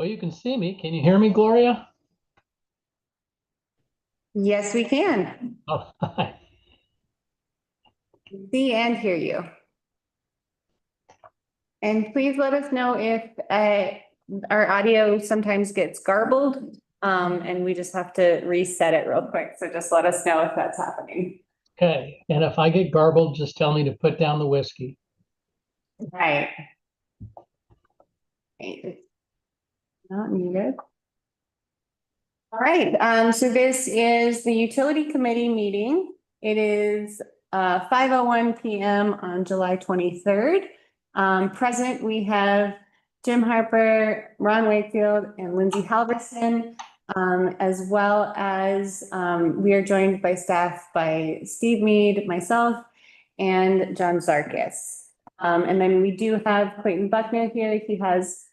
Well, you can see me. Can you hear me, Gloria? Yes, we can Oh, hi. see and hear you. And please let us know if our audio sometimes gets garbled, and we just have to reset it real quick. So just let us know if that's happening. Okay. And if I get garbled, just tell me to put down the whiskey. Right. It's not needed. All right, so this is the utility committee meeting. It is 5:01 p.m. on July 23rd. Present, we have Jim Harper, Ron Wakefield, and Lindsay Halverson, as well as we are joined by staff by Steve Mead, myself, and John Zarkis. And then we do have Clayton Buckner here. He has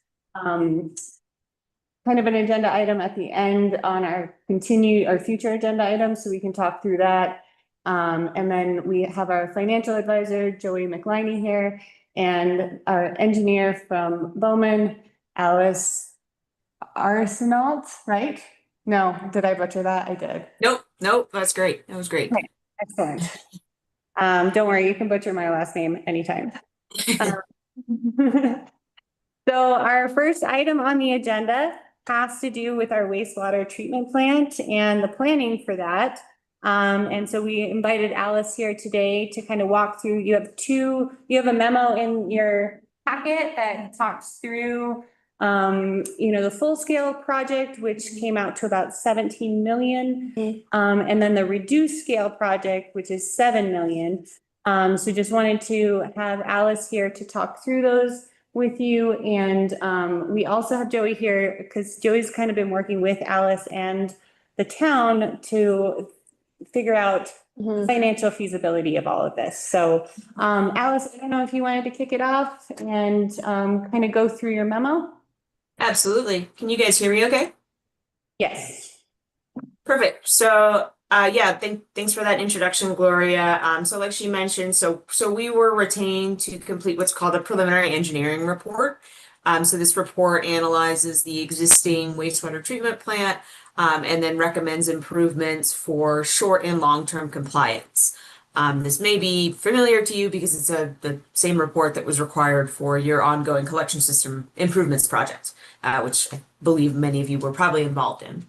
kind of an agenda item at the end on our future agenda items, so we can talk through that. And then we have our financial advisor, Joey McLiney here, and our engineer from Bowman, Alice Arsenault, right? No, did I butcher that? I did. Nope, that's great. That was great. Okay, excellent. Don't worry, you can butcher my last name anytime. So our first item on the agenda has to do with our wastewater treatment plant and the planning for that. And so we invited Alice here today to kind of walk through. You have a memo in your packet that talks through the full scale project, which came out to about 17 million. And then the reduced scale project, which is 7 million. So just wanted to have Alice here to talk through those with you. And we also have Joey here because Joey's kind of been working with Alice and the town to figure out financial feasibility of all of this. So Alice, I don't know if you wanted to kick it off and kind of go through your memo. Absolutely. Can you guys hear me okay? Yes. Perfect. So yeah, thanks for that introduction, Gloria. So like she mentioned, so we were retained to complete what's called a preliminary engineering report. So this report analyzes the existing wastewater treatment plant and then recommends improvements for short and long-term compliance. This may be familiar to you because it's the same report that was required for your ongoing collection system improvements project, which I believe many of you were probably involved in.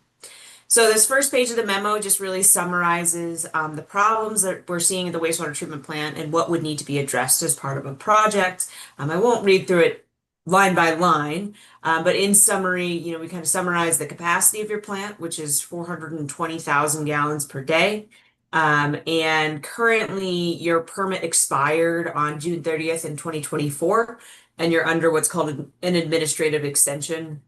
So this first page of the memo just really summarizes the problems that we're seeing at the wastewater treatment plant and what would need to be addressed as part of a project. I won't read through it line by line, but in summary, we kind of summarize the capacity of your plant, which is 420,000 gallons per day. And currently your permit expired on June 30th in 2024, and you're under what's called an administrative extension.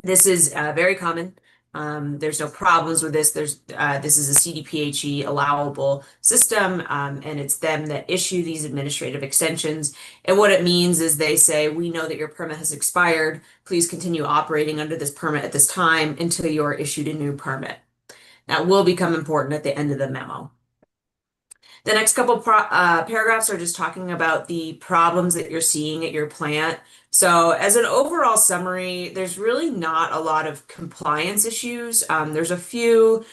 This is very common. There's no problems with this. This is a CDPHE allowable system, and it's them that issue these administrative extensions. And what it means is they say, we know that your permit has expired. Please continue operating under this permit at this time until you're issued a new permit. That will become important at the end of the memo. The next couple paragraphs are just talking about the problems that you're seeing at your plant. So as an overall summary, there's really not a lot of compliance issues. There's a few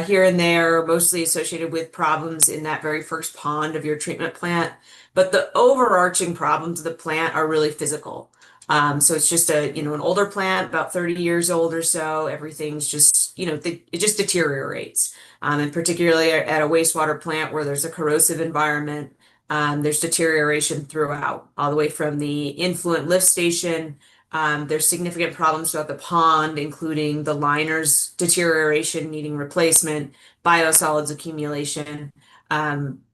here and there, mostly associated with problems in that very first pond of your treatment plant. But the overarching problems of the plant are really physical. So it's just an older plant, about 30 years old or so. Everything's just, it just deteriorates. And particularly at a wastewater plant where there's a corrosive environment, there's deterioration throughout, all the way from the influent lift station. There's significant problems throughout the pond, including the liners deterioration needing replacement, biosolids accumulation,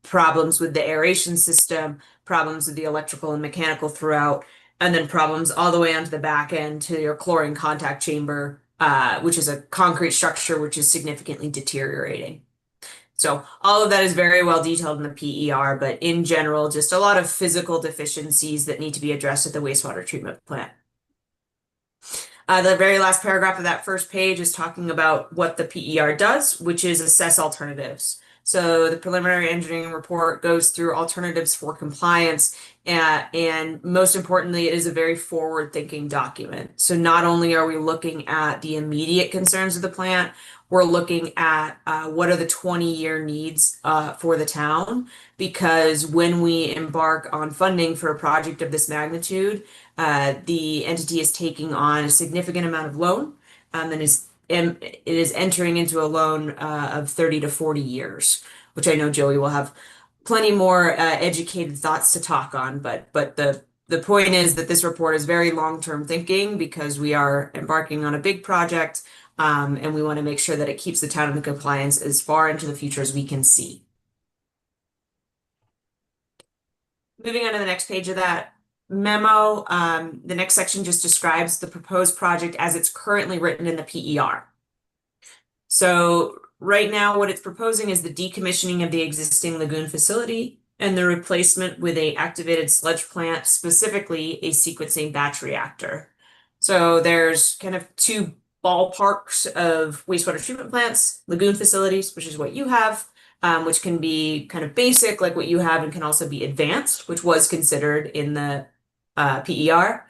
problems with the aeration system, problems with the electrical and mechanical throughout, and then problems all the way onto the back end to your chlorine contact chamber, which is a concrete structure which is significantly deteriorating. So all of that is very well detailed in the PER, but in general, just a lot of physical deficiencies that need to be addressed at the wastewater treatment plant. The very last paragraph of that first page is talking about what the PER does, which is assess alternatives. So the preliminary engineering report goes through alternatives for compliance, and most importantly, it is a very forward-thinking document. So not only are we looking at the immediate concerns of the plant, we're looking at what are the 20-year needs for the town, because when we embark on funding for a project of this magnitude, the entity is taking on a significant amount of loan, and it is entering into a loan of 30 to 40 years, which I know Joey will have plenty more educated thoughts to talk on. But the point is that this report is very long-term thinking because we are embarking on a big project, and we want to make sure that it keeps the town in compliance as far into the future as we can see. Moving on to the next page of that memo, the next section just describes the proposed project as it's currently written in the PER. So right now, what it's proposing is the decommissioning of the existing lagoon facility and the replacement with a activated sludge plant, specifically a sequencing batch reactor. So there's kind of two ballparks of wastewater treatment plants, lagoon facilities, which is what you have, which can be kind of basic, like what you have, and can also be advanced, which was considered in the PER.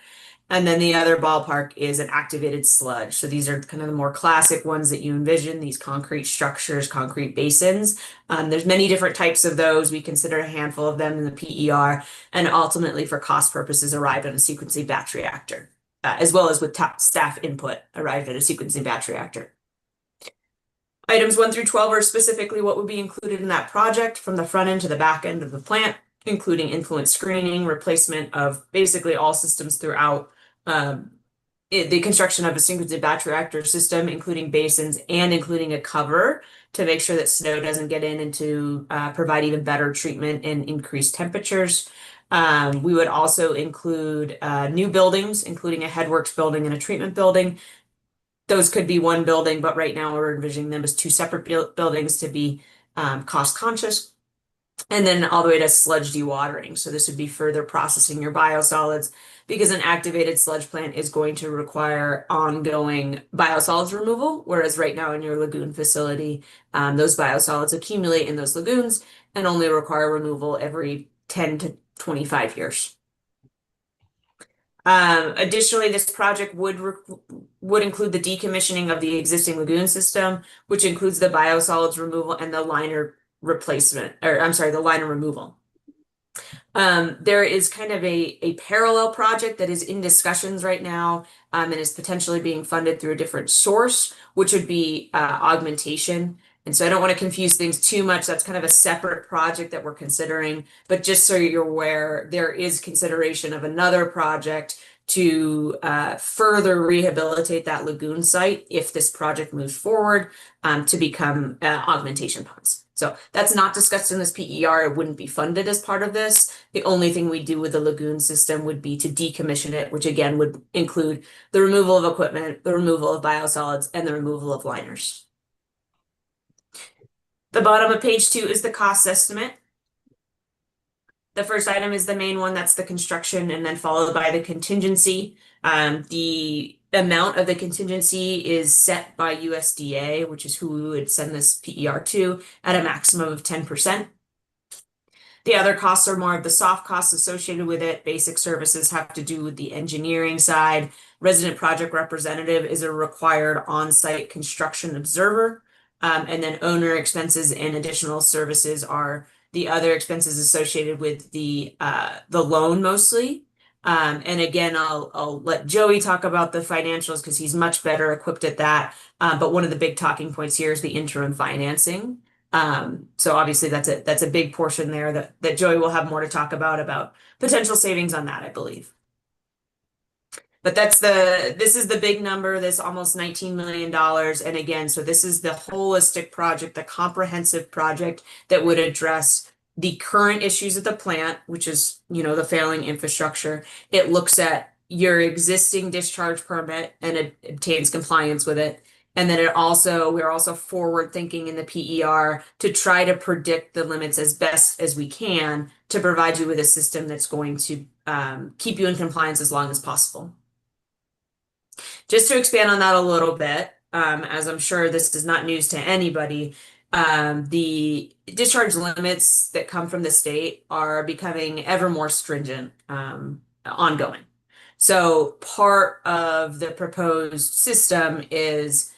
And then the other ballpark is an activated sludge. So these are kind of the more classic ones that you envision, these concrete structures, concrete basins. There's many different types of those. We consider a handful of them in the PER, and ultimately for cost purposes arrived at a sequencing batch reactor, as well as with top staff input arrived at a sequencing batch reactor. Items 1 through 12 are specifically what would be included in that project from the front end to the back end of the plant, including influent screening, replacement of basically all systems throughout, the construction of a sequencing batch reactor system, including basins and including a cover to make sure that snow doesn't get in and to provide even better treatment in increased temperatures. We would also include new buildings, including a headworks building and a treatment building. Those could be one building, but right now we're envisioning them as two separate buildings to be cost conscious. And then all the way to sludge dewatering. So this would be further processing your biosolids, because an activated sludge plant is going to require ongoing biosolids removal, whereas right now in your lagoon facility, those biosolids accumulate in those lagoons and only require removal every 10 to 25 years. Additionally, this project would include the decommissioning of the existing lagoon system, which includes the biosolids removal and the liner replacement, or I'm sorry, the liner removal. There is kind of a parallel project that is in discussions right now, and is potentially being funded through a different source, which would be augmentation. And so I don't want to confuse things too much. That's kind of a separate project that we're considering, but just so you're aware, there is consideration of another project to further rehabilitate that lagoon site if this project moves forward, to become augmentation ponds. So that's not discussed in this PER. It wouldn't be funded as part of this. The only thing we do with the lagoon system would be to decommission it, which again would include the removal of equipment, the removal of biosolids, and the removal of liners. The bottom of page 2 is the cost estimate. The first item is the main one, that's the construction, and then followed by the contingency. The amount of the contingency is set by USDA, which is who we would send this PER to, at a maximum of 10%. The other costs are more of the soft costs associated with it. Basic services have to do with the engineering side. Resident project representative is a required on-site construction observer. And then owner expenses and additional services are the other expenses associated with the loan mostly. And again, I'll let Joey talk about the financials because he's much better equipped at that. But one of the big talking points here is the interim financing. So obviously that's a big portion there that Joey will have more to talk about potential savings on that, I believe. But this is the big number, this almost $19 million. And again, so this is the holistic project, the comprehensive project that would address the current issues at the plant, which is, the failing infrastructure. It looks at your existing discharge permit and it obtains compliance with it. And then we're also forward thinking in the PER to try to predict the limits as best as we can to provide you with a system that's going to keep you in compliance as long as possible. Just to expand on that a little bit, as I'm sure this is not news to anybody, the discharge limits that come from the state are becoming ever more stringent, ongoing. So part of the proposed system is,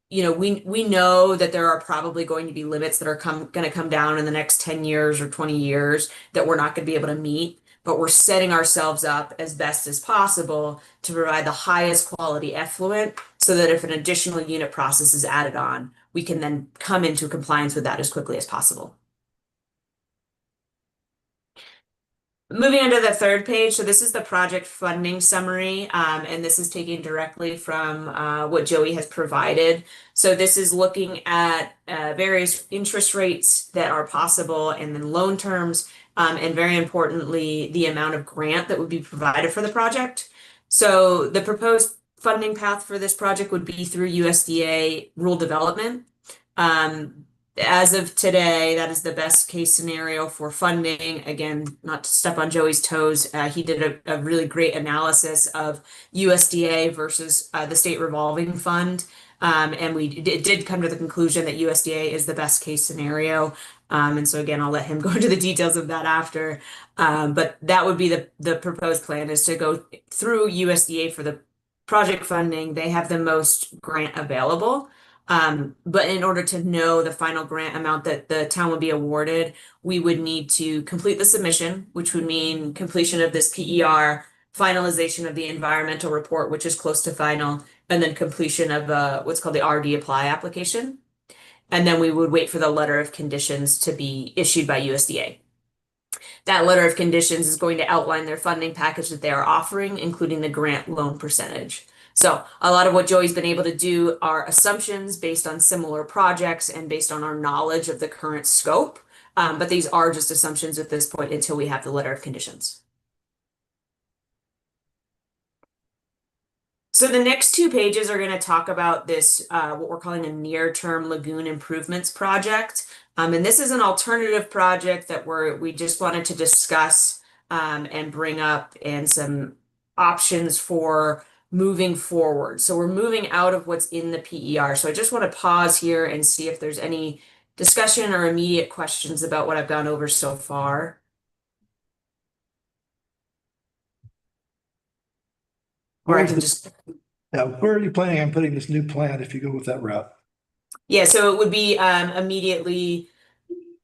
we know that there are probably going to be limits that are going to come down in the next 10 years or 20 years that we're not going to be able to meet, but we're setting ourselves up as best as possible to provide the highest quality effluent so that if an additional unit process is added on, we can then come into compliance with that as quickly as possible. Moving on to the third page, so this is the project funding summary, and this is taken directly from what Joey has provided. So this is looking at various interest rates that are possible and then loan terms, and very importantly, the amount of grant that would be provided for the project. So the proposed funding path for this project would be through USDA rural development. As of today, that is the best case scenario for funding. Again, not to step on Joey's toes, he did a really great analysis of USDA versus the state revolving fund. And we did come to the conclusion that USDA is the best case scenario. And so again, I'll let him go into the details of that after. But that would be the proposed plan, is to go through USDA for the project funding. They have the most grant available. But in order to know the final grant amount that the town would be awarded, we would need to complete the submission, which would mean completion of this PER, finalization of the environmental report, which is close to final, and then completion of what's called the RD apply application. And then we would wait for the letter of conditions to be issued by USDA. That letter of conditions is going to outline their funding package that they are offering, including the grant loan percentage. So a lot of what Joey's been able to do are assumptions based on similar projects and based on our knowledge of the current scope. But these are just assumptions at this point until we have the letter of conditions. So the next two pages are going to talk about this, what we're calling a near-term lagoon improvements project. And this is an alternative project that we just wanted to discuss and bring up, and some options for moving forward. So we're moving out of what's in the PER. So I just want to pause here and see if there's any discussion or immediate questions about what I've gone over so far. Or I can just... Now, where are you planning on putting this new plant if you go with that route? Yeah, so it would be immediately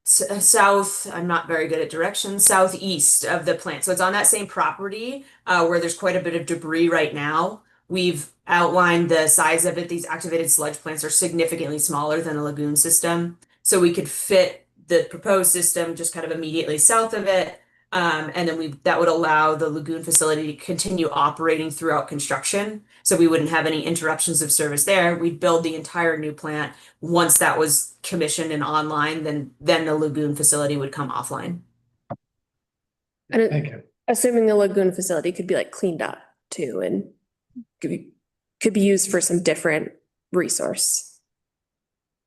south, I'm not very good at directions, southeast of the plant. So it's on that same property where there's quite a bit of debris right now. We've outlined the size of it. These activated sludge plants are significantly smaller than a lagoon system. So we could fit the proposed system just kind of immediately south of it. And then that would allow the lagoon facility to continue operating throughout construction. So we wouldn't have any interruptions of service there. We'd build the entire new plant. Once that was commissioned and online, then the lagoon facility would come offline. Thank you. Assuming the lagoon facility could be like cleaned up too, and could be used for some different resource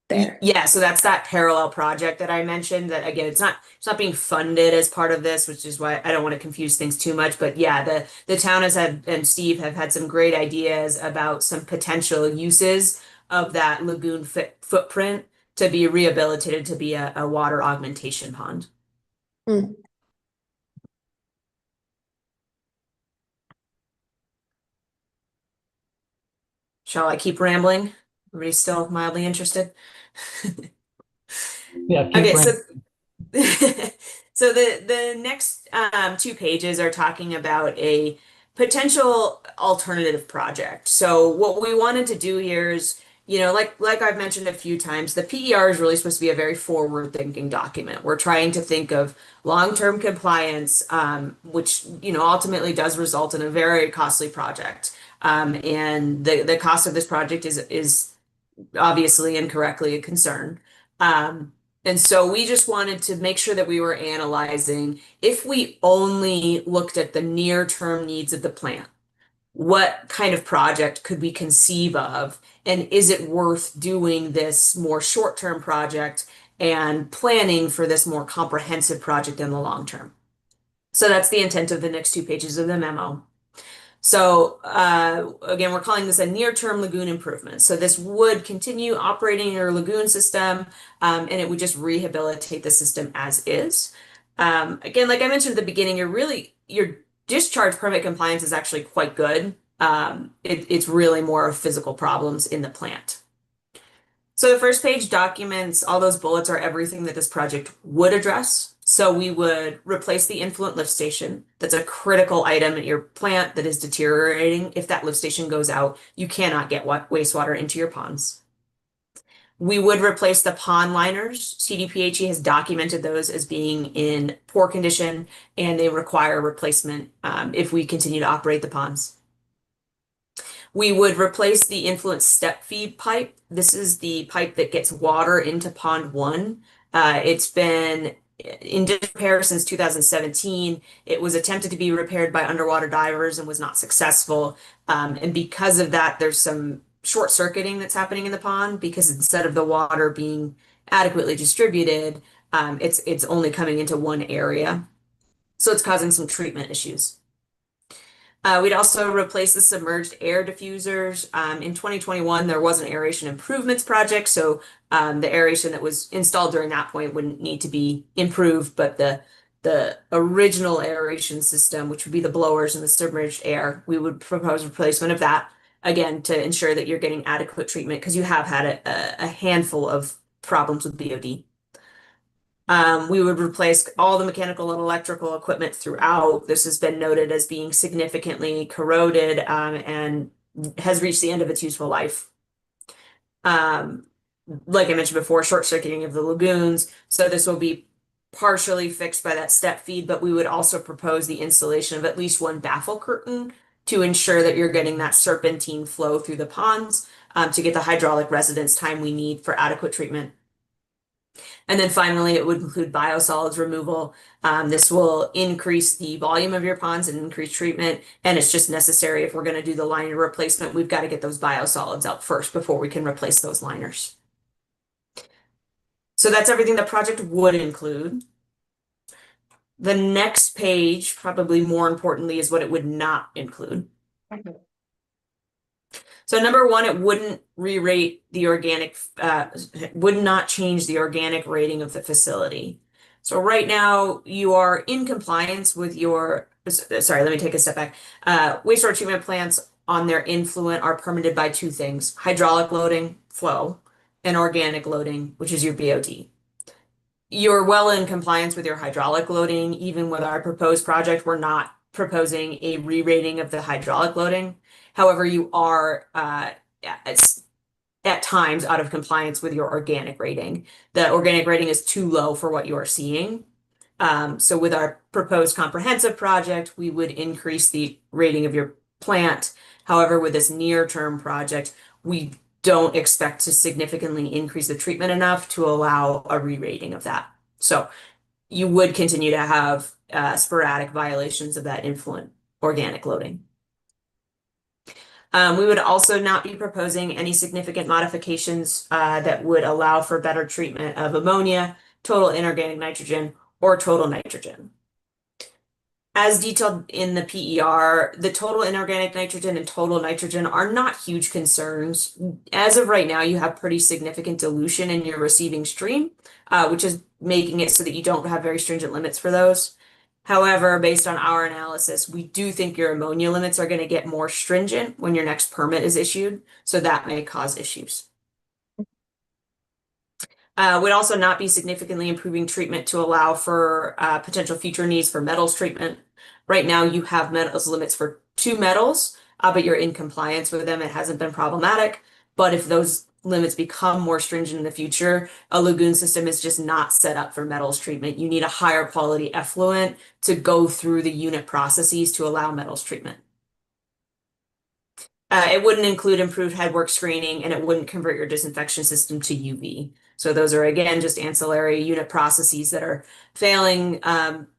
there. Yeah, so that's that parallel project that I mentioned, that again, it's not being funded as part of this, which is why I don't want to confuse things too much. But yeah, the town has had, and Steve have had some great ideas about some potential uses of that lagoon footprint to be rehabilitated to be a water augmentation pond. Mm. Shall I keep rambling? Everybody still mildly interested? Yeah. keep Okay, running. so the next two pages are talking about a potential alternative project. So what we wanted to do here is, like I've mentioned a few times, the PER is really supposed to be a very forward-thinking document. We're trying to think of long-term compliance, which ultimately does result in a very costly project. And the cost of this project is obviously incorrectly a concern. And so we just wanted to make sure that we were analyzing, if we only looked at the near-term needs of the plant, what kind of project could we conceive of? And is it worth doing this more short-term project and planning for this more comprehensive project in the long term? So that's the intent of the next two pages of the memo. So again, we're calling this a near-term lagoon improvement. So this would continue operating your lagoon system, and it would just rehabilitate the system as is. Again, like I mentioned at the beginning, your discharge permit compliance is actually quite good. It's really more of physical problems in the plant. So the first page documents all those bullets are everything that this project would address. So we would replace the influent lift station. That's a critical item at your plant that is deteriorating. If that lift station goes out, you cannot get wastewater into your ponds. We would replace the pond liners. CDPHE has documented those as being in poor condition, and they require replacement if we continue to operate the ponds. We would replace the influent step feed pipe. This is the pipe that gets water into pond 1. It's been in disrepair since 2017. It was attempted to be repaired by underwater divers and was not successful. And because of that, there's some short circuiting that's happening in the pond, because instead of the water being adequately distributed, it's only coming into one area. So it's causing some treatment issues. We'd also replace the submerged air diffusers. In 2021, there was an aeration improvements project, so the aeration that was installed during that point wouldn't need to be improved, but the original aeration system, which would be the blowers and the submerged air, we would propose replacement of that, again, to ensure that you're getting adequate treatment, because you have had a handful of problems with BOD. We would replace all the mechanical and electrical equipment throughout. This has been noted as being significantly corroded and has reached the end of its useful life. Like I mentioned before, short circuiting of the lagoons. So this will be partially fixed by that step feed, but we would also propose the installation of at least one baffle curtain to ensure that you're getting that serpentine flow through the ponds to get the hydraulic residence time we need for adequate treatment. And then finally, it would include biosolids removal. This will increase the volume of your ponds and increase treatment. And it's just necessary if we're going to do the liner replacement, we've got to get those biosolids out first before we can replace those liners. So that's everything the project would include. The next page, probably more importantly, is what it would not include. So number one, it wouldn't re-rate the organic, would not change the organic rating of the facility. So right now you are in compliance with your, sorry, let me take a step back. Wastewater treatment plants on their influent are permitted by two things: hydraulic loading, flow, and organic loading, which is your BOD. You're well in compliance with your hydraulic loading. Even with our proposed project, we're not proposing a re-rating of the hydraulic loading. However, you are at times out of compliance with your organic rating. The organic rating is too low for what you are seeing. So with our proposed comprehensive project, we would increase the rating of your plant. However, with this near-term project, we don't expect to significantly increase the treatment enough to allow a re-rating of that. So you would continue to have sporadic violations of that influent organic loading. We would also not be proposing any significant modifications that would allow for better treatment of ammonia, total inorganic nitrogen, or total nitrogen. As detailed in the PER, the total inorganic nitrogen and total nitrogen are not huge concerns. As of right now, you have pretty significant dilution in your receiving stream, which is making it so that you don't have very stringent limits for those. However, based on our analysis, we do think your ammonia limits are going to get more stringent when your next permit is issued, so that may cause issues. Would also not be significantly improving treatment to allow for potential future needs for metals treatment. Right now, you have metals limits for 2 metals, but you're in compliance with them. It hasn't been problematic. But if those limits become more stringent in the future, a lagoon system is just not set up for metals treatment. You need a higher quality effluent to go through the unit processes to allow metals treatment. It wouldn't include improved headwork screening, and it wouldn't convert your disinfection system to UV. So those are, again, just ancillary unit processes that are failing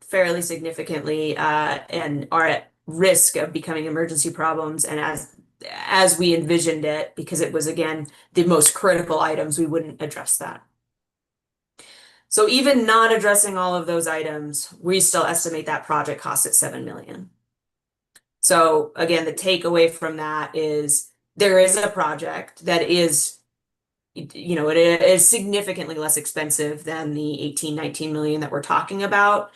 fairly significantly and are at risk of becoming emergency problems. And as we envisioned it, because it was, again, the most critical items, we wouldn't address that. So even not addressing all of those items, we still estimate that project cost at $7 million. So again, the takeaway from that is there is a project that is, you know, it is significantly less expensive than the 18, 19 million that we're talking about,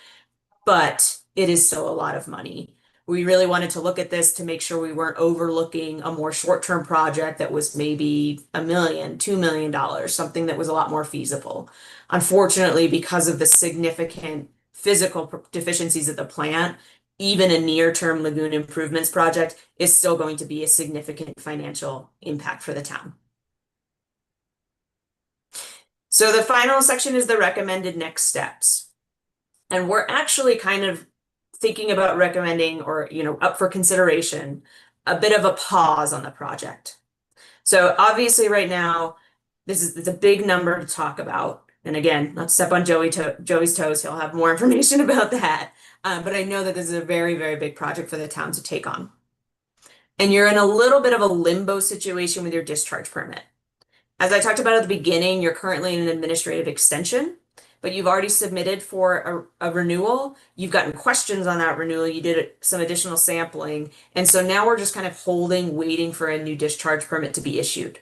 but it is still a lot of money. We really wanted to look at this to make sure we weren't overlooking a more short-term project that was maybe $1 million, $2 million, something that was a lot more feasible. Unfortunately, because of the significant physical deficiencies of the plant, even a near-term lagoon improvements project is still going to be a significant financial impact for the town. So the final section is the recommended next steps. And we're actually kind of thinking about recommending, or, you know, up for consideration, a bit of a pause on the project. So obviously right now, it's a big number to talk about. And again, not to step on Joey's toes, he'll have more information about that. But I know that this is a very, very big project for the town to take on. And you're in a little bit of a limbo situation with your discharge permit. As I talked about at the beginning, you're currently in an administrative extension, but you've already submitted for a renewal. You've gotten questions on that renewal. You did some additional sampling. And so now we're just kind of waiting for a new discharge permit to be issued.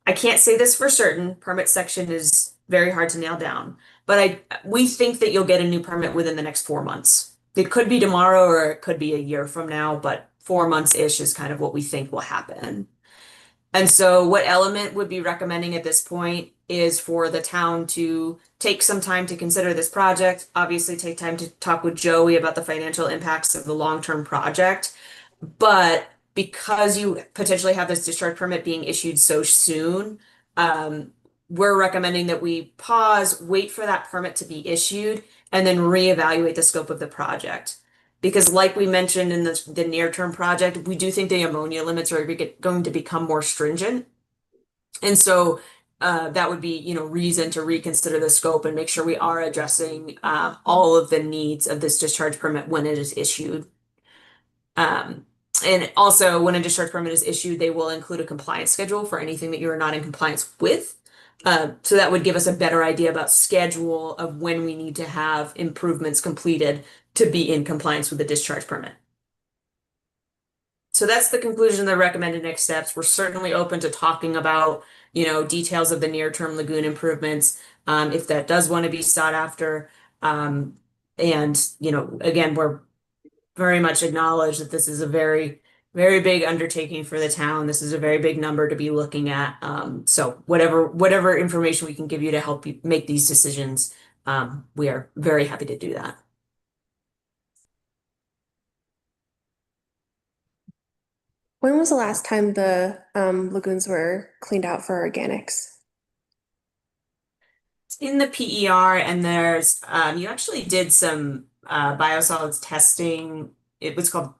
I can't say this for certain. Permit section is very hard to nail down, but we think that you'll get a new permit within the next 4 months. It could be tomorrow or it could be a year from now, but 4 months-ish is kind of what we think will happen. And so what Element would be recommending at this point is for the town to take some time to consider this project, obviously take time to talk with Joey about the financial impacts of the long-term project. But because you potentially have this discharge permit being issued so soon, we're recommending that we pause, wait for that permit to be issued, and then reevaluate the scope of the project. Because like we mentioned in the near-term project, we do think the ammonia limits are going to become more stringent. And so that would be, you know, reason to reconsider the scope and make sure we are addressing all of the needs of this discharge permit when it is issued. And also when a discharge permit is issued, they will include a compliance schedule for anything that you are not in compliance with. So that would give us a better idea about schedule of when we need to have improvements completed to be in compliance with the discharge permit. So that's the conclusion of the recommended next steps. We're certainly open to talking about, you know, details of the near-term lagoon improvements, if that does want to be sought after. And, you know, again, we're very much acknowledge that this is a very, very big undertaking for the town. This is a very big number to be looking at. So whatever information we can give you to help you make these decisions, we are very happy to do that. When was the last time the lagoons were cleaned out for organics? In the PER, and there's you actually did some biosolids testing. It was called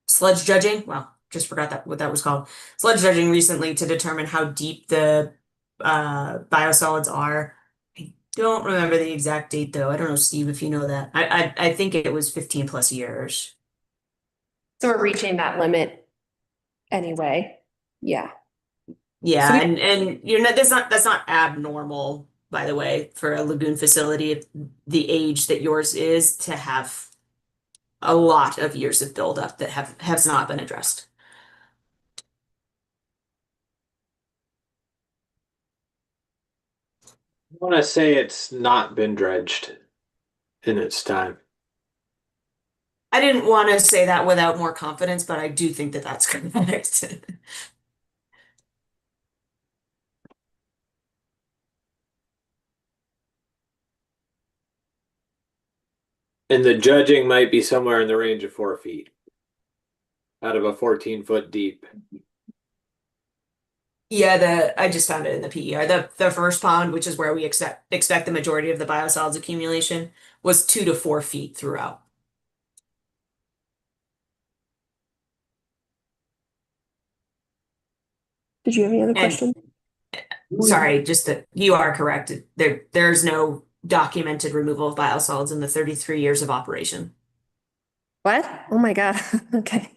sludge judging. Well, just forgot what that was called. Sludge judging recently to determine how deep the biosolids are. I don't remember the exact date though. I don't know, Steve, if you know that. I think it was 15 plus years. So we're reaching that limit anyway. Yeah. Yeah, So and you're not that's not abnormal, by the way, for a lagoon facility of the age that yours is to have a lot of years of buildup that has not been addressed. I want to say it's not been dredged in its time. I didn't want to say that without more confidence, but I do think that that's correct. And the judging might be somewhere in the range of 4 feet out of a 14-foot deep. Yeah, I just found it in the PER. The first pond, which is where we expect the majority of the biosolids accumulation, was 2 to 4 feet throughout. Did you have any other And- questions? Sorry, just that you are correct. There's no documented removal of biosolids in the 33 years of operation. What? Oh my God. Okay.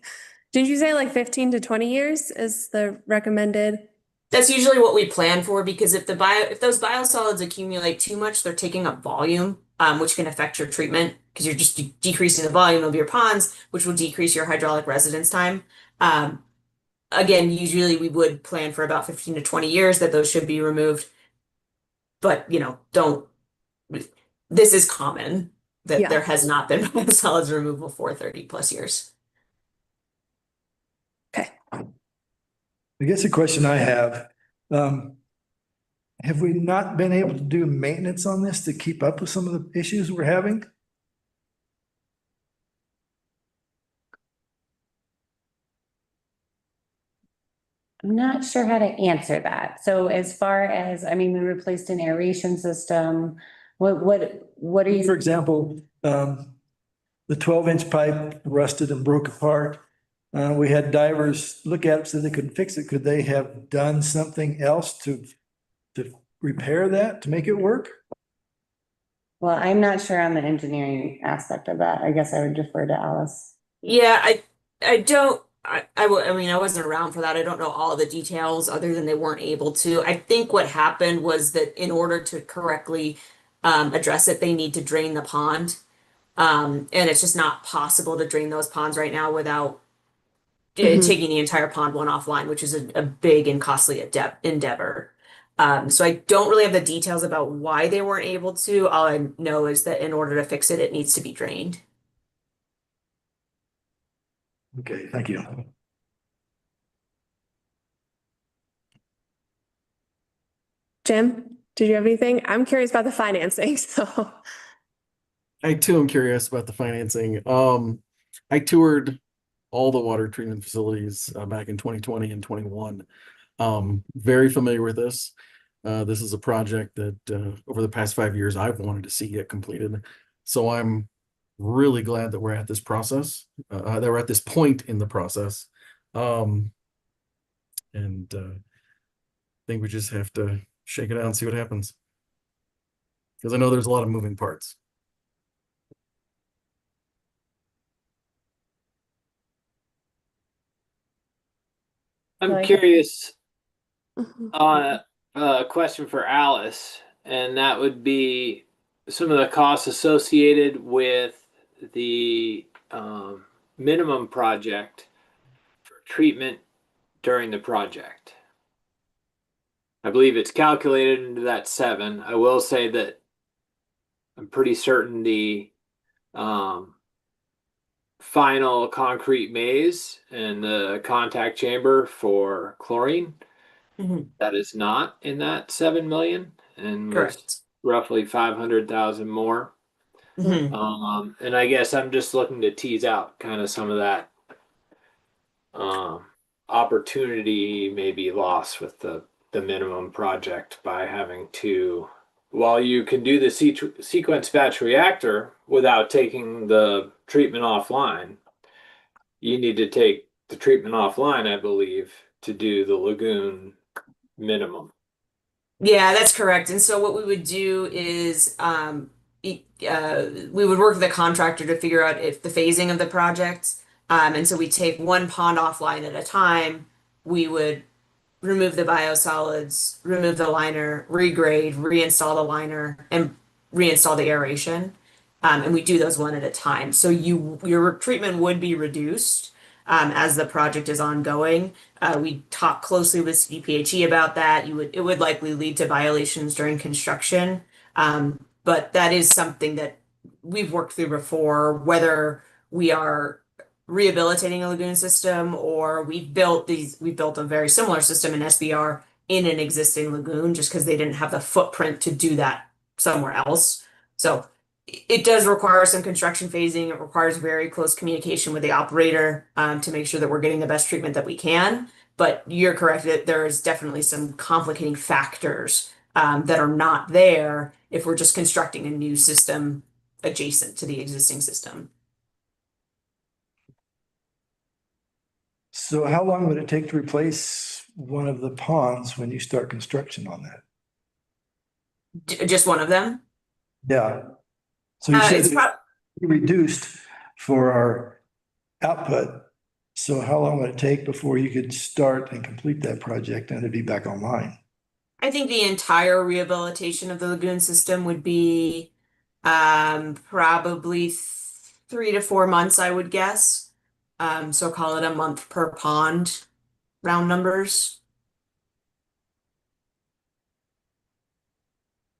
Did you say like 15 to 20 years is the recommended? That's usually what we plan for, because if those biosolids accumulate too much, they're taking up volume which can affect your treatment because you're just decreasing the volume of your ponds, which will decrease your hydraulic residence time. Again, usually we would plan for about 15 to 20 years that those should be removed. But, this is common that Yeah. there has not been biosolids removal for 30+ years. Okay. I guess the question I have we not been able to do maintenance on this to keep up with some of the issues we're having? I'm not sure how to answer that. So as far as, I mean, we replaced an aeration system. What are For you, example, the 12-inch pipe rusted and broke apart. We had divers look at it, so they couldn't fix it. Could they have done something else to repair that, to make it work? well, I'm not sure on the engineering aspect of that. I guess I would defer to Alice. Yeah, I don't, I mean, I wasn't around for that. I don't know all the details other than they weren't able to. I think what happened was that in order to correctly address it, they need to drain the pond. And it's just not possible to drain those ponds right now without taking the entire pond one offline, which is a big and costly endeavor. So I don't really have the details about why they weren't able to. All I know is that in order to fix it, it needs to be drained. Okay, thank you. Jim, did you have anything? I'm curious about the financing, so. I too am curious about the financing. I toured all the water treatment facilities back in 2020 and 21. Very familiar with this. This is a project that over the past 5 years I've wanted to see get completed. So I'm really glad that we're at this process, that we're at this point in the process. And I think we just have to shake it out and see what happens. Because I know there's a lot of moving parts. I'm curious Mhm. on a question for Alice, and that would be some of the costs associated with the minimum project for treatment during the project. I believe it's calculated into that 7. I will say that I'm pretty certain the final concrete maze and the contact chamber for chlorine, that is not in that 7 million and was Correct. roughly 500,000 more. And I guess I'm just looking to tease out kind of some of that opportunity maybe lost with the minimum project by having to, while you can do the sequence batch reactor without taking the treatment offline, you need to take the treatment offline, I believe, to do the lagoon minimum. Yeah, that's correct. And so what we would do is we would work with the contractor to figure out if the phasing of the project. And so we take one pond offline at a time. We would remove the biosolids, remove the liner, regrade, reinstall the liner, and reinstall the aeration. And we do those one at a time. So your treatment would be reduced as the project is ongoing. We talk closely with CDPHE about that. It would likely lead to violations during construction. But that is something that we've worked through before, whether we are rehabilitating a lagoon system or we've built a very similar system in SBR in an existing lagoon just because they didn't have the footprint to do that somewhere else. So it does require some construction phasing. It requires very close communication with the operator to make sure that we're getting the best treatment that we can. But you're correct that there is definitely some complicating factors that are not there if we're just constructing a new system adjacent to the existing system. So how long would it take to replace one of the ponds when you start construction on that? Just one of them? Yeah. So you said It's we reduced for our output. So how long would it take before you could start and complete that project and it'd be back online? I think the entire rehabilitation of the lagoon system would be Probably 3 to 4 months, I would guess. So call it a month per pond, round numbers.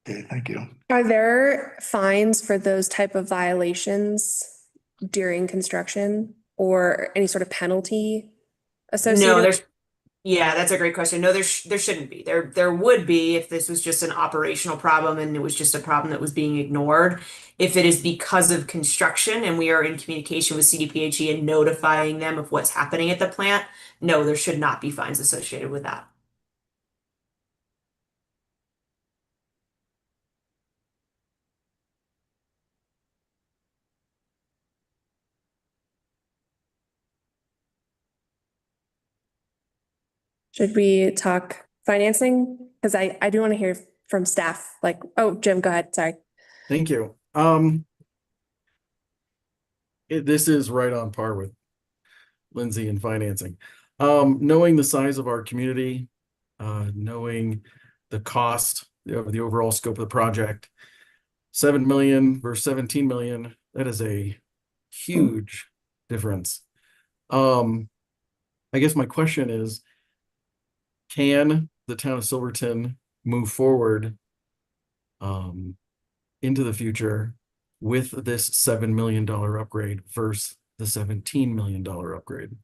Okay, thank you. Are there fines for those type of violations during construction or any sort of penalty associated? No, yeah, that's a great question. No, there shouldn't be. There would be if this was just an operational problem and it was just a problem that was being ignored. If it is because of construction and we are in communication with CDPHE and notifying them of what's happening at the plant, no, there should not be fines associated with that. Should we talk financing? Because I do want to hear from staff, like, oh, Jim, go ahead, sorry. Thank you. This is right on par with Lindsay and financing. Knowing the size of our community, knowing the cost of the overall scope of the project, 7 million versus 17 million, that is a huge difference. I guess my question is, can the town of Silverton move forward into the future with this $7 million upgrade versus the $17 million upgrade?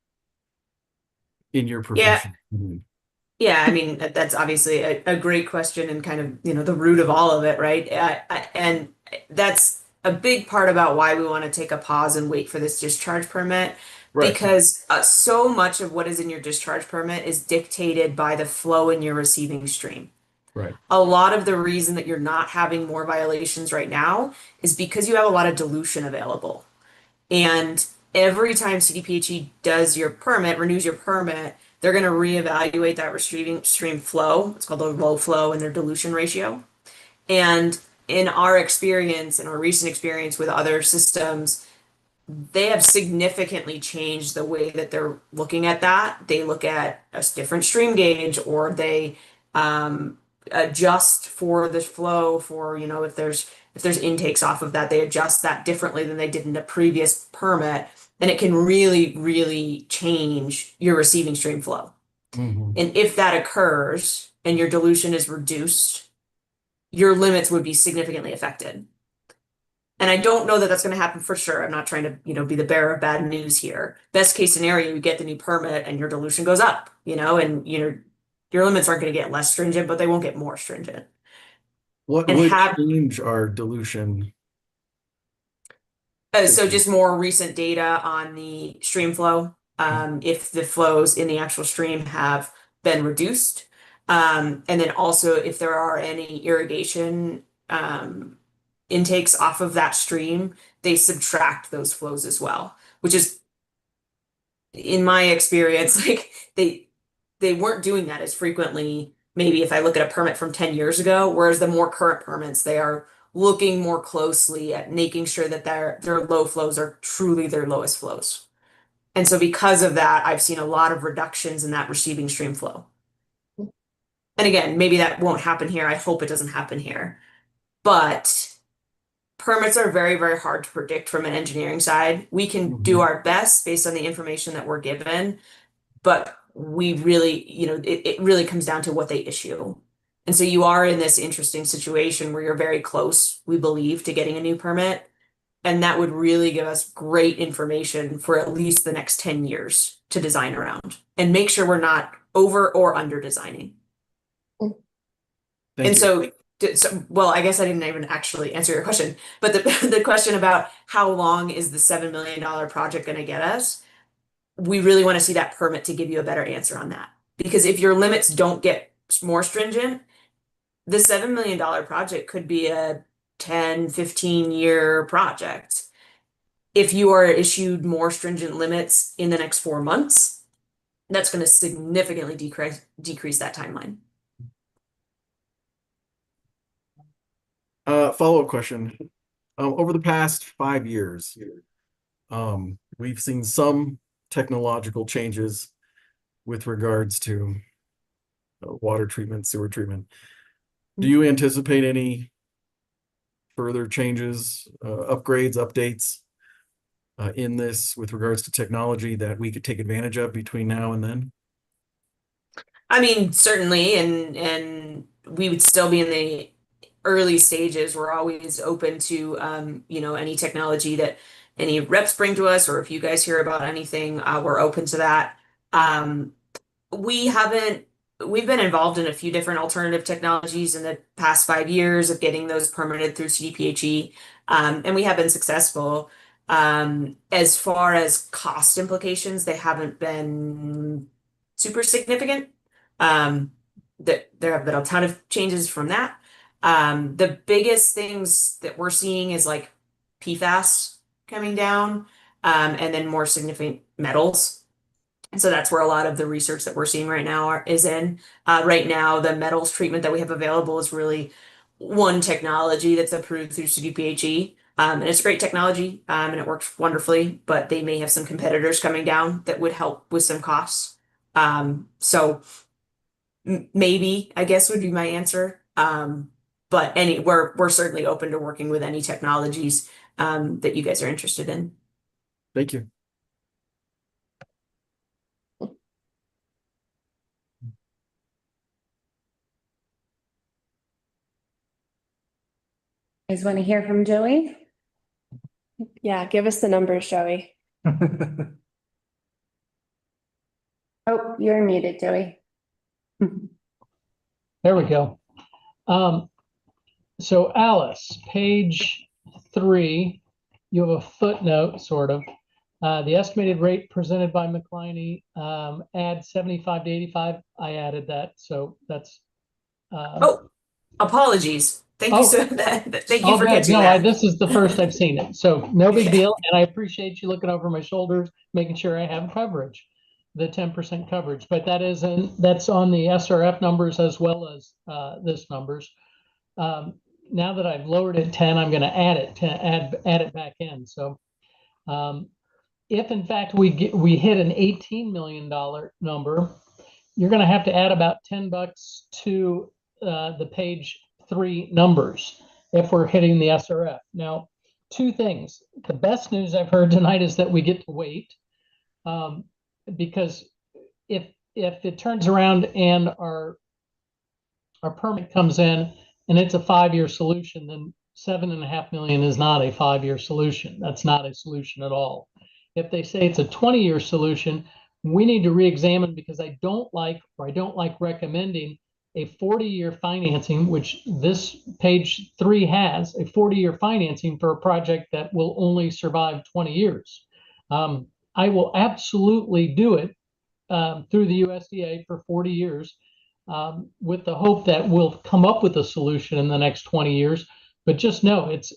In your profession? Yeah, I mean, that's obviously a great question and kind of, the root of all of it, right? And that's a big part about why we want to take a pause and wait for this discharge permit. Right. Because so much of what is in your discharge permit is dictated by the flow in your receiving stream. Right. A lot of the reason that you're not having more violations right now is because you have a lot of dilution available. And every time CDPHE does your permit, renews your permit, they're going to reevaluate that receiving stream flow. It's called the low flow and their dilution ratio. And in our experience, in our recent experience with other systems, they have significantly changed the way that they're looking at that. They look at a different stream gauge, or they adjust for the flow for, if there's intakes off of that, they adjust that differently than they did in the previous permit. And it can really, really change your receiving stream flow. Mm-hmm. And if that occurs and your dilution is reduced, your limits would be significantly affected. And I don't know that that's going to happen for sure. I'm not trying to, be the bearer of bad news here. Best case scenario, you get the new permit and your dilution goes up, and your limits aren't going to get less stringent, but they won't get more stringent. What And would change our dilution? So just more recent data on the stream flow. If the flows in the actual stream have been reduced. And then also if there are any irrigation intakes off of that stream, they subtract those flows as well, which is, in my experience, like they weren't doing that as frequently. Maybe if I look at a permit from 10 years ago, whereas the more current permits, they are looking more closely at making sure that their low flows are truly their lowest flows. And so because of that, I've seen a lot of reductions in that receiving stream flow. And again, maybe that won't happen here. I hope it doesn't happen here. But permits are very, very hard to predict from an engineering side. We can do our best based on the information that we're given, but we really, it really comes down to what they issue. And so you are in this interesting situation where you're very close, we believe, to getting a new permit. And that would really give us great information for at least the next 10 years to design around and make sure we're not over or under designing. Well, I guess I didn't even actually answer your question, but the question about how long is the $7 million project going to get us? We really want to see that permit to give you a better answer on that. Because if your limits don't get more stringent, the $7 million project could be a 10, 15-year project. If you are issued more stringent limits in the next 4 months, that's going to significantly decrease that timeline. Follow-up question. Over the past 5 years, we've seen some technological changes with regards to water treatment, sewer treatment. Do you anticipate any further changes, upgrades, updates in this with regards to technology that we could take advantage of between now and then? I mean, certainly, and we would still be in the early stages. We're always open to any technology that any reps bring to us, or if you guys hear about anything, we're open to that. Um, we haven't we've been involved in a few different alternative technologies in the past 5 years of getting those permitted through CDPHE, and we have been successful. As far as cost implications, they haven't been super significant. There have been a ton of changes from that. The biggest things that we're seeing is like PFAS coming down, and then more significant metals. And so that's where a lot of the research that we're seeing right now is in. Right now, the metals treatment that we have available is really one technology that's approved through CDPHE. And it's great technology, and it works wonderfully, but they may have some competitors coming down that would help with some costs. So maybe, I guess, would be my answer. But we're certainly open to working with any technologies that you guys are interested in. Thank you. You guys want to hear from Joey? Yeah, give us the numbers, Joey. Oh, you're muted, Joey. There we go. So Alice, page 3, you have a footnote, sort of. The estimated rate presented by McLeany, add 75 to 85. I added that, so that's. Oh, apologies. Thank you thank you Oh, for good. catching No, that. this is the first I've seen it, so no big Okay. deal. And I appreciate you looking over my shoulders, making sure I have coverage, the 10% coverage. But that's on the SRF numbers as well as this numbers. Now that I've lowered it 10, I'm going to add it back in. So, if in fact we hit an $18 million number, you're going to have to add about $10 to the page 3 numbers if we're hitting the SRF. Now, 2 things. The best news I've heard tonight is that we get to wait, because if it turns around and our permit comes in and it's a 5-year solution, then $7.5 million is not a 5-year solution. That's not a solution at all. If they say it's a 20-year solution, we need to re-examine, because I don't like recommending a 40-year financing, which this page 3 has, a 40-year financing for a project that will only survive 20 years. I will absolutely do it through the USDA for 40 years, with the hope that we'll come up with a solution in the next 20 years. But just know it's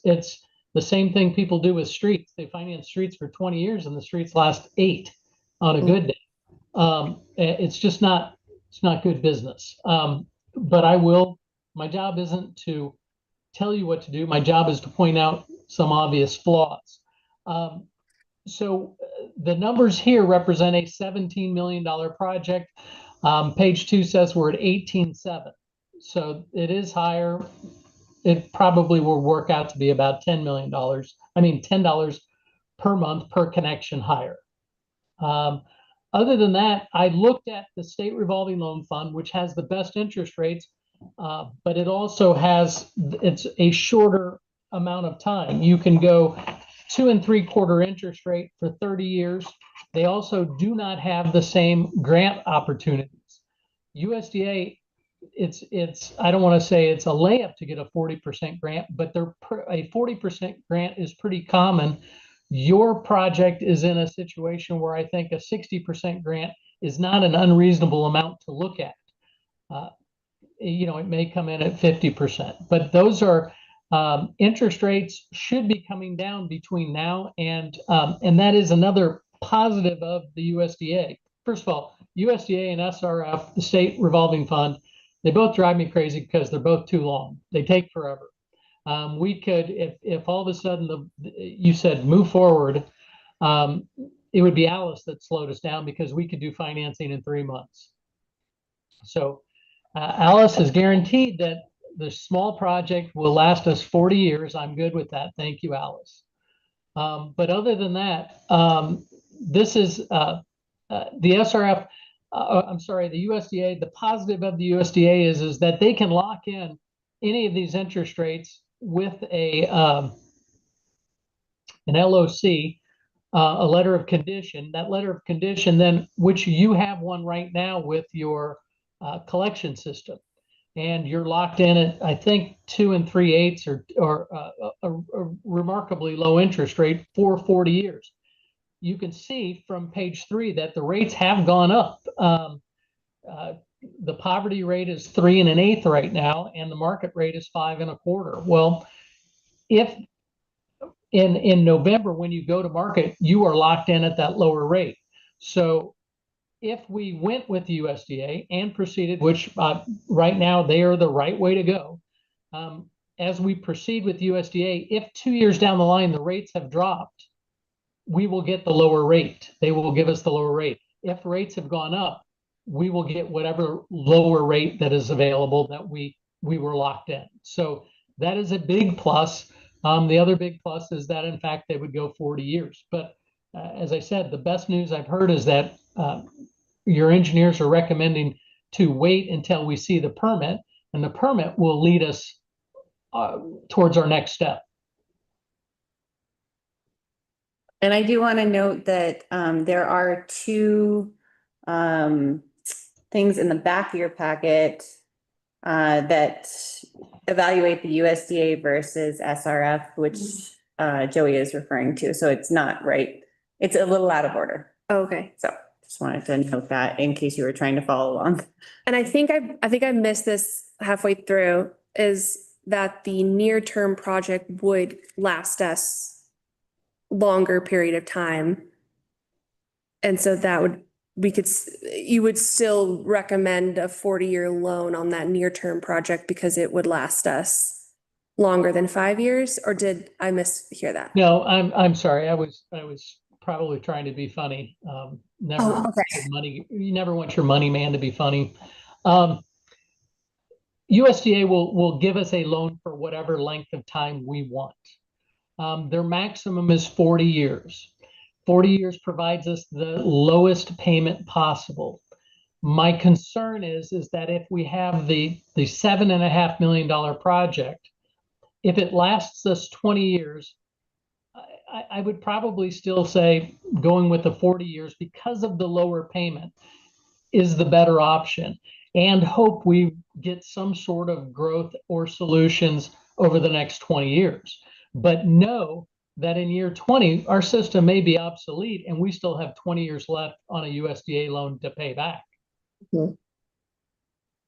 the same thing people do with streets. They finance streets for 20 years and the streets last 8 on a good day. It's just not good business. But my job isn't to tell you what to do. My job is to point out some obvious flaws. So the numbers here represent a $17 million project. Page 2 says we're at 18.7. So it is higher. It probably will work out to be about $10 million. I mean, $10 per month per connection higher. Other than that, I looked at the state revolving loan fund, which has the best interest rates, but it also it's a shorter amount of time. You can go 2 3/4 interest rate for 30 years. They also do not have the same grant opportunities. USDA, I don't want to say it's a layup to get a 40% grant, but a 40% grant is pretty common. Your project is in a situation where I think a 60% grant is not an unreasonable amount to look at. It may come in at 50%, but those are interest rates should be coming down between now and that is another positive of the USDA. First of all, USDA and SRF, the state revolving fund, they both drive me crazy because they're both too long. They take forever. We could, if all of a sudden you said move forward, it would be Alice that slowed us down, because we could do financing in 3 months. So Alice has guaranteed that the small project will last us 40 years. I'm good with that. Thank you, Alice. But other than that, this is the SRF, I'm sorry, the USDA. The positive of the USDA is that they can lock in any of these interest rates with an LOC, a letter of condition. That letter of condition, then, which you have one right now with your collection system, and you're locked in at, I think, 2 3/8 or a remarkably low interest rate for 40 years. You can see from page 3 that the rates have gone up. The poverty rate is 3 1/8 right now, and the market rate is 5 1/4. Well, if in November, when you go to market, you are locked in at that lower rate. So if we went with the USDA and proceeded, which right now they are the right way to go, as we proceed with USDA, if 2 years down the line the rates have dropped, we will get the lower rate. They will give us the lower rate. If rates have gone up, we will get whatever lower rate that is available that we were locked in. So that is a big plus. The other big plus is that, in fact, they would go 40 years. But as I said, the best news I've heard is that your engineers are recommending to wait until we see the permit, and the permit will lead us towards our next step. And I do want to note that there are two things in the back of your packet that evaluate the USDA versus SRF, which Joey is referring to. So it's not right. It's a little out of order. Okay. So just wanted to note that in case you were trying to follow along. And I think I missed this halfway through, is that the near-term project would last us longer period of time. And so that would, you would still recommend a 40-year loan on that near-term project because it would last us longer than 5 years, or did I mishear that? No, I'm sorry. I was probably trying to be funny. Never okay. money. You never want your money man to be funny. USDA will give us a loan for whatever length of time we want. Their maximum is 40 years. 40 years provides us the lowest payment possible. My concern is that if we have the $7.5 million project, if it lasts us 20 years, I would probably still say going with the 40 years because of the lower payment is the better option, and hope we get some sort of growth or solutions over the next 20 years. But know that in year 20, our system may be obsolete and we still have 20 years left on a USDA loan to pay back. Mm-hmm.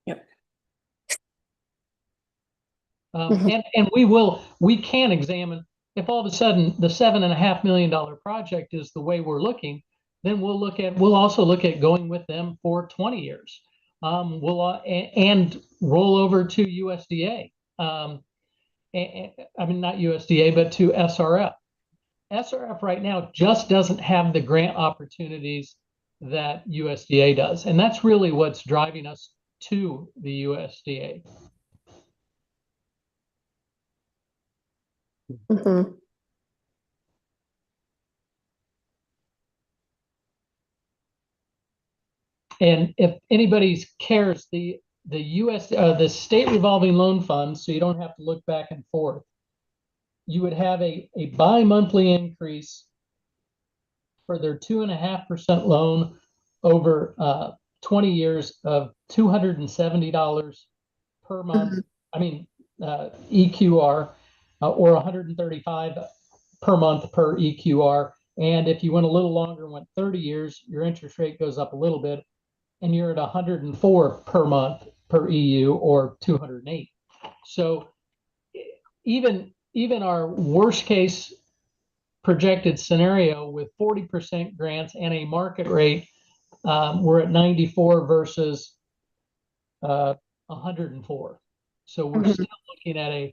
Yep. And we can examine, if all of a sudden the $7.5 million project is the way we're looking, then we'll also look at going with them for 20 years. And roll over to USDA. I mean, not USDA, but to SRF. SRF right now just doesn't have the grant opportunities that USDA does. And that's really what's driving us to the USDA. Mm-hmm. And if anybody cares, the state revolving loan fund, so you don't have to look back and forth, you would have a bi-monthly increase for their 2.5% loan over 20 years of $270 per month. Mm-hmm. I mean, EQR, or $135 per month per EQR. And if you went a little longer and went 30 years, your interest rate goes up a little bit, and you're at 104 per month per EU, or 208. So even our worst case projected scenario with 40% grants and a market rate, we're at 94 versus 104. So we're still looking at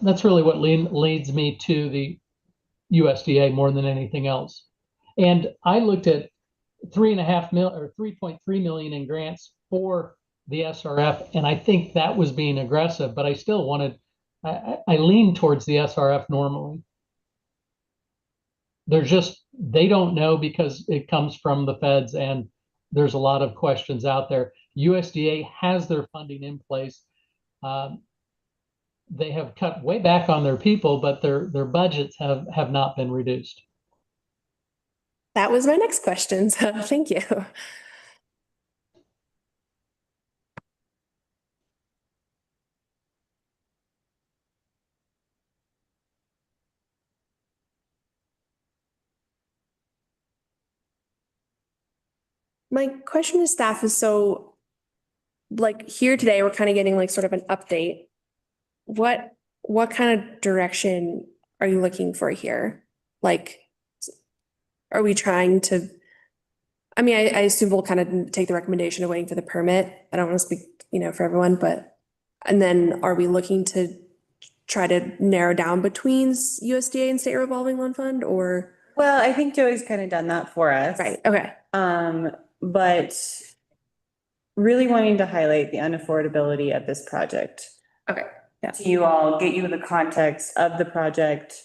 that's really what leads me to the USDA more than anything else. And I looked at 3.5 million or 3.3 million in grants for the SRF, and I think that was being aggressive, but I still wanted, I lean towards the SRF normally. They don't know because it comes from the feds and there's a lot of questions out there. USDA has their funding in place. They have cut way back on their people, but their budgets have not been reduced. That was my next question, so thank you. My question to staff is, so like here today, we're kind of getting like sort of an update. What kind of direction are you looking for here? Like, are we trying to, I mean, I assume we'll kind of take the recommendation of waiting for the permit. I don't want to speak, for everyone, but, and then are we looking to try to narrow down between USDA and state revolving loan fund, or? Well, I think Joey's kind of done that for us. Right, okay. But really wanting to highlight the unaffordability of this project. Okay, yeah. To you all, get you the context of the project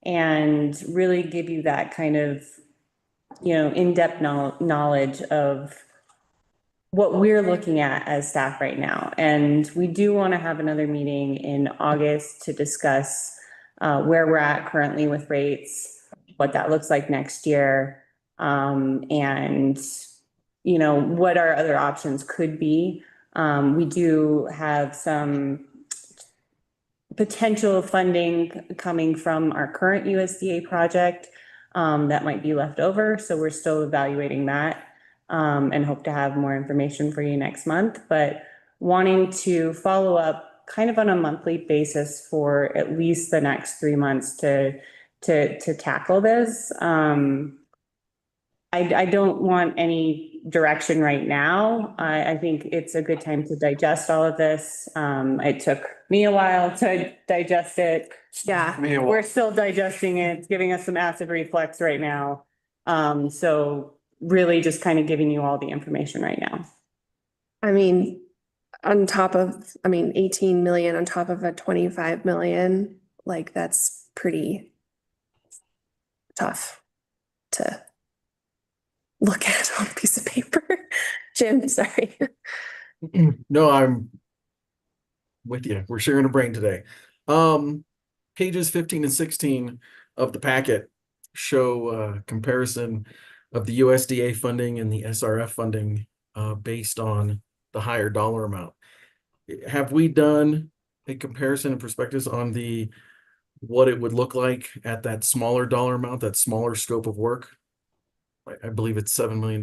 and really give you that kind of, in-depth knowledge of what we're looking at as staff right now. And we do want to have another meeting in August to discuss where we're at currently with rates, what that looks like next year, and what our other options could be. We do have some potential funding coming from our current USDA project that might be left over. So we're still evaluating that and hope to have more information for you next month. But wanting to follow up kind of on a monthly basis for at least the next 3 months to tackle this. I don't want any direction right now. I think it's a good time to digest all of this. It took me a while to digest it. Yeah. We're still digesting it. It's giving us some acid reflux right now. So really just kind of giving you all the information right now. I mean, 18 million on top of a 25 million, like that's pretty tough to look at on a piece of paper. Jim, sorry. No, I'm with you. We're sharing a brain today. Pages 15 and 16 of the packet show a comparison of the USDA funding and the SRF funding based on the higher dollar amount. Have we done a comparison and perspectives on what it would look like at that smaller dollar amount, that smaller scope of work? I believe it's $7 million.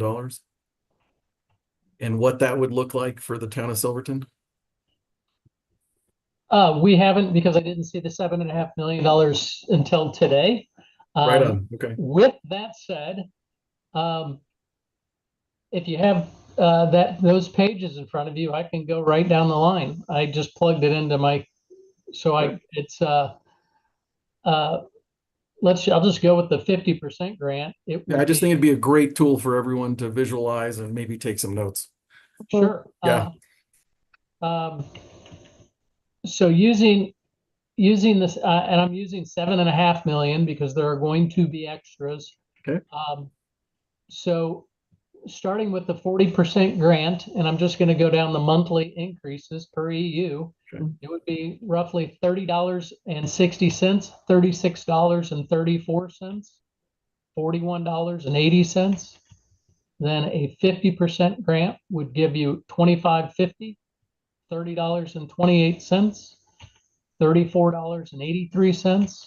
And what that would look like for the town of Silverton? We haven't, because I didn't see the $7.5 million until today. Right on. Okay. With that said, if you have those pages in front of you, I can go right down the line. I just plugged it into my, I'll just go with the 50% grant. I just think it'd be a great tool for everyone to visualize and maybe take some notes. Sure. Yeah. So using this, and I'm using 7.5 million because there are going to be extras. Okay. So starting with the 40% grant, and I'm just going to go down the monthly increases per EU. Okay. It would be roughly $30.60, $36.34, $41.80. Then a 50% grant would give you $25.50, $30.28, $34.83.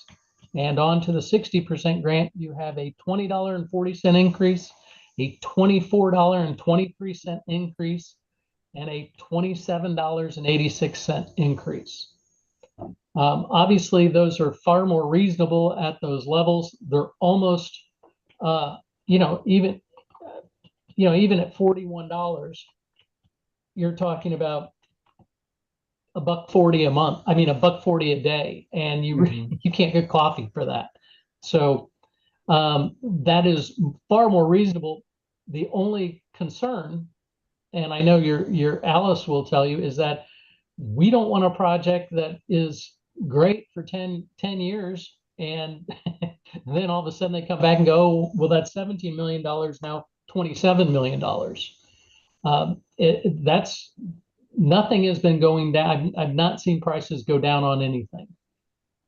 And on to the 60% grant, you have a $20.40 increase, a $24.23 increase, and a $27.86 increase. Obviously, those are far more reasonable at those levels. They're almost, even at $41, you're talking about $1.40 a month. I mean, $1.40 a day, and you can't get coffee for that. So that is far more reasonable. The only concern and I know your Alice will tell you, is that we don't want a project that is great for 10 years and then all of a sudden they come back and go, "Oh, well, that's $17 million now, $27 million." That's nothing has been going down. I've not seen prices go down on anything.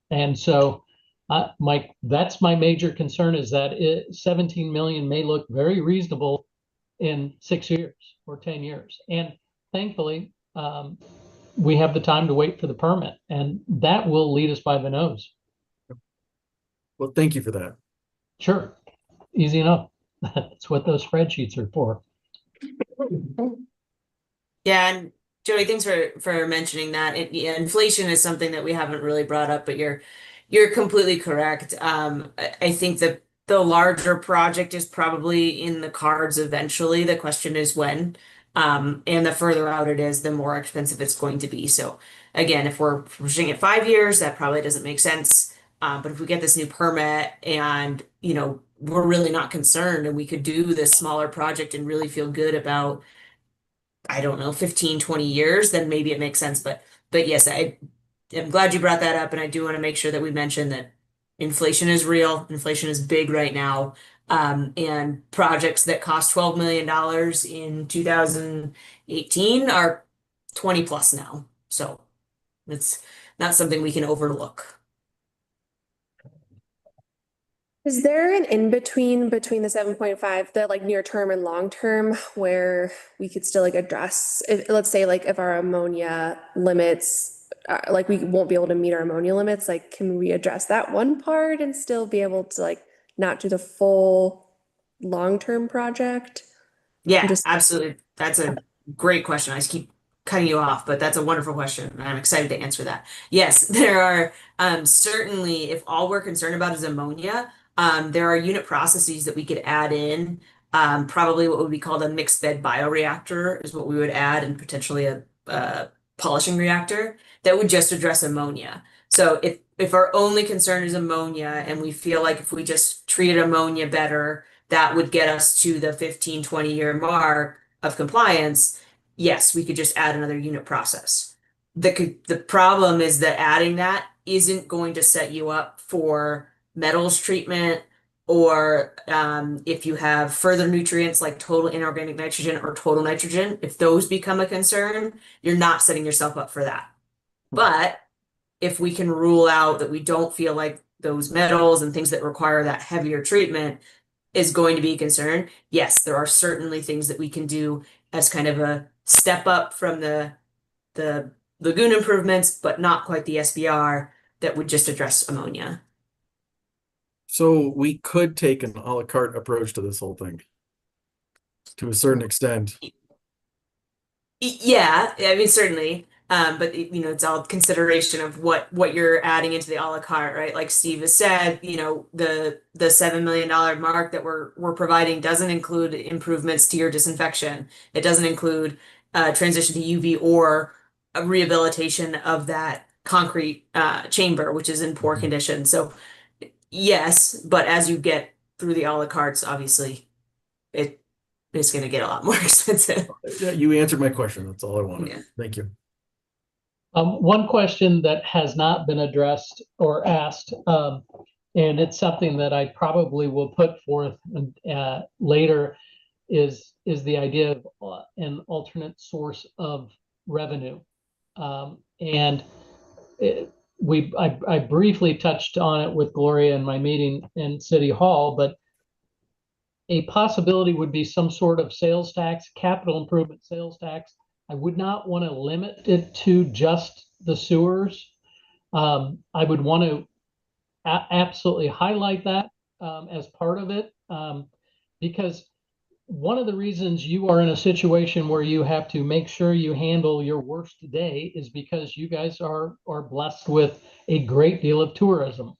And so that's my major concern, is that 17 million may look very reasonable in 6 years or 10 years. And thankfully, we have the time to wait for the permit, and that will lead us by the nose. Well, thank you for that. Sure. Easy enough. That's what those spreadsheets are for. Yeah, and Jody, thanks for mentioning that. Yeah, inflation is something that we haven't really brought up, but you're completely correct. I think that the larger project is probably in the cards eventually. The question is when. And the further out it is, the more expensive it's going to be. So again, if we're pushing it 5 years, that probably doesn't make sense. But if we get this new permit and, we're really not concerned and we could do this smaller project and really feel good about, I don't know, 15, 20 years, then maybe it makes sense. But yes, I'm glad you brought that up. And I do want to make sure that we mention that inflation is real. Inflation is big right now. And projects that cost $12 million in 2018 are 20 plus now. So it's not something we can overlook. Is there an in-between between the 7.5, the like near term and long term, where we could still like address, let's say like if our ammonia limits, like we won't be able to meet our ammonia limits, like can we address that one part and still be able to like not do the full long-term project? Yeah, absolutely. That's a great question. I just keep cutting you off, but that's a wonderful question, and I'm excited to answer that. Yes, there are certainly, if all we're concerned about is ammonia, there are unit processes that we could add in. Probably what would be called a mixed bed bioreactor is what we would add, and potentially a polishing reactor that would just address ammonia. So if our only concern is ammonia and we feel like if we just treated ammonia better, that would get us to the 15, 20-year mark of compliance, yes, we could just add another unit process. The problem is that adding that isn't going to set you up for metals treatment, or if you have further nutrients like total inorganic nitrogen or total nitrogen, if those become a concern, you're not setting yourself up for that. But if we can rule out that we don't feel like those metals and things that require that heavier treatment is going to be a concern, yes, there are certainly things that we can do as kind of a step up from the lagoon improvements, but not quite the SBR, that would just address ammonia. So we could take an a la carte approach to this whole thing to a certain extent. Yeah, I mean, certainly. But it's all consideration of what you're adding into the a la carte, right? Like Steve has said, the $7 million mark that we're providing doesn't include improvements to your disinfection. It doesn't include transition to UV or a rehabilitation of that concrete chamber, which is in poor condition. So yes, but as you get through the a la cartes, obviously it's going to get a lot more expensive. Yeah, you answered my question. That's all I wanted. Yeah. Thank you. One question that has not been addressed or asked, and it's something that I probably will put forth later, is the idea of an alternate source of revenue. And I briefly touched on it with Gloria in my meeting in City Hall, but a possibility would be some sort of sales tax, capital improvement sales tax. I would not want to limit it to just the sewers. I would want to absolutely highlight that as part of it, because one of the reasons you are in a situation where you have to make sure you handle your worst day is because you guys are blessed with a great deal of tourism.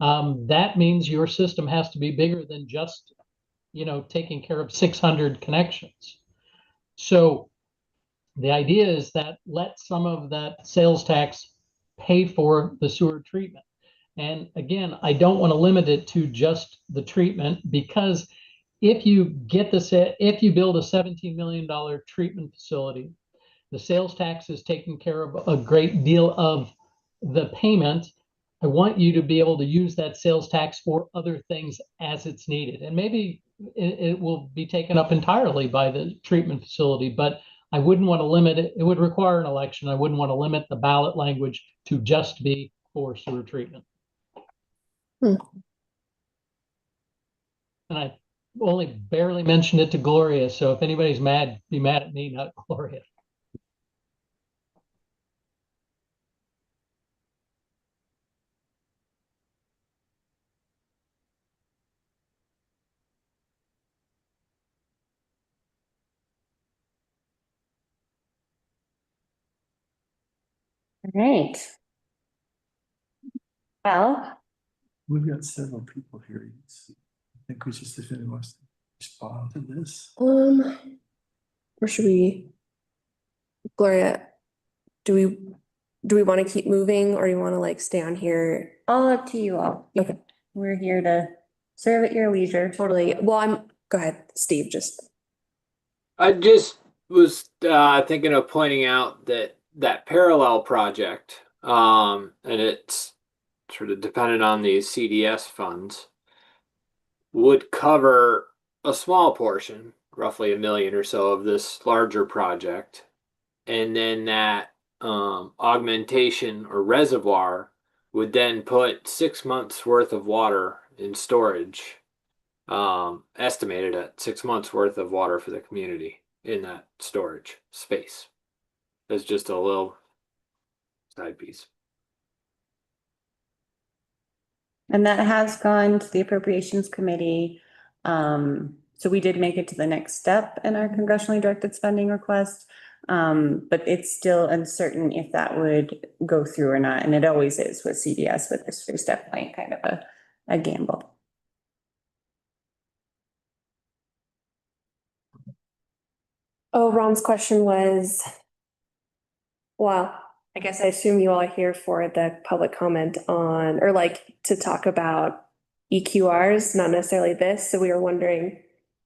That means your system has to be bigger than just taking care of 600 connections. So the idea is that let some of that sales tax pay for the sewer treatment. And again, I don't want to limit it to just the treatment, because if you if you build a $17 million treatment facility, the sales tax is taking care of a great deal of the payment. I want you to be able to use that sales tax for other things as it's needed. And maybe it will be taken up entirely by the treatment facility, but I wouldn't want to limit it. It would require an election. I wouldn't want to limit the ballot language to just be for sewer treatment. Hmm. And I only barely mentioned it to Gloria, so if anybody's mad, be mad at me, not Gloria. All right. Well, We've got several people here. I think we just, if anyone wants to respond to this. Or should we? Gloria, do we want to keep moving or you want to like stay on here? all up to you all. Okay. We're here to serve at your leisure. Totally. Well, go ahead, Steve, just. I just was thinking of pointing out that parallel project, and it's sort of dependent on these CDS funds, would cover a small portion, roughly $1 million or so, of this larger project, and then that augmentation or reservoir would then put 6 months worth of water in storage, estimated at 6 months worth of water for the community in that storage space. That's just a little side piece. And that has gone to the Appropriations Committee. So we did make it to the next step in our congressionally directed spending request. But it's still uncertain if that would go through or not. And it always is with CDS with this first step point, kind of a gamble. Oh, Ron's question was, well, I guess I assume you all are here for the public comment on, or like to talk about EQRs, not necessarily this. So we were wondering,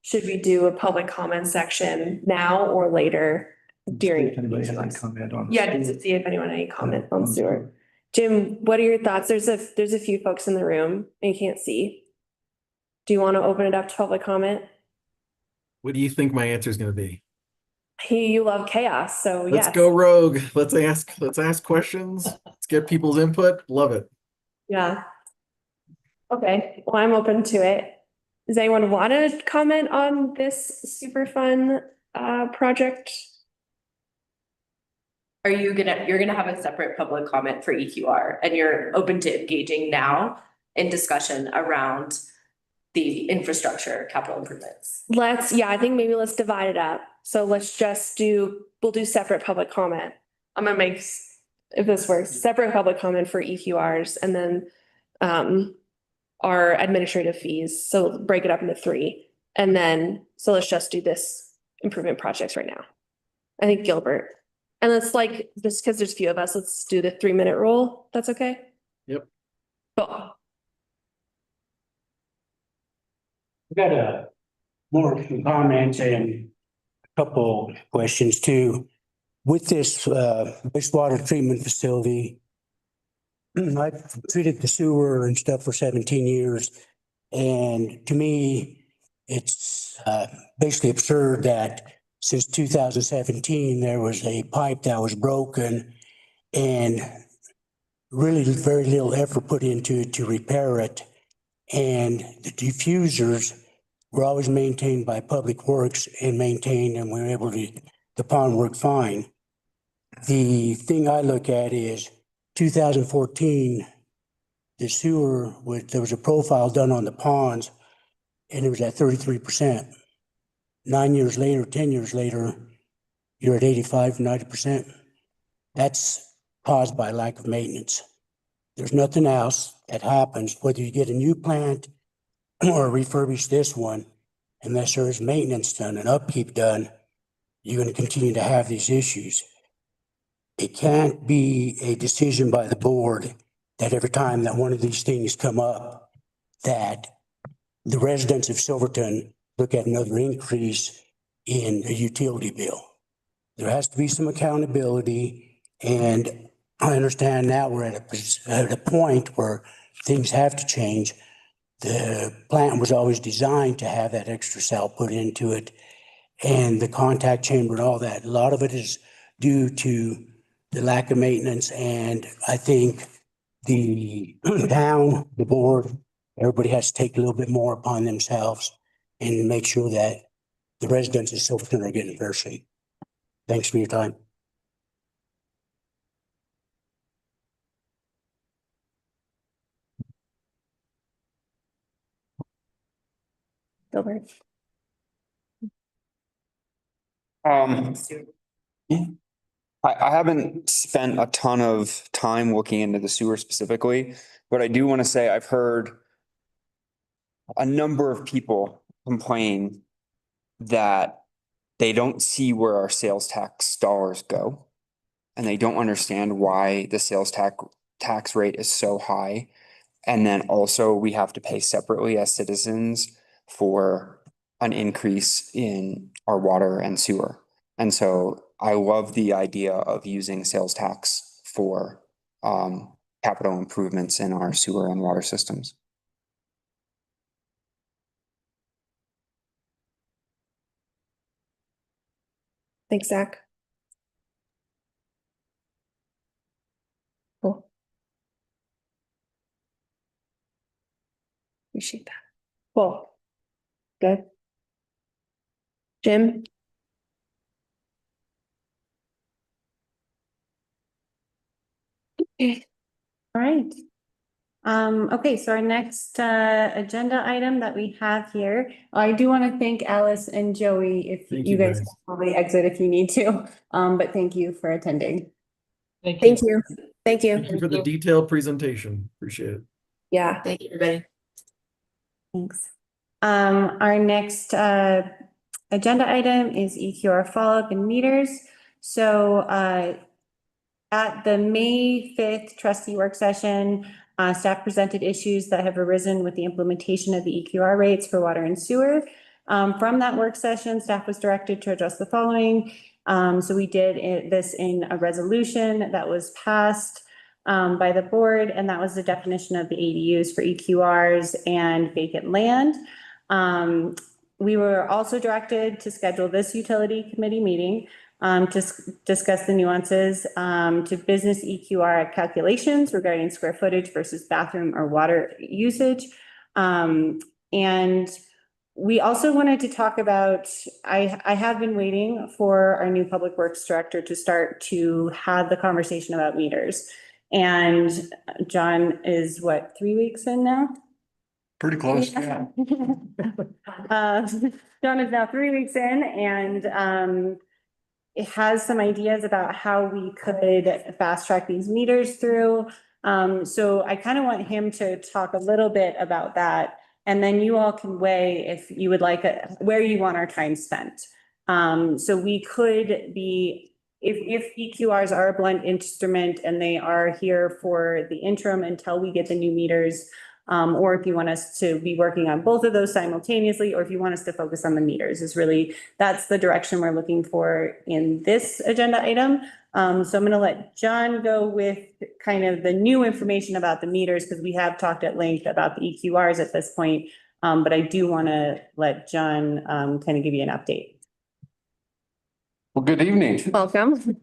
should we do a public comment section now or later during? If anybody has any comment on. Yeah, just to see if anyone had any comment on sewer. Jim, what are your thoughts? There's a few folks in the room and you can't see. Do you want to open it up to public comment? What do you think my answer is going to be? You love chaos, so yes. Let's go rogue. Let's ask questions. Let's get people's input. Love it. Yeah. Okay, well, I'm open to it. Does anyone want to comment on this super fun project? You're gonna have a separate public comment for EQR and you're open to engaging now in discussion around the infrastructure capital improvements? I think maybe let's divide it up. So we'll do separate public comment. I'm gonna make, if this works, separate public comment for EQRs and then our administrative fees. So break it up into 3. And then, so let's just do this improvement projects right now. I think Gilbert. And let's just because there's a few of us, let's do the 3-minute rule. That's okay? Yep. Cool. I've got more comments and a couple questions too. With this wastewater treatment facility, I've treated the sewer and stuff for 17 years. And to me, it's basically absurd that since 2017, there was a pipe that was broken and really very little effort put into it to repair it. And the diffusers were always maintained by Public Works and we were able to, the pond worked fine. The thing I look at is 2014, the sewer, there was a profile done on the ponds and it was at 33%. 9 years later, 10 years later, you're at 85, 90%. That's caused by lack of maintenance. There's nothing else that happens, whether you get a new plant or refurbish this one, unless there is maintenance done and upkeep done, you're going to continue to have these issues. It can't be a decision by the board that every time that one of these things come up, that the residents of Silverton look at another increase in a utility bill. There has to be some accountability, and I understand now we're at a point where things have to change. The plant was always designed to have that extra cell put into it, and the contact chamber and all that. A lot of it is due to the lack of maintenance, and I think the town, the board, everybody has to take a little bit more upon themselves and make sure that the residents of Silverton are getting a fair shake. Thanks for your time. Gilbert. I haven't spent a ton of time looking into the sewer specifically, but I do want to say I've heard a number of people complain that they don't see where our sales tax dollars go. And they don't understand why the sales tax rate is so high. And then also we have to pay separately as citizens for an increase in our water and sewer. And so I love the idea of using sales tax for capital improvements in our sewer and water systems. Thanks, Zach. Cool. Appreciate that. Cool. Good. Jim? All right. Okay, so our next agenda item that we have here, I do want to thank Alice and Joey if Thank you you, guys guys. can probably exit if you need to. But thank you for attending. Thank you. Thank you. Thank Thank you. you for the detailed presentation. Appreciate it. Yeah. Thank you, everybody. Thanks. Our next agenda item is EQR follow-up and meters. So at the May 5th trustee work session, staff presented issues that have arisen with the implementation of the EQR rates for water and sewer. From that work session, staff was directed to address the following. So we did this in a resolution that was passed by the board, and that was the definition of the ADUs for EQRs and vacant land. We were also directed to schedule this utility committee meeting to discuss the nuances to business EQR calculations regarding square footage versus bathroom or water usage. And we also wanted to talk about, I have been waiting for our new public works director to start to have the conversation about meters. And John is what, 3 weeks in now? Pretty close, yeah. John is now 3 weeks in, and it has some ideas about how we could fast track these meters through. So I kind of want him to talk a little bit about that. And then you all can weigh if you would like where you want our time spent. So we could be, if EQRs are a blunt instrument and they are here for the interim until we get the new meters, or if you want us to be working on both of those simultaneously, or if you want us to focus on the meters, is really, that's the direction we're looking for in this agenda item. So I'm going to let John go with kind of the new information about the meters, because we have talked at length about the EQRs at this point. But I do want to let John kind of give you an update. Well, good evening. Welcome.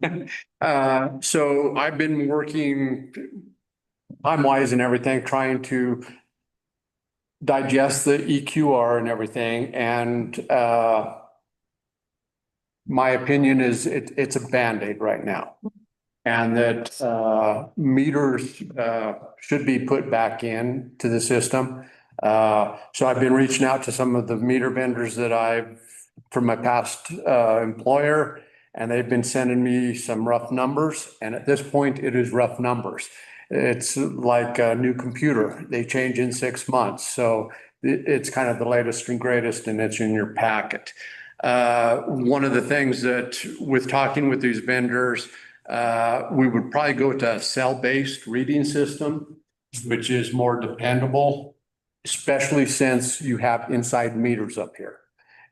So I've been working time-wise and everything, trying to digest the EQR and everything. And my opinion is it's a Band-Aid right now. And that meters should be put back in to the system. So I've been reaching out to some of the meter vendors that from my past employer, and they've been sending me some rough numbers. And at this point, it is rough numbers. It's like a new computer. They change in 6 months. So it's kind of the latest and greatest, and it's in your packet. One of the things that with talking with these vendors, we would probably go to a cell-based reading system, which is more dependable, especially since you have inside meters up here.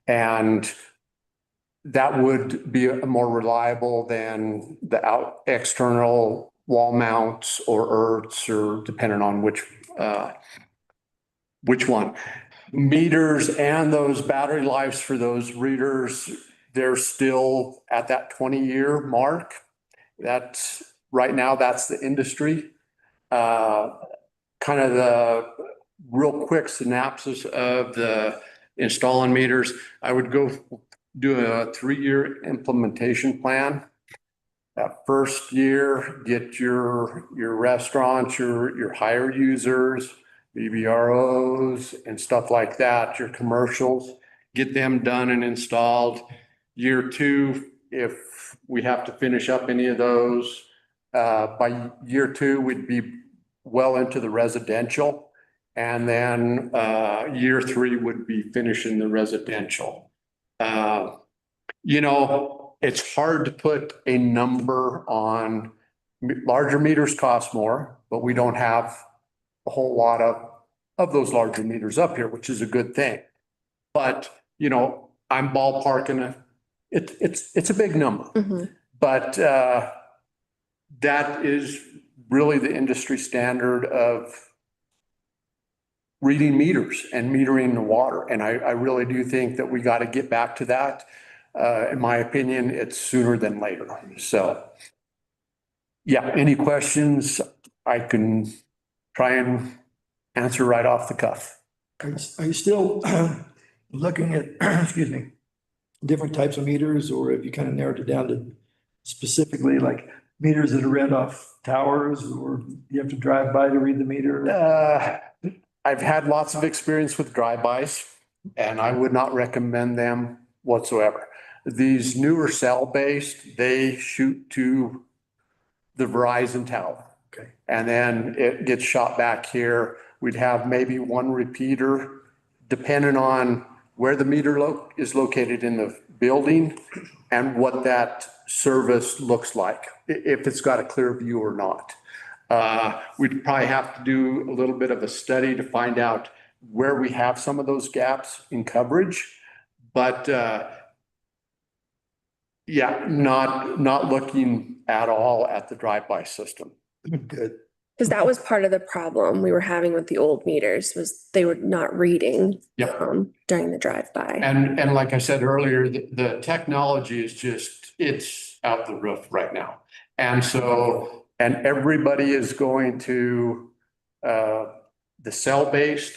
And that would be more reliable than the external wall mounts or earths, or depending on which one. Meters and those battery lives for those readers, they're still at that 20-year mark. That's right now, that's the industry. Kind of the real quick synopsis of the installing meters. I would go do a 3-year implementation plan. That first year, get your restaurants, your higher users, BBROs and stuff like that, your commercials, get them done and installed. Year 2, if we have to finish up any of those, by year 2, we'd be well into the residential. And then year 3 would be finishing the residential. It's hard to put a number on. Larger meters cost more, but we don't have a whole lot of those larger meters up here, which is a good thing. But, I'm ballparking it's a big number. Mm-hmm. But that is really the industry standard of reading meters and metering the water. And I really do think that we got to get back to that. In my opinion, it's sooner than later. So, yeah, any questions I can try and answer right off the cuff. Are you still looking at, excuse me, different types of meters, or have you kind of narrowed it down to specifically like meters that are read off towers, or you have to drive by to read the meter? I've had lots of experience with drive-bys, and I would not recommend them whatsoever. These newer cell-based, they shoot to the Verizon tower. Okay. And then it gets shot back here. We'd have maybe one repeater, depending on where the meter is located in the building and what that service looks like, if it's got a clear view or not. We'd probably have to do a little bit of a study to find out where we have some of those gaps in coverage. But yeah, not looking at all at the drive-by system. Good. Because that was part of the problem we were having with the old meters, was they were not reading Yep. During the drive-by. And like I said earlier, the technology is it's out the roof right now. And so, and everybody is going to the cell-based.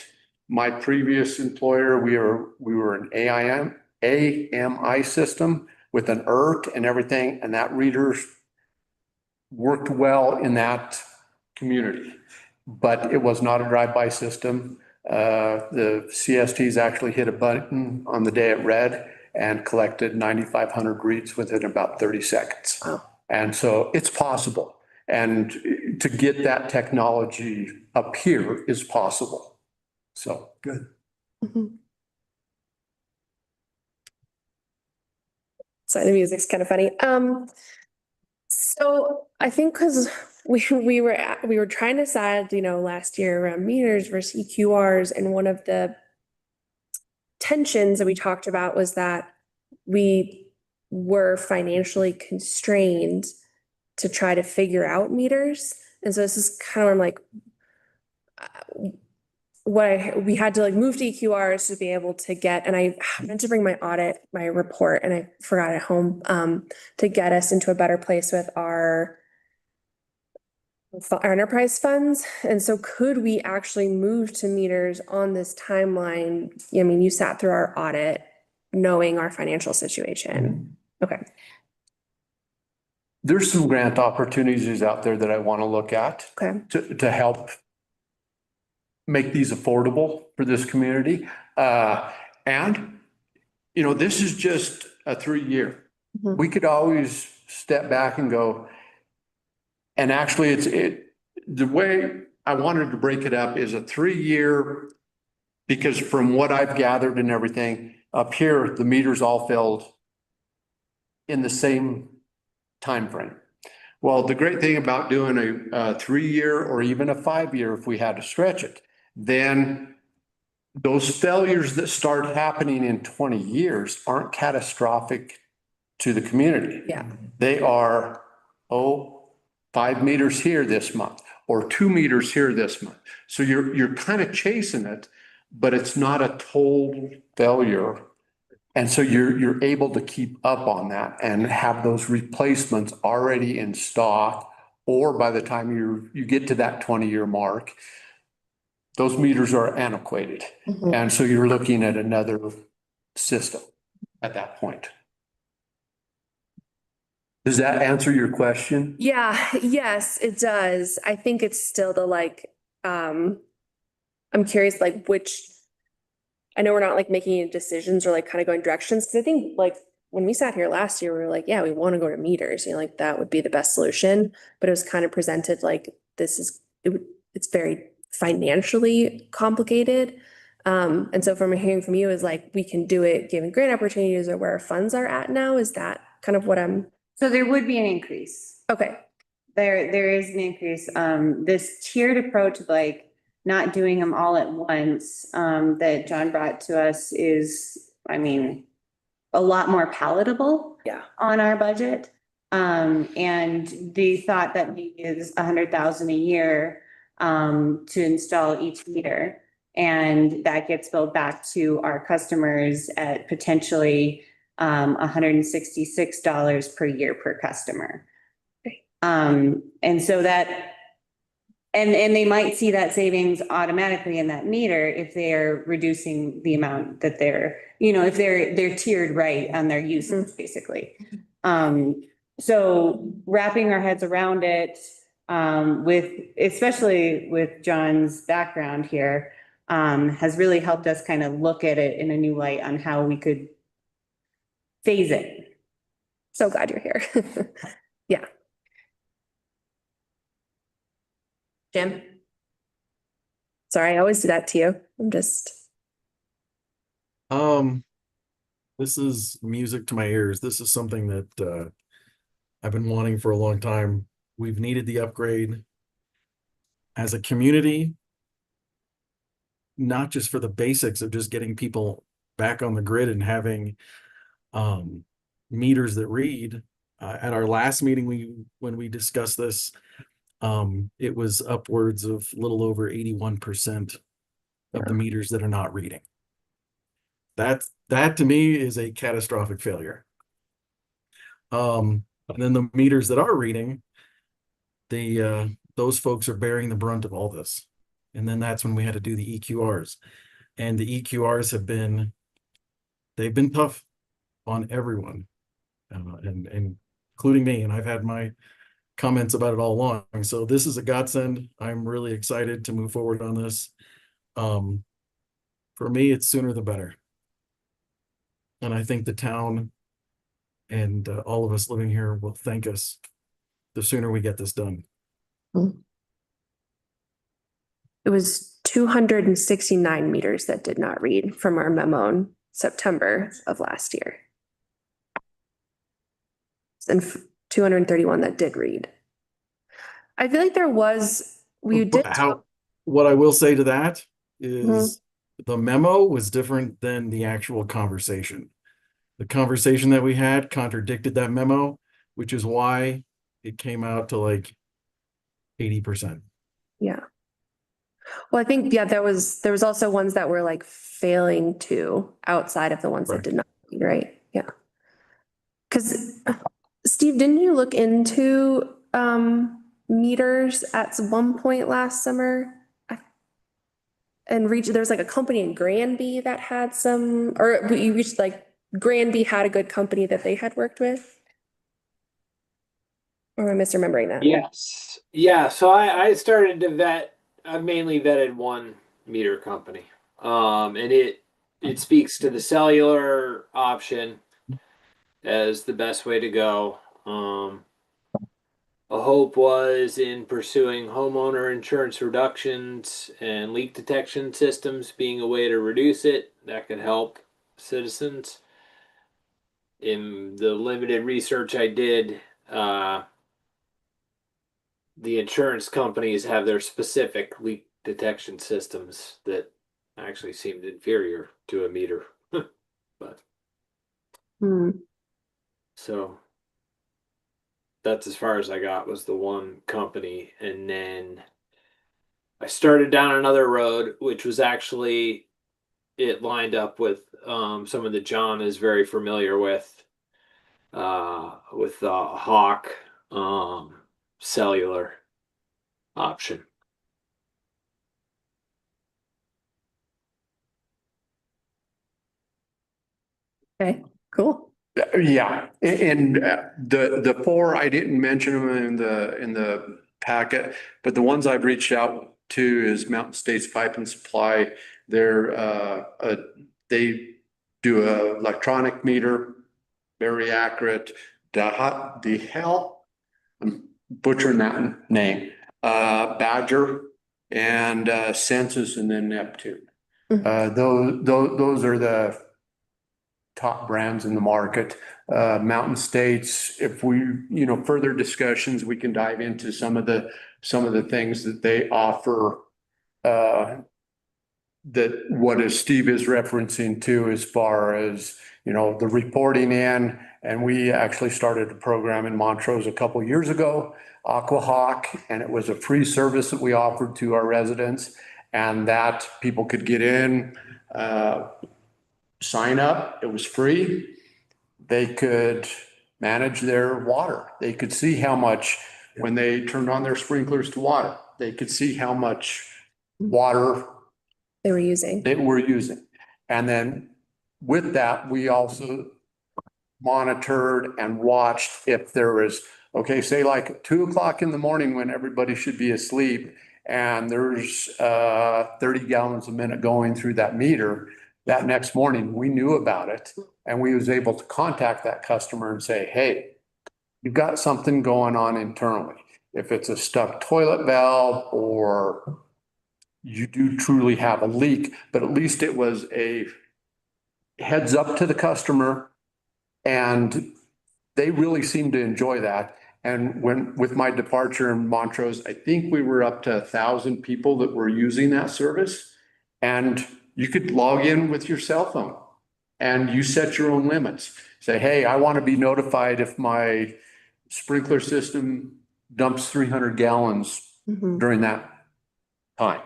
My previous employer, we were an AMI system with an ERT and everything, and that reader worked well in that community, but it was not a drive-by system. The CSTs actually hit a button on the day it read and collected 9,500 reads within about 30 seconds. Wow. And so it's possible. And to get that technology up here is possible. So good. Mm-hmm. Sorry, the music's kind of funny. So I think because we were trying to decide, last year around meters versus EQRs, and one of the tensions that we talked about was that we were financially constrained to try to figure out meters. And so this is kind of where I'm like, we had to move to EQRs to be able to get, and I meant to bring my report, and I forgot at home, to get us into a better place with our enterprise funds. And so could we actually move to meters on this timeline? I mean, you sat through our audit knowing our financial situation. Okay. there's some grant opportunities out there that I want to look at Okay. to help make these affordable for this community. And, this is just a 3-year. Mhm. We could always step back and go, and actually the way I wanted to break it up is a 3-year, because from what I've gathered and everything, up here, the meters all filled in the same time frame. Well, the great thing about doing a 3-year or even a 5-year, if we had to stretch it, then those failures that start happening in 20 years aren't catastrophic to the community. Yeah. They are, 5 meters here this month, or 2 meters here this month. So you're kind of chasing it, but it's not a total failure. And so you're able to keep up on that and have those replacements already in stock. Or by the time you get to that 20-year mark, those meters are antiquated. And so you're looking at another system at that point. Does that answer your question? Yeah, yes, it does. I think it's still the like, I'm curious, like I know we're not like making any decisions or like kind of going directions. Cause I think like when we sat here last year, we were like, yeah, we want to go to meters, like that would be the best solution. But it was kind of presented like it's very financially complicated. And so from hearing from you is like, we can do it given grant opportunities or where our funds are at now. Is that kind of what So there would be an increase. okay. There is an increase. This tiered approach of like not doing them all at once, that John brought to us is, I mean, a lot more palatable. Yeah. On our budget. And the thought that maybe is 100,000 a year, to install each meter. And that gets billed back to our customers at potentially, $166 per year per customer. And so that, and they might see that savings automatically in that meter if they're reducing the amount that they're, if they're tiered right on their usage, basically. So wrapping our heads around it, especially with John's background here, has really helped us kind of look at it in a new light on how we could phase it. So glad you're here. Yeah. Jim? Sorry, I always do that to you. This is music to my ears. This is something that I've been wanting for a long time. We've needed the upgrade as a community, not just for the basics of just getting people back on the grid and having meters that read. At our last meeting, when we discussed this, it was upwards of a little over 81% of the meters that are not reading. That to me is a catastrophic failure. And then the meters that are reading, those folks are bearing the brunt of all this. And then that's when we had to do the EQRs. And the EQRs they've been tough on everyone, and including me. And I've had my comments about it all along. So this is a godsend. I'm really excited to move forward on this. For me, it's sooner the better. And I think the town and all of us living here will thank us the sooner we get this done. It was 269 meters that did not read from our memo in September of last year. And 231 that did read. I feel like what I will say to that is the memo was different than the actual conversation. The conversation that we had contradicted that memo, which is why it came out to like 80%. Yeah. Well, I think, there was also ones that were like failing to outside of the ones that did not read, right? Yeah. Because Steve, didn't you look into meters at one point last summer? And there's like a company in Granby that had some, or you reached like Granby had a good company that they had worked with? Or am I misremembering that? Yes. Yeah. So I started to vet, I mainly vetted one meter company. And it speaks to the cellular option as the best way to go. A hope was in pursuing homeowner insurance reductions and leak detection systems being a way to reduce it. That could help citizens. In the limited research I did, the insurance companies have their specific leak detection systems that actually seemed inferior to a meter. But Hmm. so that's as far as I got, was the one company. And then I started down another road, which was actually, it lined up with some of that John is very familiar with the Hawk cellular option. Okay, cool. Yeah, and the four, I didn't mention them in the packet, but the ones I've reached out to is Mountain States Pipe and Supply. They do a electronic meter, very accurate. I'm butchering that name. Badger and Census, and then Neptune. Those are the top brands in the market. Mountain States, if we, further discussions, we can dive into some of the things that they offer. That what is Steve is referencing to, as far as, the reporting in, and we actually started a program in Montrose a couple of years ago, AquaHawk, and it was a free service that we offered to our residents, and that people could get in, sign up. It was free. They could manage their water. They could see how much, when they turned on their sprinklers to water, they could see how much water They were using. And then with that, we also monitored and watched if there was, okay, say like 2:00 in the morning when everybody should be asleep, and there's 30 gallons a minute going through that meter. That next morning, we knew about it, and we was able to contact that customer and say, hey, you've got something going on internally. If it's a stuck toilet valve, or you do truly have a leak, but at least it was a heads up to the customer, and they really seemed to enjoy that. And with my departure in Montrose, I think we were up to 1,000 people that were using that service. And you could log in with your cell phone and you set your own limits. Say, hey, I want to be notified if my sprinkler system dumps 300 gallons during that time.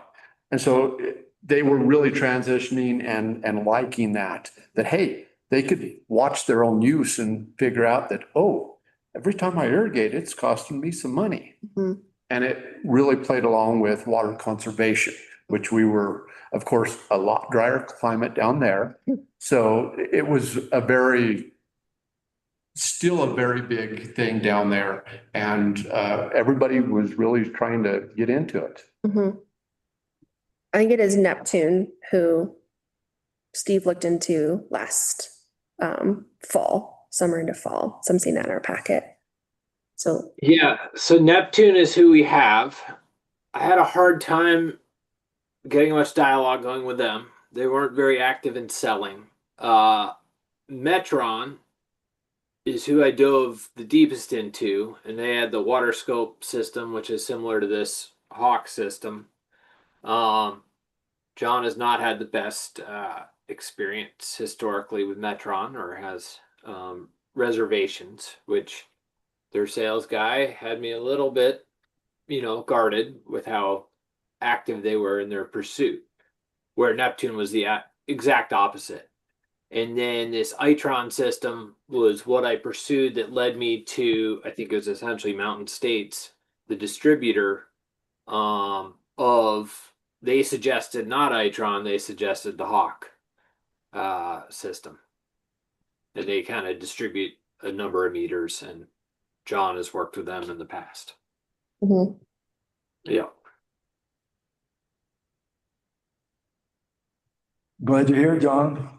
And so they were really transitioning and liking that, hey, they could watch their own use and figure out that, oh, every time I irrigate, it's costing me some money. And it really played along with water conservation, which we were, of course, a lot drier climate down there. So it was still a very big thing down there. And everybody was really trying to get into it. I think it is Neptune who Steve looked into last fall, summer into fall. So I'm seeing that in our packet. So yeah, so Neptune is who we have. I had a hard time getting much dialogue going with them. They weren't very active in selling. Metron is who I dove the deepest into, and they had the water scope system, which is similar to this Hawk system. John has not had the best experience historically with Metron, or has reservations, which their sales guy had me a little bit, guarded with how active they were in their pursuit, where Neptune was the exact opposite. And then this Itron system was what I pursued, that led me to, I think it was essentially Mountain States, the distributor they suggested not Itron, they suggested the Hawk system. And they kind of distribute a number of meters, and John has worked with them in the past. Yeah. Glad you're here, John.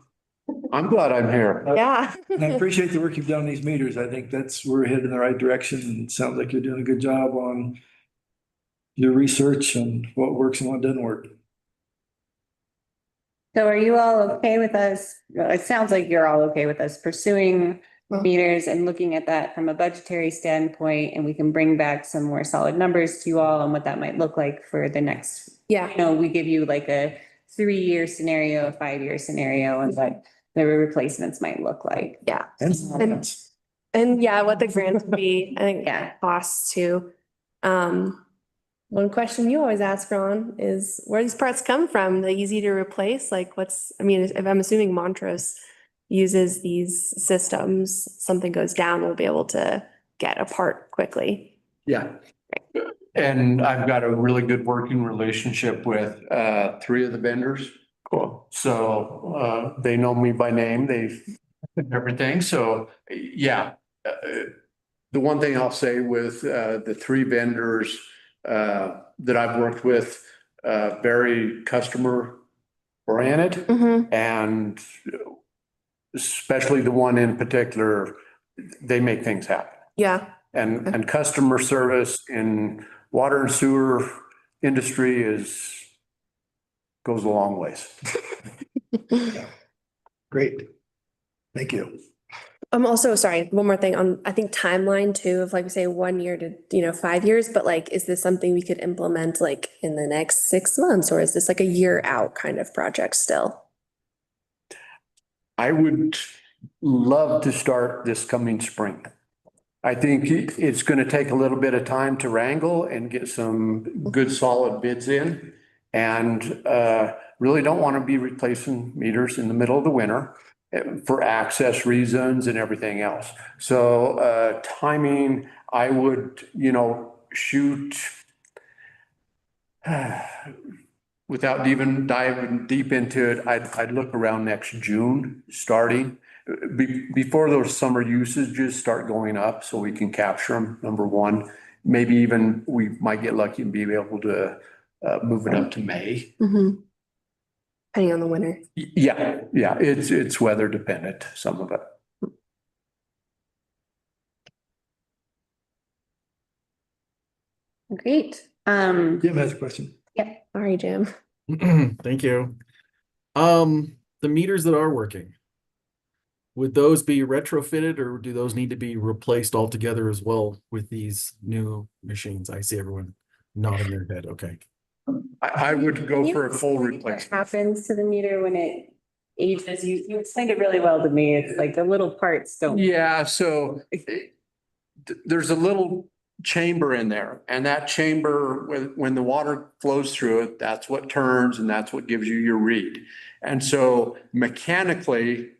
I'm glad I'm here. yeah. And I appreciate the work you've done on these meters. I think we're headed in the right direction, and it sounds like you're doing a good job on your research and what works and what doesn't work. So are you all okay with us? It sounds like you're all okay with us pursuing meters and looking at that from a budgetary standpoint, and we can bring back some more solid numbers to you all on what that might look like for the next. Yeah. We give you like a 3-year scenario, a 5-year scenario, and what the replacements might look like. Yeah. And And yeah, what the grants would be, I think Yeah. costs too. One question you always ask, Ron, is where these parts come from? They easy to replace? Like I mean, if I'm assuming Montrose uses these systems, something goes down, we'll be able to get a part quickly. Yeah. And I've got a really good working relationship with 3 of the vendors. Cool. So they know me by name, everything. So yeah. The one thing I'll say with the 3 vendors that I've worked with, very customer oriented, and especially the one in particular, they make things happen. Yeah. And customer service in water and sewer industry goes a long ways. great. Thank you. I'm also sorry, one more thing on, I think timeline too, of like, say 1 year to, 5 years, but like, is this something we could implement like in the next 6 months, or is this like a year out kind of project still? I would love to start this coming spring. I think it's going to take a little bit of time to wrangle and get some good solid bids in. And really don't want to be replacing meters in the middle of the winter for access reasons and everything else. So timing, I would, shoot without even diving deep into it, I'd look around next June starting. Before those summer usages start going up so we can capture them, number one. Maybe even we might get lucky and be able to move it up to May. Depending on the winter. Yeah, it's weather dependent, some of it. Great. Jim has a question. Yeah. Sorry, Jim. Thank you. The meters that are working, would those be retrofitted or do those need to be replaced altogether as well with these new machines? I see everyone nodding their head. Okay. I would go for a full What replacement. happens to the meter when it ages? You explained it really well to me. It's like the little parts don't. Yeah, so there's a little chamber in there, and that chamber, when the water flows through it, that's what turns and that's what gives you your read. And so mechanically,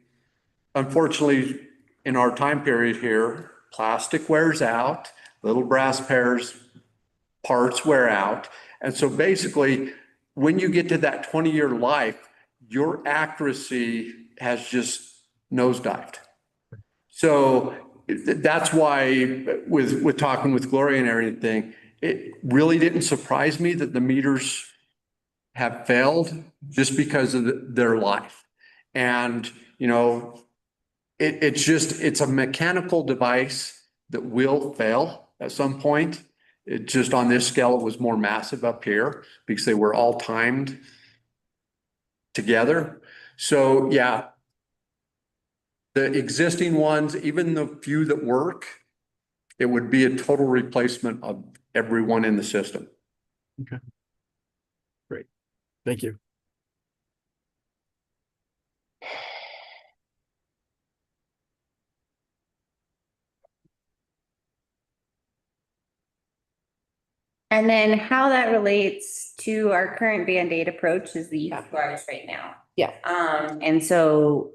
unfortunately, in our time period here, plastic wears out, little brass parts wear out. And so basically, when you get to that 20-year life, your accuracy has just nosedived. So that's why with talking with Gloria and everything, it really didn't surprise me that the meters have failed just because of their life. And, it's a mechanical device that will fail at some point. It just on this scale, it was more massive up here because they were all timed together. So yeah, the existing ones, even the few that work, it would be a total replacement of everyone in the system. Okay. Great. Thank you. And then how that relates to our current Band-Aid approach is the EQRs right now. Yeah. And so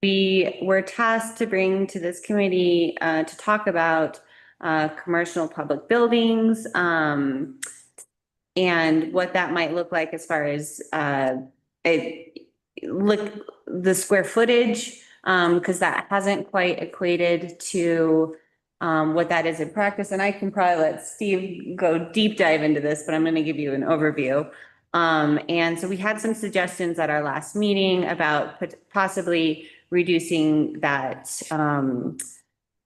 we were tasked to bring to this committee to talk about commercial public buildings and what that might look like as far as the square footage, because that hasn't quite equated to what that is in practice. And I can probably let Steve go deep dive into this, but I'm going to give you an overview. And so we had some suggestions at our last meeting about possibly reducing that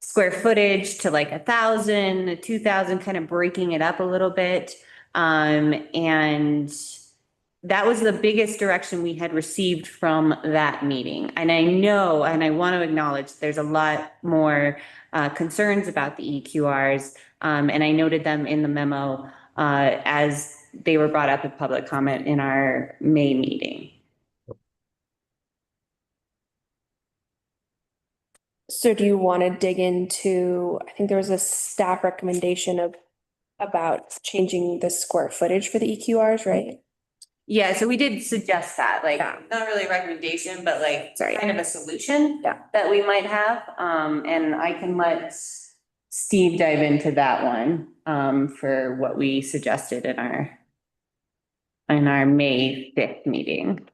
square footage to like 1,000, 2,000, kind of breaking it up a little bit. And that was the biggest direction we had received from that meeting. And I know, and I want to acknowledge there's a lot more concerns about the EQRs. And I noted them in the memo as they were brought up in public comment in our May meeting. So do you want to dig into, I think there was a staff recommendation about changing the square footage for the EQRs, right? Yeah, so we did suggest that, like, Yeah. not really a recommendation, but like Sorry. kind of a solution Yeah. that we might have. And I can let Steve dive into that one, for what we suggested in our May 5th meeting.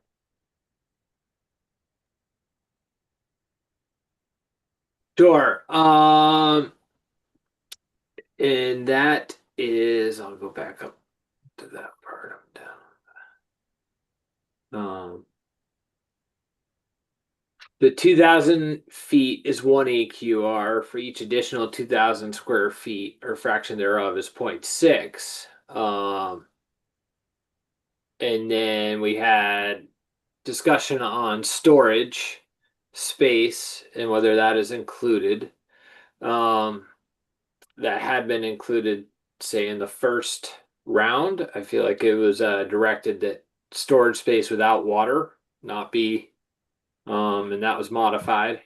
Sure. And that is, I'll go back up to that part. I'm down. The 2,000 feet is one EQR. For each additional 2,000 square feet or fraction thereof is 0.6. And then we had discussion on storage space and whether that is included. That had been included, say, in the first round. I feel like it was directed that storage space without water not be, and that was modified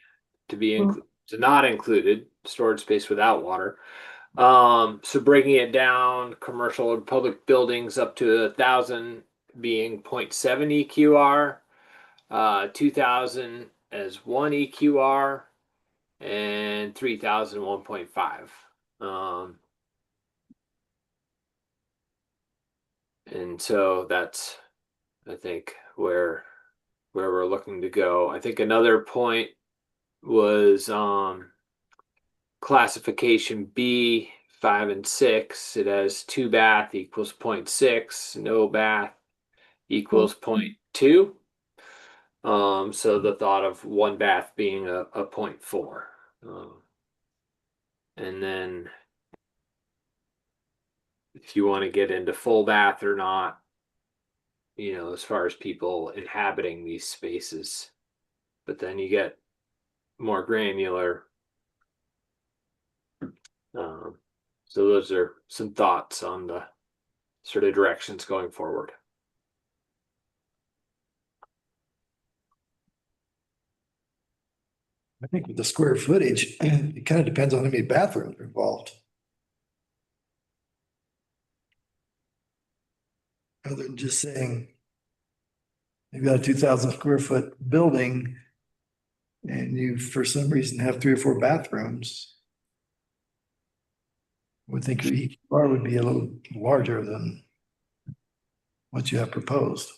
to be to not included storage space without water. So breaking it down, commercial and public buildings up to 1,000 being 0.7 EQR, 2,000 as 1 EQR, and 3,000 1.5. And so that's, I think, where we're looking to go. I think another point was classification B 5 and 6. It has 2 bath equals 0.6, no bath equals 0.2. So the thought of 1 bath being a 0.4. And then if you want to get into full bath or not, you know, as far as people inhabiting these spaces, but then you get more granular. So those are some thoughts on the sort of directions going forward. I think with the square footage, it kind of depends on how many bathrooms are involved. Other than just saying, you've got a 2,000 square foot building and you, for some reason, have 3 or 4 bathrooms. I would think your EQR would be a little larger than what you have proposed.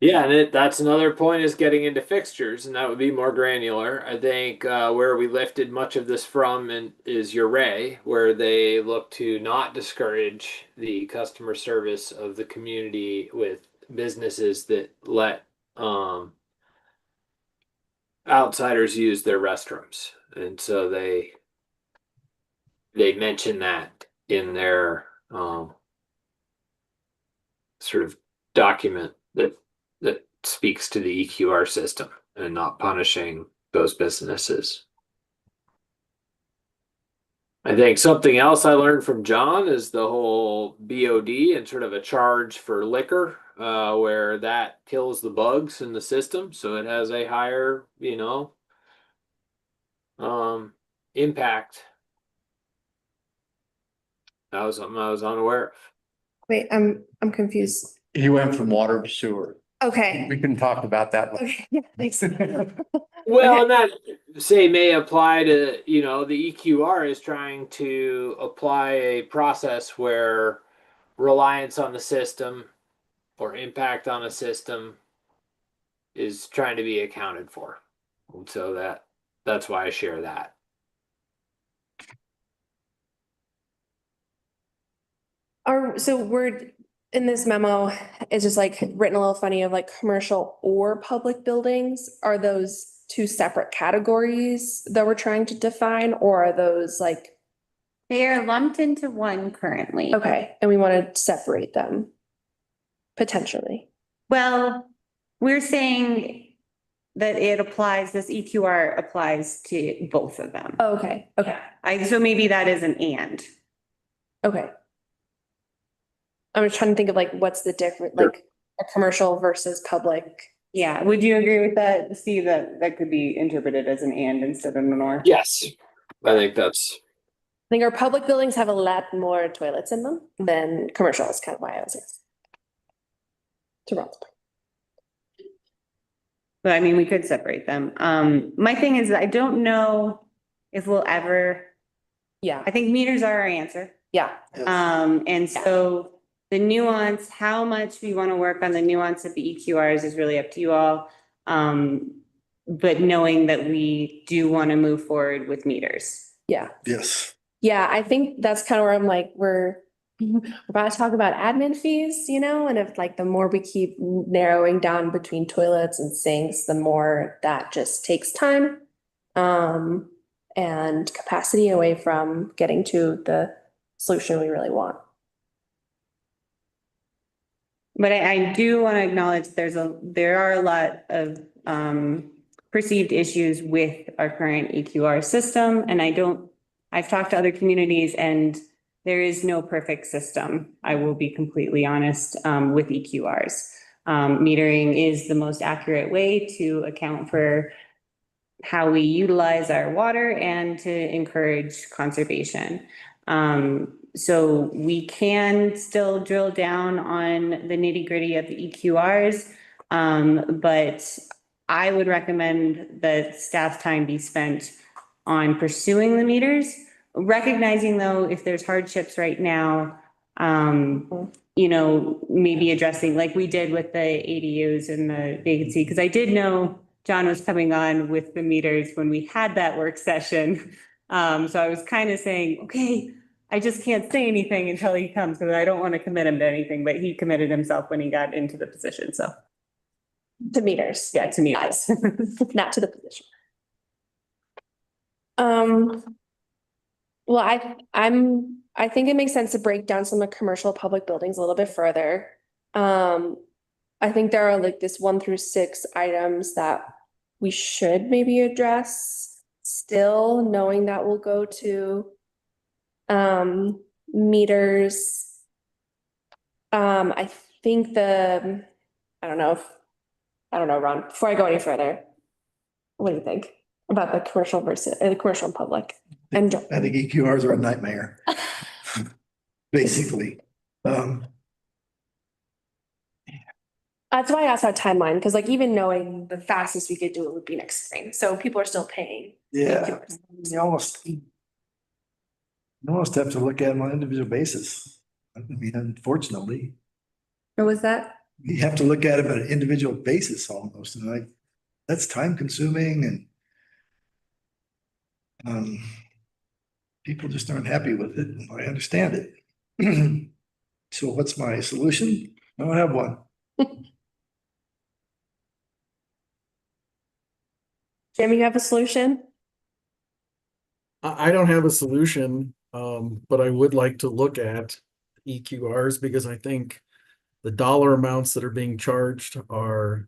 Yeah, and that's another point, is getting into fixtures, and that would be more granular. I think where we lifted much of this from is Uray, where they look to not discourage the customer service of the community with businesses that let outsiders use their restrooms. And so they mention that in their sort of document that speaks to the EQR system and not punishing those businesses. I think something else I learned from John is the whole BOD and sort of a charge for liquor, where that kills the bugs in the system. So it has a higher, you know, impact. That was something I was unaware of. Wait, I'm confused. He went from water to sewer. Okay. We can talk about that later. Okay, yeah, thanks. Well, and that say may apply to, you know, the EQR is trying to apply a process where reliance on the system or impact on a system is trying to be accounted for. And so that's why I share that. So we're in this memo, it's just like written a little funny of like commercial or public buildings. Are those 2 separate categories that we're trying to define, or are those like? They are lumped into one currently. Okay, and we want to separate them potentially. Well, we're saying that this EQR applies to both of them. Oh, okay, okay, So maybe that is an and. okay. I was trying to think of like, what's the difference, Sure. like a commercial versus public? Yeah, would you agree with that, Steve, that could be interpreted as an and instead of an or? Yes, I think that's, I think our public buildings have a lot more toilets in them than commercial is kind of why I was. To Ron's point. But I mean, we could separate them. My thing is, I don't know if we'll ever, Yeah, I think meters are our answer. yeah. And so the nuance, how much we want to work on the nuance of the EQRs is really up to you all. But knowing that we do want to move forward with meters. Yeah. Yes. Yeah, I think that's kind of where I'm like, we're about to talk about admin fees, you know, and if like the more we keep narrowing down between toilets and sinks, the more that just takes time. And capacity away from getting to the solution we really want. But I do want to acknowledge there are a lot of perceived issues with our current EQR system. And I've talked to other communities and there is no perfect system. I will be completely honest with EQRs. Metering is the most accurate way to account for how we utilize our water and to encourage conservation. So we can still drill down on the nitty-gritty of the EQRs, but I would recommend that staff time be spent on pursuing the meters, recognizing though, if there's hardships right now, you know, maybe addressing like we did with the ADUs and the vacancy, because I did know John was coming on with the meters when we had that work session. So I was kind of saying, okay, I just can't say anything until he comes because I don't want to commit him to anything, but he committed himself when he got into the position. So To meters. yeah, to meters. Not to the position. Well, I think it makes sense to break down some of the commercial public buildings a little bit further. I think there are like this 1 through 6 items that we should maybe address still, knowing that we'll go to meters. I think I don't know, Ron, before I go any further, what do you think about the commercial versus the commercial and public? And I think EQRs are a nightmare. Basically. that's why I asked about timeline, because like even knowing the fastest we could do it would be next spring. So people are still paying. Yeah, you almost have to look at them on an individual basis. I mean, unfortunately, What was that? you have to look at them on an individual basis almost, and like, that's time consuming and people just aren't happy with it. And I understand it. So what's my solution? I don't have one. Jim, you have a solution? I don't have a solution, but I would like to look at EQRs because I think the dollar amounts that are being charged are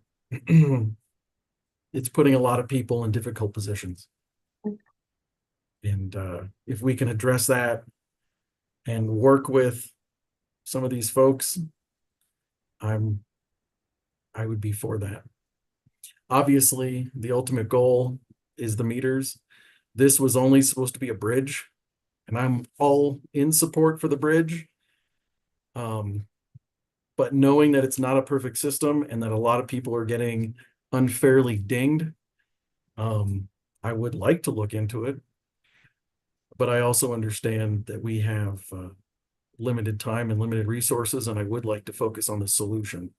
it's putting a lot of people in difficult positions. And if we can address that and work with some of these folks, I would be for that. Obviously, the ultimate goal is the meters. This was only supposed to be a bridge, and I'm all in support for the bridge. But knowing that it's not a perfect system and that a lot of people are getting unfairly dinged, I would like to look into it. But I also understand that we have limited time and limited resources, and I would like to focus on the solution.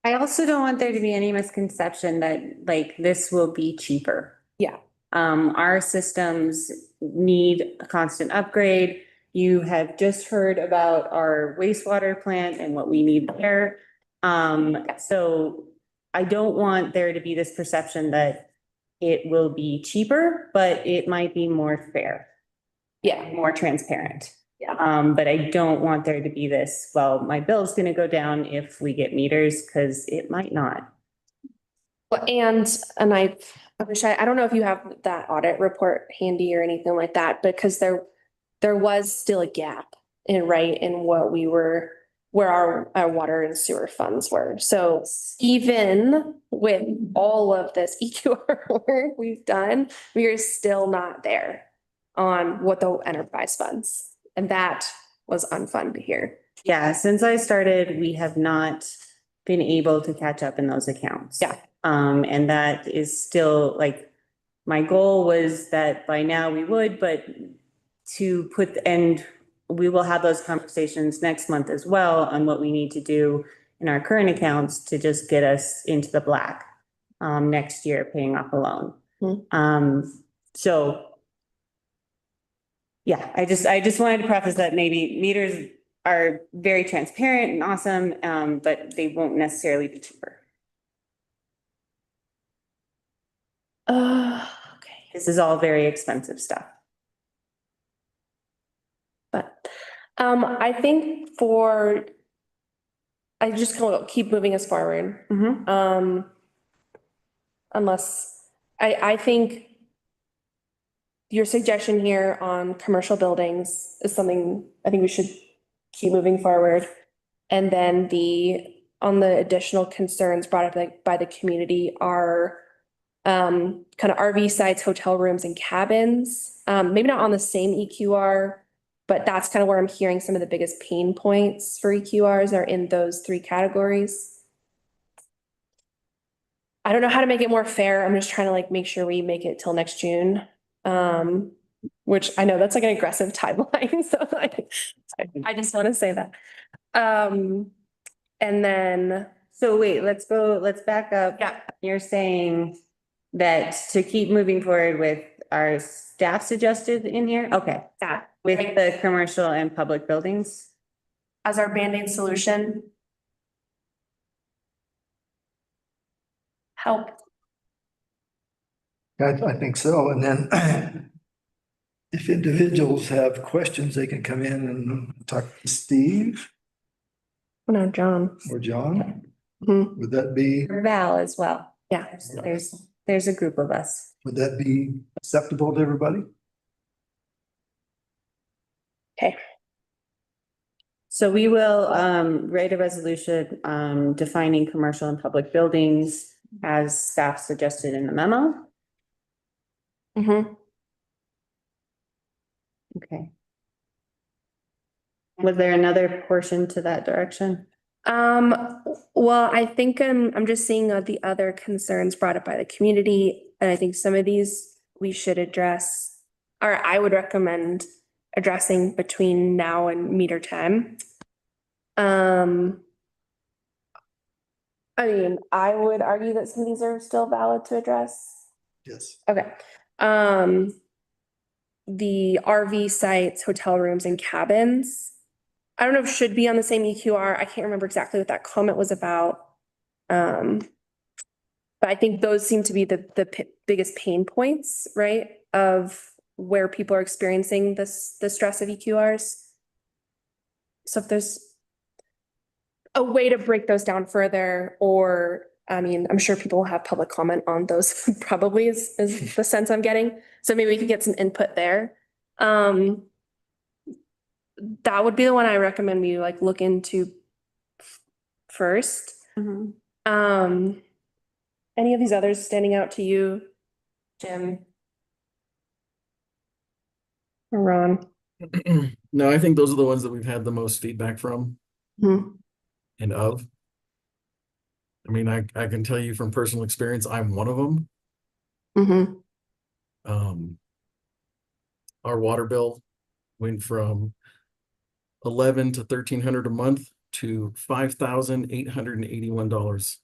I also don't want there to be any misconception that like this will be cheaper. Yeah. Our systems need a constant upgrade. You have just heard about our wastewater plant and what we need there. So I don't want there to be this perception that it will be cheaper, but it might be more fair. Yeah. More transparent. Yeah. But I don't want there to be this, well, my bill's gonna go down if we get meters, because it might not. Well, and I wish I don't know if you have that audit report handy or anything like that, because there was still a gap in what we were, where our water and sewer funds were. So even with all of this EQR work we've done, we are still not there on what the enterprise funds. And that was unfun to hear. Yeah, since I started, we have not been able to catch up in those accounts. Yeah. And that is still like, my goal was that by now we would, but to put, and we will have those conversations next month as well on what we need to do in our current accounts to just get us into the black next year, paying off a loan. So yeah, I just wanted to preface that maybe meters are very transparent and awesome, but they won't necessarily be cheaper. Okay. This is all very expensive stuff. But I think I just gonna keep moving us forward. Unless I think your suggestion here on commercial buildings is something I think we should keep moving forward. And then on the additional concerns brought up by the community are kind of RV sites, hotel rooms and cabins. Maybe not on the same EQR, but that's kind of where I'm hearing some of the biggest pain points for EQRs are in those three categories. I don't know how to make it more fair. I'm just trying to like make sure we make it till next June. Which I know that's like an aggressive timeline. So I just want to say that. And then. So wait, let's back up. Yeah. You're saying that to keep moving forward with our staff suggested in here? Okay. Yeah. With the commercial and public buildings? As our Band-Aid solution. Help. I think so. And then if individuals have questions, they can come in and talk to Steve No, John. or John. Mhm. Would that be, Val as well. Yeah. There's a group of us. would that be acceptable to everybody? Okay. So we will write a resolution defining commercial and public buildings as staff suggested in the memo. Okay. Was there another portion to that direction? Well, I think I'm just seeing the other concerns brought up by the community, and I think some of these we should address, or I would recommend addressing between now and meter time. I mean, I would argue that some of these are still valid to address. Yes. Okay. The RV sites, hotel rooms and cabins. I don't know if it should be on the same EQR. I can't remember exactly what that comment was about. But I think those seem to be the biggest pain points, right? Of where people are experiencing the stress of EQRs. So if there's a way to break those down further, or, I mean, I'm sure people will have public comment on those probably is the sense I'm getting. So maybe we could get some input there. That would be the one I recommend we like look into first. Any of these others standing out to you, Jim? Or Ron? No, I think those are the ones that we've had the most feedback from and of. I mean, I can tell you from personal experience, I'm one of them. Our water bill went from 1,100 to 1,300 a month to $5,881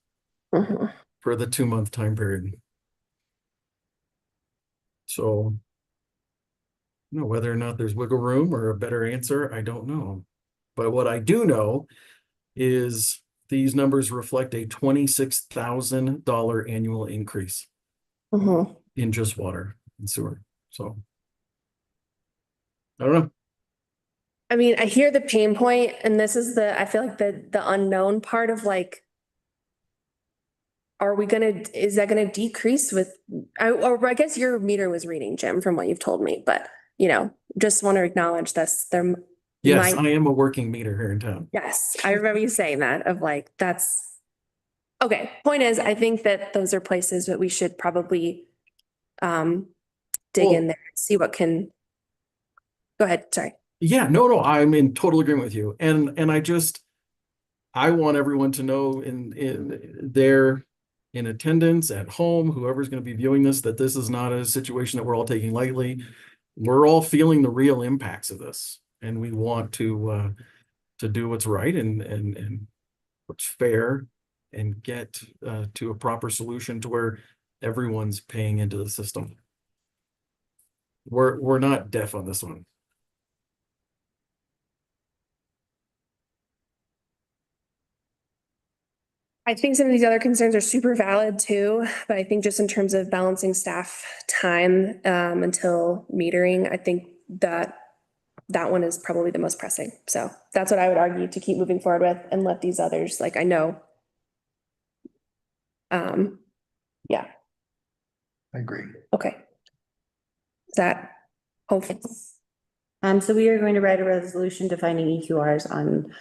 for the 2-month time period. So, you know, whether or not there's wiggle room or a better answer, I don't know. But what I do know is these numbers reflect a $26,000 annual increase in just water and sewer. So I don't know. I mean, I hear the pain point, and this is I feel like the unknown part of like, is that gonna decrease with, or I guess your meter was reading, Jim, from what you've told me, but you know, just want to acknowledge this. Yes, My- I am a working meter here in town. Yes, I remember you saying that of like, that's. Okay, point is, I think that those are places that we should probably dig in Well- there, see what can. Go ahead, sorry. Yeah, no, I'm in total agreement with you. And I want everyone to know in attendance at home, whoever's going to be viewing this, that this is not a situation that we're all taking lightly. We're all feeling the real impacts of this, and we want to do what's right and what's fair and get to a proper solution to where everyone's paying into the system. We're not deaf on this one. I think some of these other concerns are super valid too, but I think just in terms of balancing staff time until metering, I think that one is probably the most pressing. So that's what I would argue to keep moving forward with and let these others, like I know. Yeah, I agree. okay. Is that hopeful? So we are going to write a resolution defining EQRs on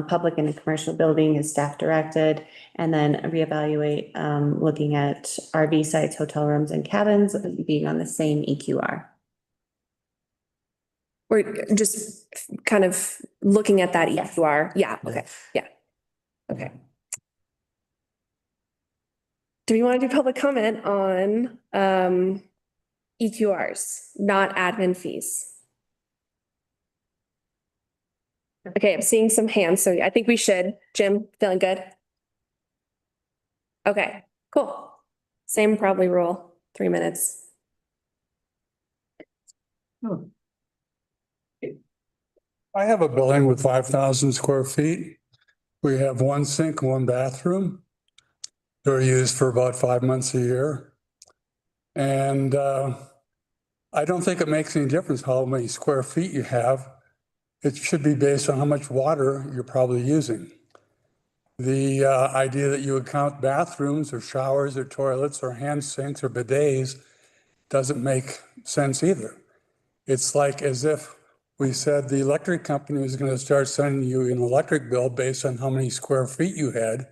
public and commercial building as staff directed, and then reevaluate looking at RV sites, hotel rooms and cabins being on the same EQR. We're just kind of looking at that EQR. Yeah, okay, yeah. Okay. Do we want to do public comment on EQRs, not admin fees? Okay, I'm seeing some hands, so I think we should. Jim, feeling good? Okay, cool. Same probably rule, 3 minutes. I have a building with 5,000 square feet. We have one sink, one bathroom. They're used for about 5 months a year. And I don't think it makes any difference how many square feet you have. It should be based on how much water you're probably using. The idea that you would count bathrooms or showers or toilets or hand sinks or bidets doesn't make sense either. It's like as if we said the electric company was going to start sending you an electric bill based on how many square feet you had,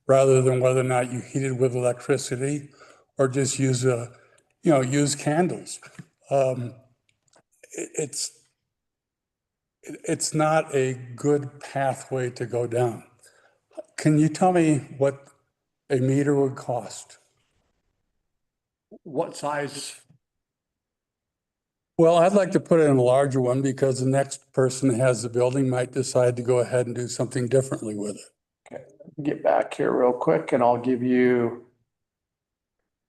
rather than whether or not you heated with electricity or just use use candles. It's not a good pathway to go down. Can you tell me what a meter would cost? What size? Well, I'd like to put in a larger one because the next person that has the building might decide to go ahead and do something differently with it. Okay, get back here real quick and I'll give you.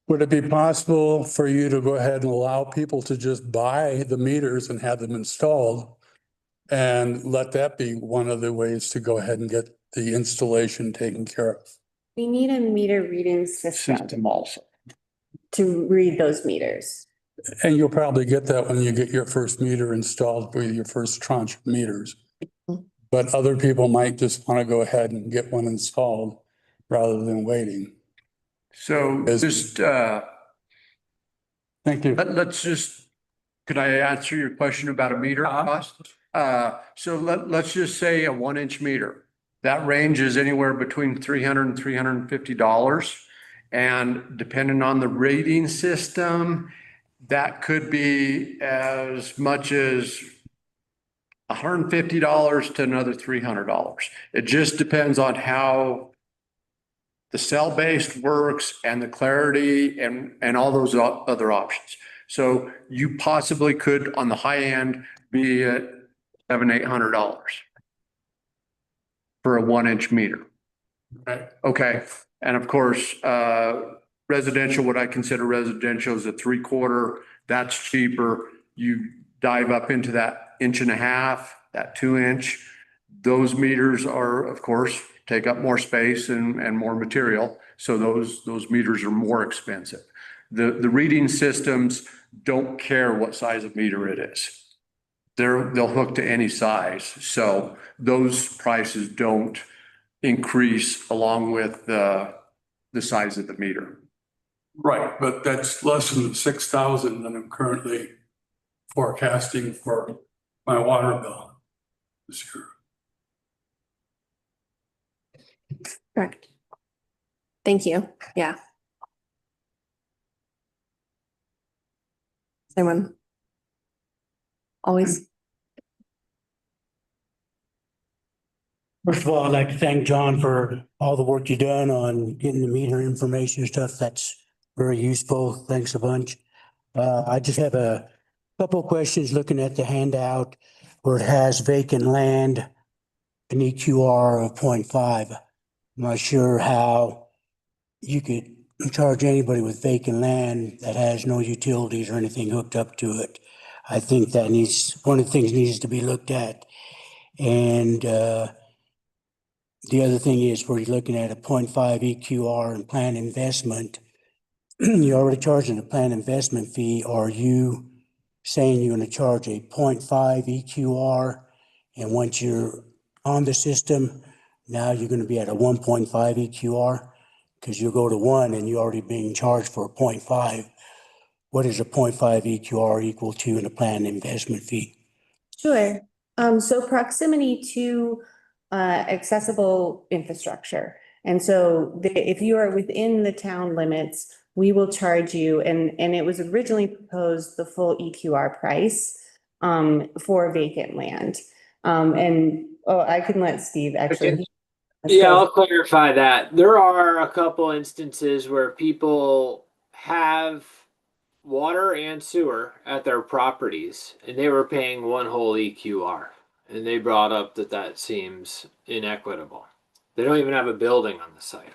Would it be possible for you to go ahead and allow people to just buy the meters and have them installed? And let that be one of the ways to go ahead and get the installation taken care of. We need a meter reading system Also. to read those meters. And you'll probably get that when you get your first meter installed with your first tranche of meters. But other people might just want to go ahead and get one installed rather than waiting. So just Thank you. let's just, could I answer your question about a meter cost? So let's just say a 1-inch meter. That range is anywhere between $300 and $350. And depending on the rating system, that could be as much as $150 to another $300. It just depends on how the cell-based works and the clarity and all those other options. So you possibly could, on the high end, be at $700-800 for a 1-inch meter. Right. Okay, and of course, residential, what I consider residential is a 3/4. That's cheaper. You dive up into that 1.5 inch, that 2-inch. Those meters are, of course, take up more space and more material. So those meters are more expensive. The reading systems don't care what size of meter it is. They'll hook to any size. So those prices don't increase along with the size of the meter. Right, but that's less than 6,000 that I'm currently forecasting for my water bill. this year. Correct. Thank you. Yeah. Anyone? Always. First of all, I'd like to thank John for all the work you've done on getting the meter information and stuff. That's very useful. Thanks a bunch. I just have a couple of questions looking at the handout where it has vacant land, an EQR of 0.5. I'm not sure how you could charge anybody with vacant land that has no utilities or anything hooked up to it. I think that one of the things needs to be looked at. And the other thing is where you're looking at a 0.5 EQR and planned investment, you're already charging a planned investment fee. Are you saying you're going to charge a 0.5 EQR? And once you're on the system, now you're going to be at a 1.5 EQR? Because you go to 1 and you're already being charged for a 0.5. What is a 0.5 EQR equal to in a planned investment fee? Sure. So proximity to accessible infrastructure. And so if you are within the town limits, we will charge you, and it was originally proposed the full EQR price for vacant land. And I can let Steve actually. Yeah, I'll clarify that. There are a couple instances where people have water and sewer at their properties, and they were paying one whole EQR. And they brought up that that seems inequitable. They don't even have a building on the site.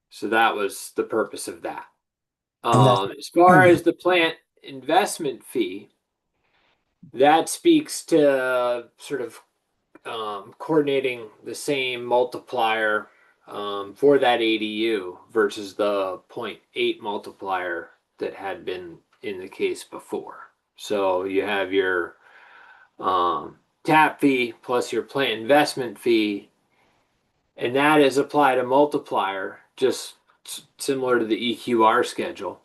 So that was the purpose of that. As far as the plant investment fee, that speaks to sort of coordinating the same multiplier for that ADU versus the 0.8 multiplier that had been in the case before. So you have your tap fee plus your plant investment fee, and that is applied a multiplier just similar to the EQR schedule.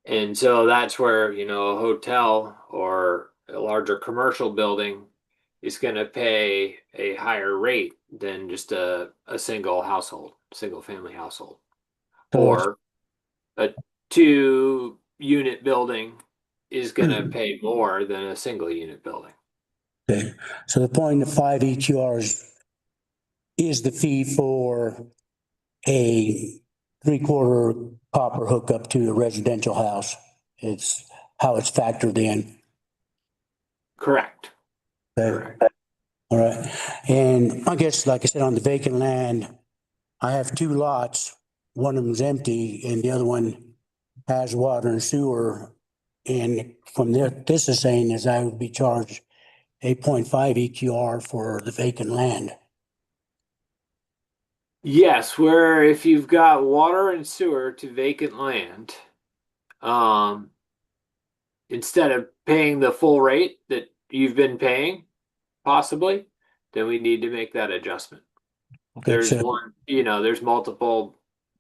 And so that's where, you know, a hotel or a larger commercial building is going to pay a higher rate than just a single household, single family household. Or a 2-unit building is going to pay more than a single unit building. Okay, so the 0.5 EQRs is the fee for a 3/4 copper hookup to a residential house. It's how it's factored in. Correct. Okay. All right. And I guess, like I said, on the vacant land, I have 2 lots. One of them's empty and the other one has water and sewer. And from there, this is saying is I would be charged a 0.5 EQR for the vacant land. Yes, where if you've got water and sewer to vacant land, instead of paying the full rate that you've been paying, possibly, then we need to make that adjustment. Okay, There's one, you know, there's multiple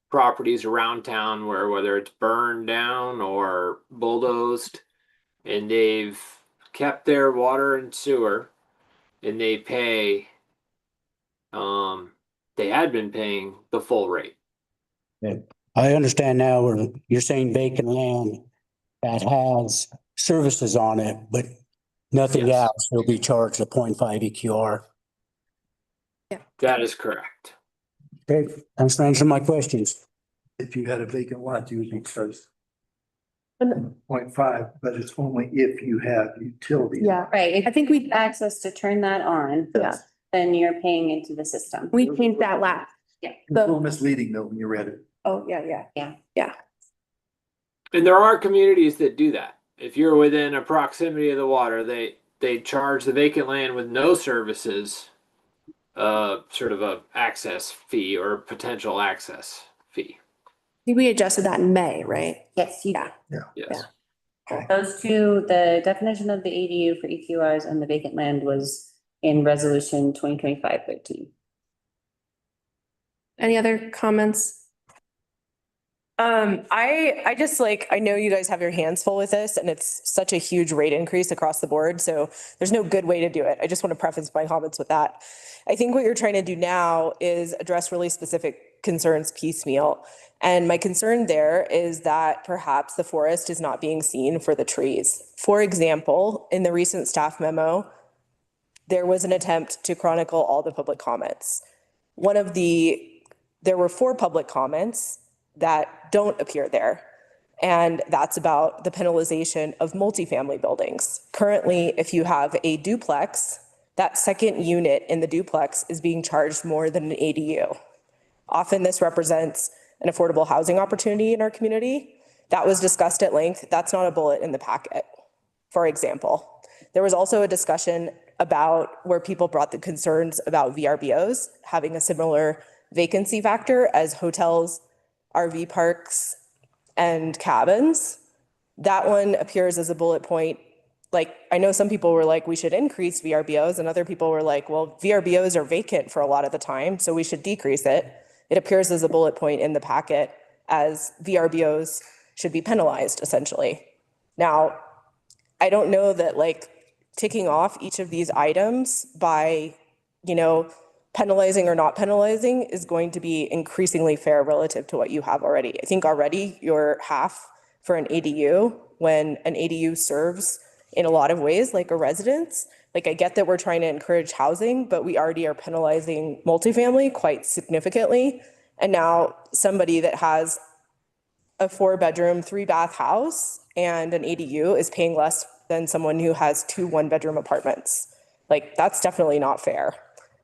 properties around town where whether it's burned down or bulldozed, and they've kept their water and sewer, and they pay, they had been paying the full rate. I understand now where you're saying vacant land that has services on it, but nothing Yes. else will be charged a 0.5 EQR. That is correct. Okay, thanks for answering my questions. If you had a vacant lot, you would be charged 0.5, but it's only if you have utilities. Yeah, right. I think we access to turn that on. Yeah. Then you're paying into the system. We changed that last. Yeah. It's a little misleading though when you read it. Oh, yeah. And there are communities that do that. If you're within a proximity of the water, they charge the vacant land with no services, sort of a access fee or a potential access fee. We adjusted that in May, right? Yes, you. Yes. Those two, the definition of the ADU for EQRs and the vacant land was in resolution 2025-13. Any other comments? I just like, I know you guys have your hands full with this and it's such a huge rate increase across the board. So there's no good way to do it. I just want to preface my comments with that. I think what you're trying to do now is address really specific concerns piecemeal. And my concern there is that perhaps the forest is not being seen for the trees. For example, in the recent staff memo, there was an attempt to chronicle all the public comments. There were 4 public comments that don't appear there. And that's about the penalization of multifamily buildings. Currently, if you have a duplex, that second unit in the duplex is being charged more than an ADU. Often this represents an affordable housing opportunity in our community. That was discussed at length. That's not a bullet in the packet, for example. There was also a discussion about where people brought the concerns about VRBOs having a similar vacancy factor as hotels, RV parks, and cabins. That one appears as a bullet point. Like, I know some people were like, we should increase VRBOs, and other people were like, well, VRBOs are vacant for a lot of the time, so we should decrease it. It appears as a bullet point in the packet as VRBOs should be penalized, essentially. Now, I don't know that like ticking off each of these items by, penalizing or not penalizing is going to be increasingly fair relative to what you have already. I think already you're half for an ADU when an ADU serves in a lot of ways like a residence. Like, I get that we're trying to encourage housing, but we already are penalizing multifamily quite significantly. And now somebody that has a 4-bedroom, 3-bath house and an ADU is paying less than someone who has 2 1-bedroom apartments. Like, that's definitely not fair,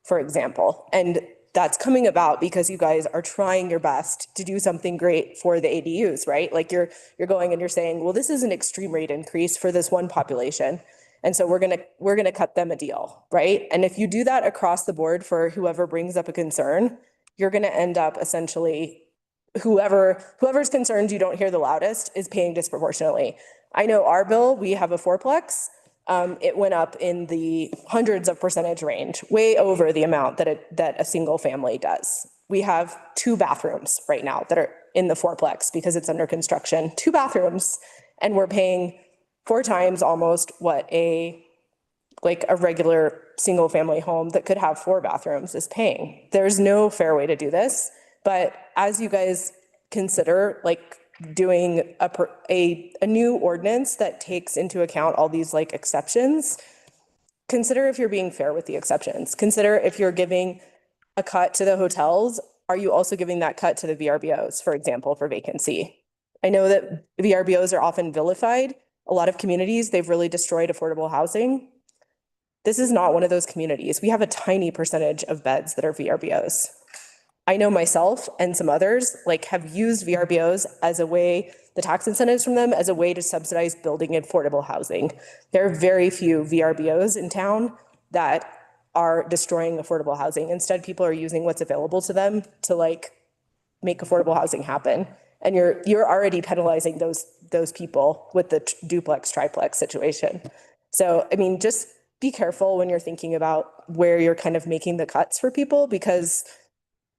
for example. And that's coming about because you guys are trying your best to do something great for the ADUs, right? Like, you're going and you're saying, well, this is an extreme rate increase for this one population. And so we're gonna cut them a deal, right? And if you do that across the board for whoever brings up a concern, you're gonna end up essentially whoever's concerned you don't hear the loudest is paying disproportionately. I know our bill, we have a 4-plex. It went up in the hundreds of percentage range, way over the amount that a single family does. We have 2 bathrooms right now that are in the 4-plex because it's under construction, 2 bathrooms, and we're paying 4 times almost what a regular single family home that could have 4 bathrooms is paying. There's no fair way to do this, but as you guys consider doing a new ordinance that takes into account all these exceptions, consider if you're being fair with the exceptions. Consider if you're giving a cut to the hotels, are you also giving that cut to the VRBOs, for example, for vacancy? I know that VRBOs are often vilified. A lot of communities, they've really destroyed affordable housing. This is not one of those communities. We have a tiny percentage of beds that are VRBOs. I know myself and some others have used VRBOs as a way, the tax incentives from them as a way to subsidize building affordable housing. There are very few VRBOs in town that are destroying affordable housing. Instead, people are using what's available to them to make affordable housing happen. And you're already penalizing those people with the duplex, triplex situation. So, I mean, just be careful when you're thinking about where you're kind of making the cuts for people, because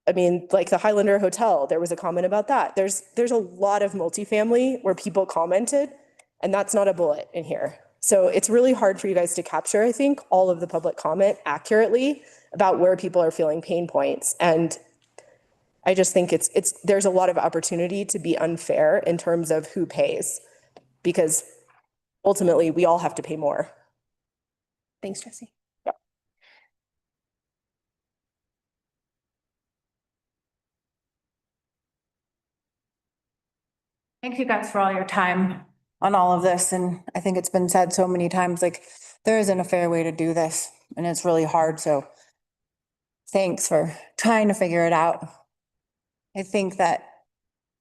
I mean, the Highlander Hotel, there was a comment about that. There's a lot of multifamily where people commented, and that's not a bullet in here. So it's really hard for you guys to capture, I think, all of the public comment accurately about where people are feeling pain points. And I just think there's a lot of opportunity to be unfair in terms of who pays, because ultimately we all have to pay more. Thanks, Jesse. Thank you guys for all your time on all of this. And I think it's been said so many times, there isn't a fair way to do this and it's really hard. So thanks for trying to figure it out. I think that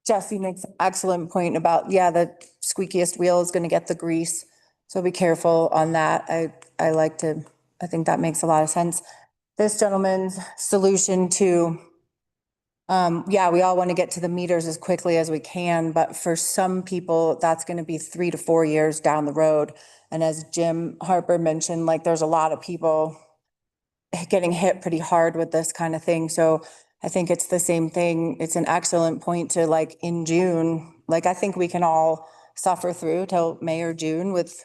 Jesse makes an excellent point about, the squeakiest wheel is going to get the grease. So be careful on that. I think that makes a lot of sense. This gentleman's solution to we all want to get to the meters as quickly as we can, but for some people, that's going to be 3 to 4 years down the road. And as Jim Harper mentioned, there's a lot of people getting hit pretty hard with this kind of thing. So I think it's the same thing. It's an excellent point to like in June, like I think we can all suffer through till May or June with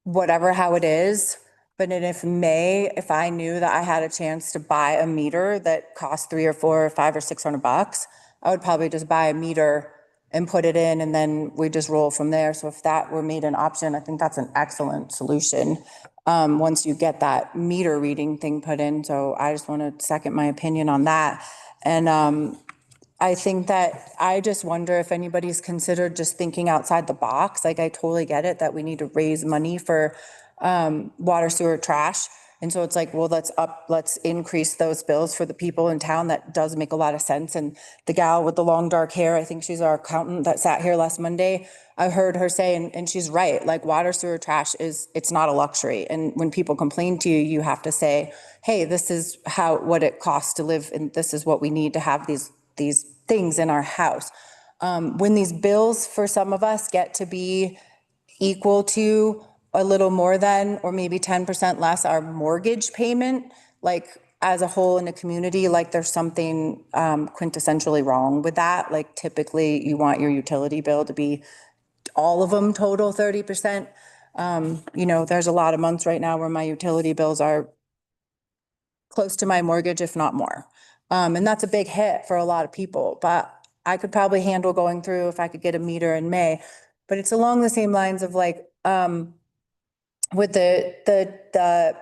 whatever, how it is. But then if May, if I knew that I had a chance to buy a meter that cost $300 or $400 or $500 or $600, I would probably just buy a meter and put it in, and then we just roll from there. So if that were made an option, I think that's an excellent solution. Once you get that meter reading thing put in. So I just want to second my opinion on that. And I think that I just wonder if anybody's considered just thinking outside the box. Like I totally get it that we need to raise money for water, sewer, trash. And so it's like, well, let's increase those bills for the people in town. That does make a lot of sense. And the gal with the long dark hair, I think she's our accountant that sat here last Monday. I heard her say, and she's right, like water, sewer, trash it's not a luxury. And when people complain to you, you have to say, hey, this is what it costs to live, and this is what we need to have these things in our house. When these bills for some of us get to be equal to a little more than, or maybe 10% less our mortgage payment, like as a whole in a community, like there's something quintessentially wrong with that. Like typically you want your utility bill to be all of them total 30%. There's a lot of months right now where my utility bills are close to my mortgage, if not more. And that's a big hit for a lot of people, but I could probably handle going through if I could get a meter in May. But it's along the same lines of like, with the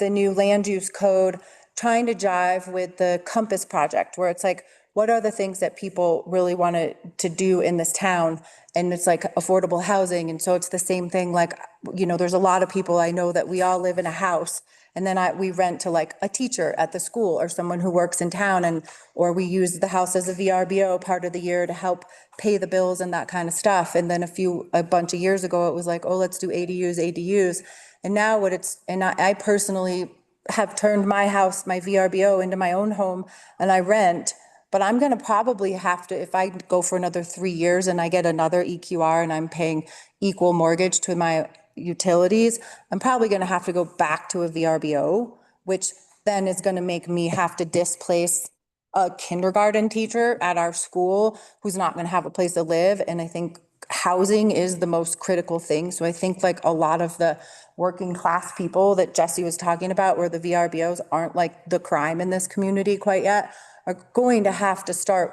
new land use code, trying to jive with the Compass project, where it's like, what are the things that people really wanted to do in this town? And it's like affordable housing. And so it's the same thing. Like, there's a lot of people I know that we all live in a house, and then we rent to like a teacher at the school or someone who works in town, or we use the house as a VRBO part of the year to help pay the bills and that kind of stuff. And then a bunch of years ago, it was like, oh, let's do ADUs. And now I personally have turned my house, my VRBO, into my own home, and I rent. But I'm going to probably have to, if I go for another 3 years and I get another EQR and I'm paying equal mortgage to my utilities, I'm probably going to have to go back to a VRBO, which then is going to make me have to displace a kindergarten teacher at our school who's not going to have a place to live. And I think housing is the most critical thing. So I think like a lot of the working class people that Jesse was talking about, where the VRBOs aren't like the crime in this community quite yet, are going to have to start.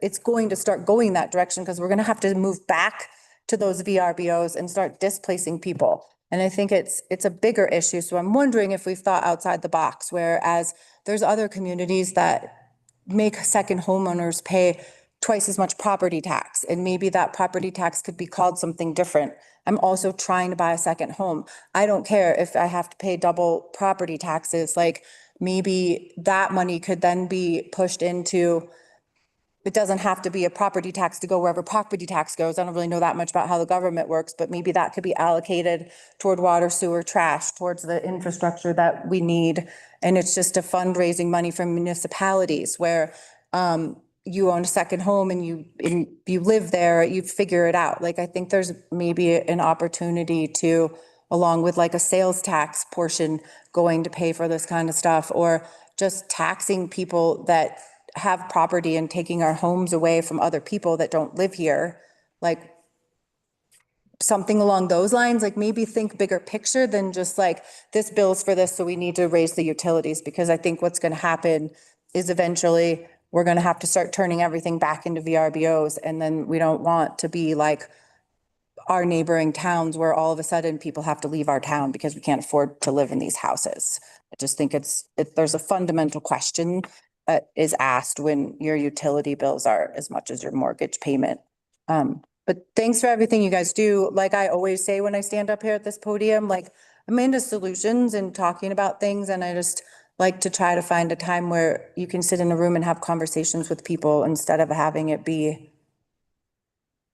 It's going to start going that direction, because we're going to have to move back to those VRBOs and start displacing people. And I think it's a bigger issue. So I'm wondering if we've thought outside the box, whereas there's other communities that make second homeowners pay twice as much property tax, and maybe that property tax could be called something different. I'm also trying to buy a second home. I don't care if I have to pay double property taxes. Like maybe that money could then be pushed into, it doesn't have to be a property tax to go wherever property tax goes. I don't really know that much about how the government works, but maybe that could be allocated toward water, sewer, trash, towards the infrastructure that we need. And it's just a fundraising money from municipalities where you own a second home and you live there, you figure it out. Like I think there's maybe an opportunity to, along with like a sales tax portion going to pay for this kind of stuff, or just taxing people that have property and taking our homes away from other people that don't live here. Like something along those lines, like maybe think bigger picture than just like this bill's for this, so we need to raise the utilities. Because I think what's going to happen is eventually we're going to have to start turning everything back into VRBOs. And then we don't want to be like our neighboring towns where all of a sudden people have to leave our town because we can't afford to live in these houses. I just think there's a fundamental question that is asked when your utility bills are as much as your mortgage payment. But thanks for everything you guys do. Like I always say when I stand up here at this podium, like I'm into solutions and talking about things, and I just like to try to find a time where you can sit in a room and have conversations with people instead of having it be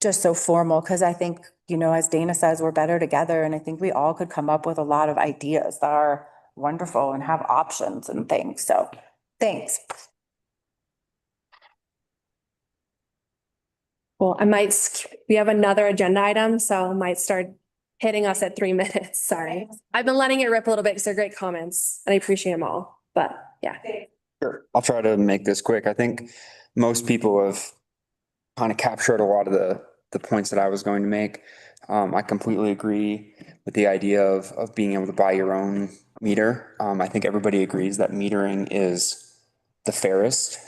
just so formal. Because I think, as Dana says, we're better together, and I think we all could come up with a lot of ideas that are wonderful and have options and things. So thanks. Well, we have another agenda item, so I might start hitting us at 3 minutes. Sorry. I've been letting it rip a little bit because they're great comments and I appreciate them all, but yeah. Sure. I'll try to make this quick. I think most people have kind of captured a lot of the points that I was going to make. I completely agree with the idea of being able to buy your own meter. I think everybody agrees that metering is the fairest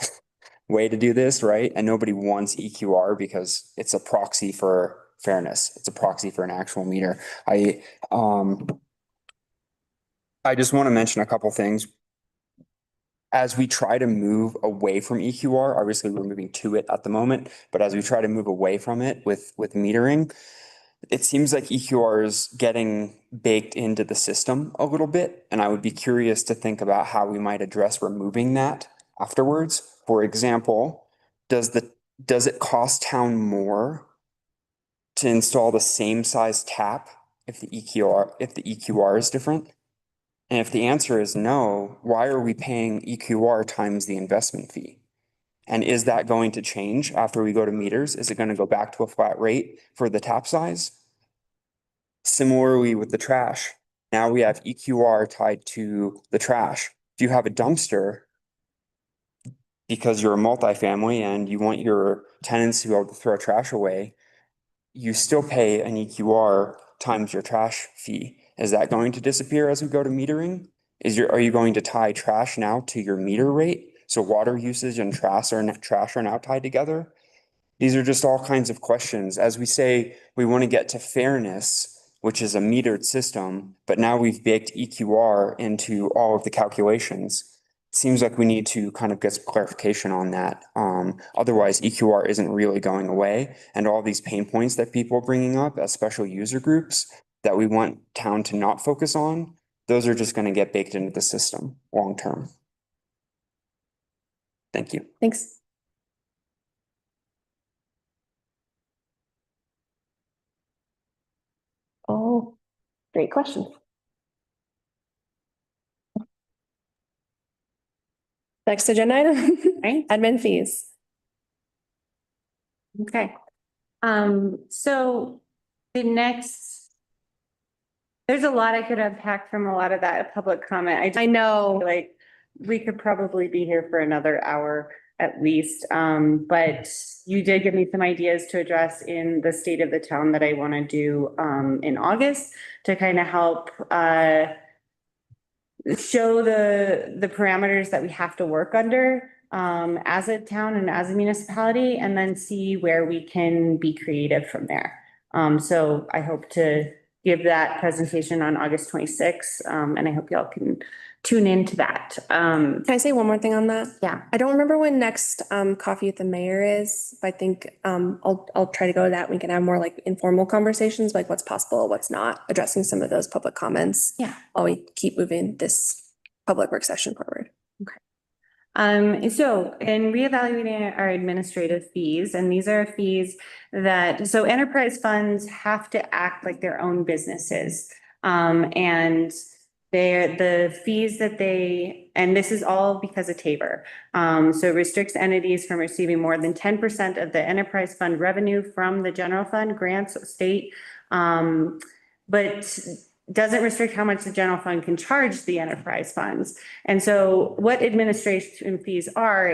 way to do this, right? And nobody wants EQR because it's a proxy for fairness. It's a proxy for an actual meter. I just want to mention a couple things. As we try to move away from EQR, obviously we're moving to it at the moment, but as we try to move away from it with metering, it seems like EQR is getting baked into the system a little bit. And I would be curious to think about how we might address removing that afterwards. For example, does it cost town more to install the same size tap if the EQR is different? And if the answer is no, why are we paying EQR times the investment fee? And is that going to change after we go to meters? Is it going to go back to a flat rate for the tap size? Similarly with the trash, now we have EQR tied to the trash. If you have a dumpster, because you're a multifamily and you want your tenants to be able to throw trash away, you still pay an EQR times your trash fee. Is that going to disappear as we go to metering? Are you going to tie trash now to your meter rate? So water usage and trash are now tied together? These are just all kinds of questions. As we say, we want to get to fairness, which is a metered system, but now we've baked EQR into all of the calculations. Seems like we need to kind of get some clarification on that. Otherwise, EQR isn't really going away. And all these pain points that people are bringing up as special user groups that we want town to not focus on, those are just going to get baked into the system long term. Thank you. Thanks. Oh, great question. Next agenda item, Right. admin fees. Okay. So there's a lot I could unpack from a lot of that public comment. I know, like, we could probably be here for another hour at least. But you did give me some ideas to address in the state of the town that I want to do in August to kind of help show the parameters that we have to work under as a town and as a municipality, and then see where we can be creative from there. So I hope to give that presentation on August 26th, and I hope y'all can tune into that. Can I say one more thing on that? Yeah. I don't remember when next coffee with the mayor is, but I think I'll try to go to that. We can have more like informal conversations, like what's possible, what's not, addressing some of those public comments. Yeah. While we keep moving this public work session forward. So in reevaluating our administrative fees, and these are fees so enterprise funds have to act like their own businesses. And the fees and this is all because of Tabor. So it restricts entities from receiving more than 10% of the enterprise fund revenue from the general fund grants state. But doesn't restrict how much the general fund can charge the enterprise funds. And so what administration fees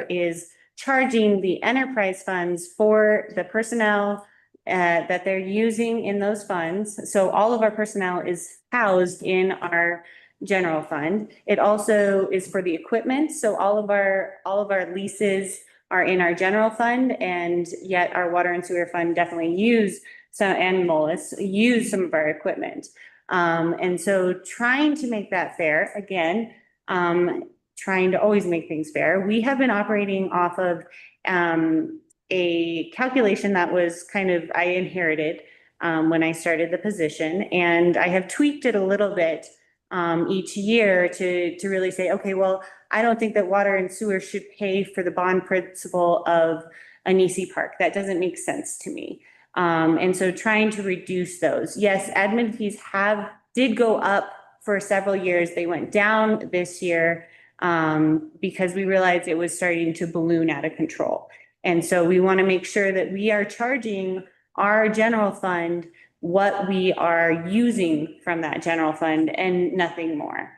is charging the enterprise funds for the personnel that they're using in those funds. So all of our personnel is housed in our general fund. It also is for the equipment. So all of our leases are in our general fund, and yet our water and sewer fund definitely use some of our equipment. And so trying to make that fair, again, trying to always make things fair. We have been operating off of a calculation that was I inherited when I started the position, and I have tweaked it a little bit each year to really say, okay, well, I don't think that water and sewer should pay for the bond principal of Anisi Park. That doesn't make sense to me. And so trying to reduce those. Yes, admin fees did go up for several years. They went down this year because we realized it was starting to balloon out of control. And so we want to make sure that we are charging our general fund what we are using from that general fund and nothing more.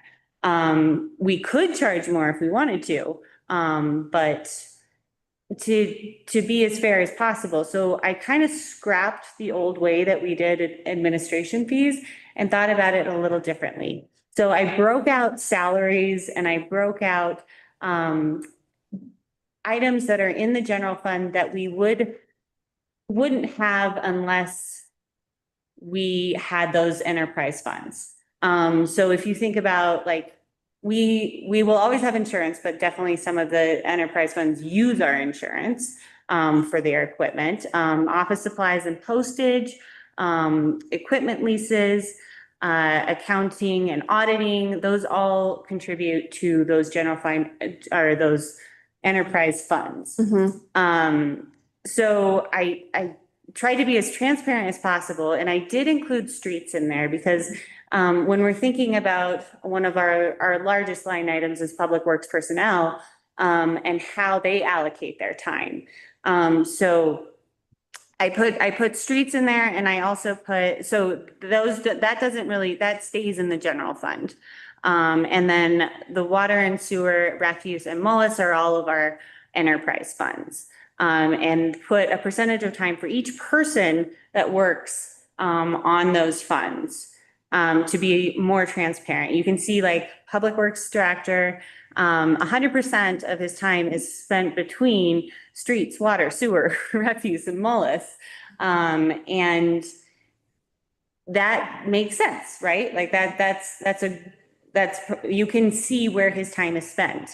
We could charge more if we wanted to, But to be as fair as possible. So I kind of scrapped the old way that we did administration fees and thought about it a little differently. So I broke out salaries and I broke out items that are in the general fund that we wouldn't have unless we had those enterprise funds. So if you think about like, we will always have insurance, but definitely some of the enterprise funds use our insurance for their equipment, office supplies and postage, equipment leases, accounting and auditing, those all contribute to those general fund or those enterprise funds. So I tried to be as transparent as possible, and I did include streets in there because when we're thinking about one of our largest line items is public works personnel and how they allocate their time. So I put streets in there, and I also put, so that stays in the general fund. And then the water and sewer, refuse and mullis are all of our enterprise funds. And put a percentage of time for each person that works on those funds to be more transparent. You can see like Public Works Director, 100% of his time is spent between streets, water, sewer, refuse, and mullis. And that makes sense, right? Like that's you can see where his time is spent.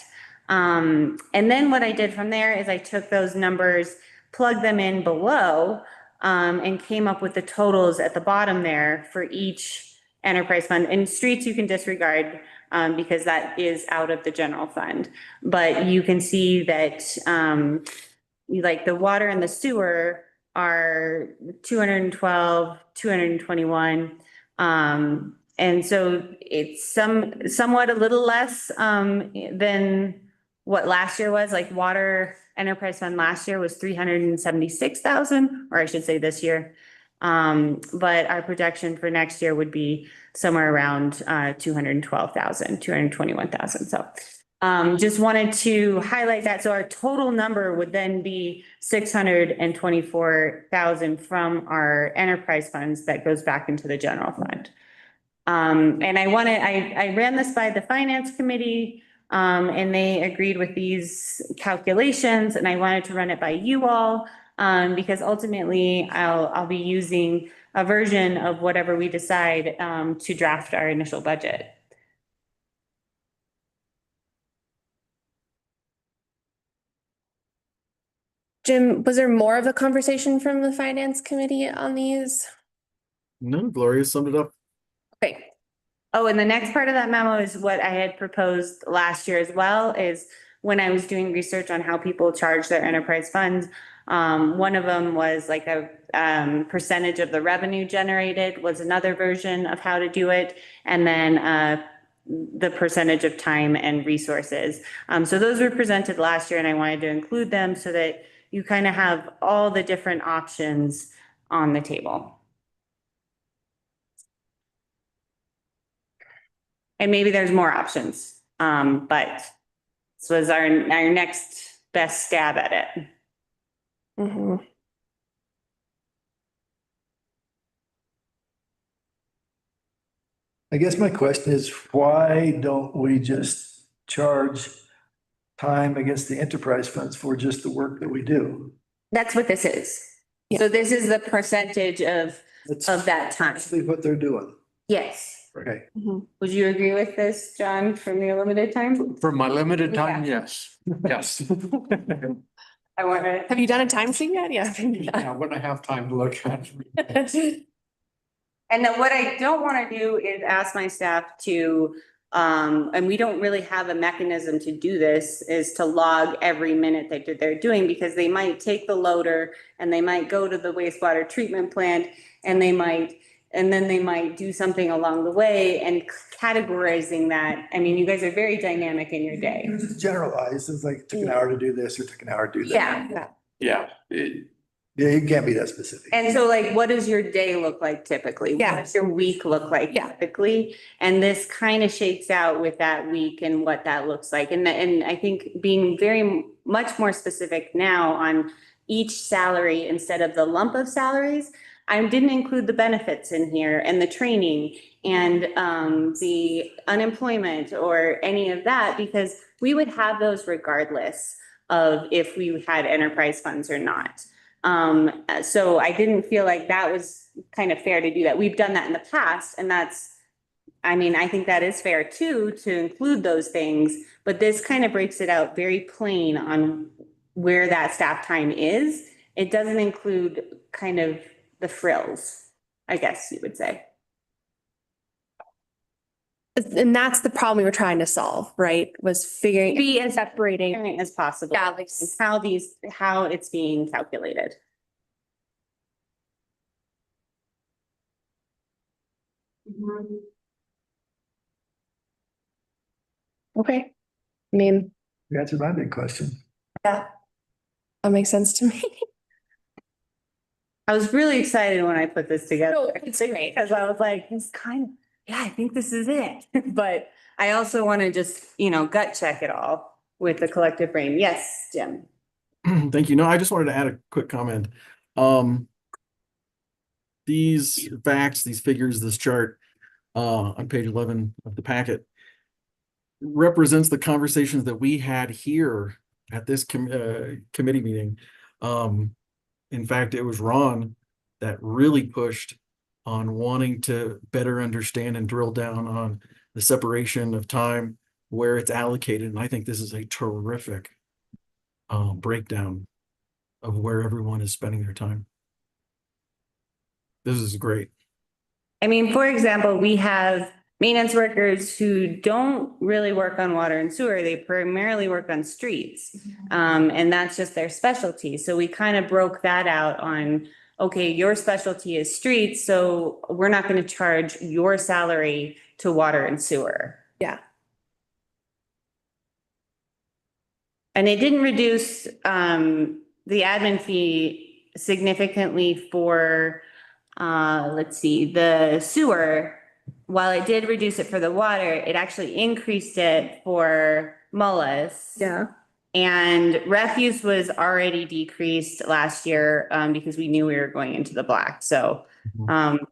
And then what I did from there is I took those numbers, plugged them in below, and came up with the totals at the bottom there for each enterprise fund. And streets you can disregard because that is out of the general fund. But you can see that like the water and the sewer are 212, 221. And so it's somewhat a little less than what last year was. Like water enterprise fund last year was 376,000, or I should say this year. But our projection for next year would be somewhere around 212,000, 221,000. So just wanted to highlight that. So our total number would then be 624,000 from our enterprise funds that goes back into the general fund. And I ran this by the finance committee, and they agreed with these calculations, and I wanted to run it by you all, because ultimately I'll be using a version of whatever we decide, to draft our initial budget. Jim, was there more of a conversation from the finance committee on these? No, Gloria summed it up. Okay. Oh, and the next part of that memo is what I had proposed last year as well, is when I was doing research on how people charge their enterprise funds. One of them was like a percentage of the revenue generated was another version of how to do it. And then the percentage of time and resources. So those were presented last year, and I wanted to include them so that you kind of have all the different options on the table. And maybe there's more options, but this was our next best stab at it. I guess my question is, why don't we just charge time against the enterprise funds for just the work that we do? That's what this is. So this is the percentage of that time. That's what they're doing. Yes. Okay. Would you agree with this, John, from your limited time? For my limited time, yes, yes. I want to. Have you done a time sheet yet? Yeah. Yeah, when I have time to look at it. And then what I don't want to do is ask my staff to, and we don't really have a mechanism to do this, is to log every minute that they're doing, because they might take the loader and they might go to the wastewater treatment plant and then they might do something along the way, and categorizing that. I mean, you guys are very dynamic in your day. Just generalize, it's like, it took an hour to do this or took an hour to do that. Yeah. Yeah, Yeah, you can't be that specific. And so like, what does your day look like typically? What Yeah. does your week look like Yeah. typically? And this kind of shakes out with that week and what that looks like. And I think being very much more specific now on each salary instead of the lump of salaries, I didn't include the benefits in here and the training and the unemployment or any of that, because we would have those regardless of if we had enterprise funds or not. So I didn't feel like that was kind of fair to do that. We've done that in the past, and I mean, I think that is fair too, to include those things, but this kind of breaks it out very plain on where that staff time is. It doesn't include kind of the frills, I guess you would say. And that's the problem we were trying to solve, right? Was figuring, Be as separating. transparent as possible. Yeah, like How it's being calculated. Okay. I mean, You answered my big question. yeah, that makes sense to me. I was really excited when I put this together. No, it's great. Because I was like, it's kind of, yeah, I think this is it. But I also want to just, gut check it all with the collective brain. Yes, Jim. Thank you. No, I just wanted to add a quick comment. These facts, these figures, this chart on page 11 of the packet represents the conversations that we had here at this committee meeting. In fact, it was Ron that really pushed on wanting to better understand and drill down on the separation of time, where it's allocated. And I think this is a terrific breakdown of where everyone is spending their time. This is great. I mean, for example, we have maintenance workers who don't really work on water and sewer. They primarily work on streets. And that's just their specialty. So we kind of broke that out on, okay, your specialty is streets, so we're not going to charge your salary to water and sewer. Yeah. And it didn't reduce the admin fee significantly for, let's see, the sewer. While it did reduce it for the water, it actually increased it for Mullis. Yeah. And refuse was already decreased last year because we knew we were going into the black. So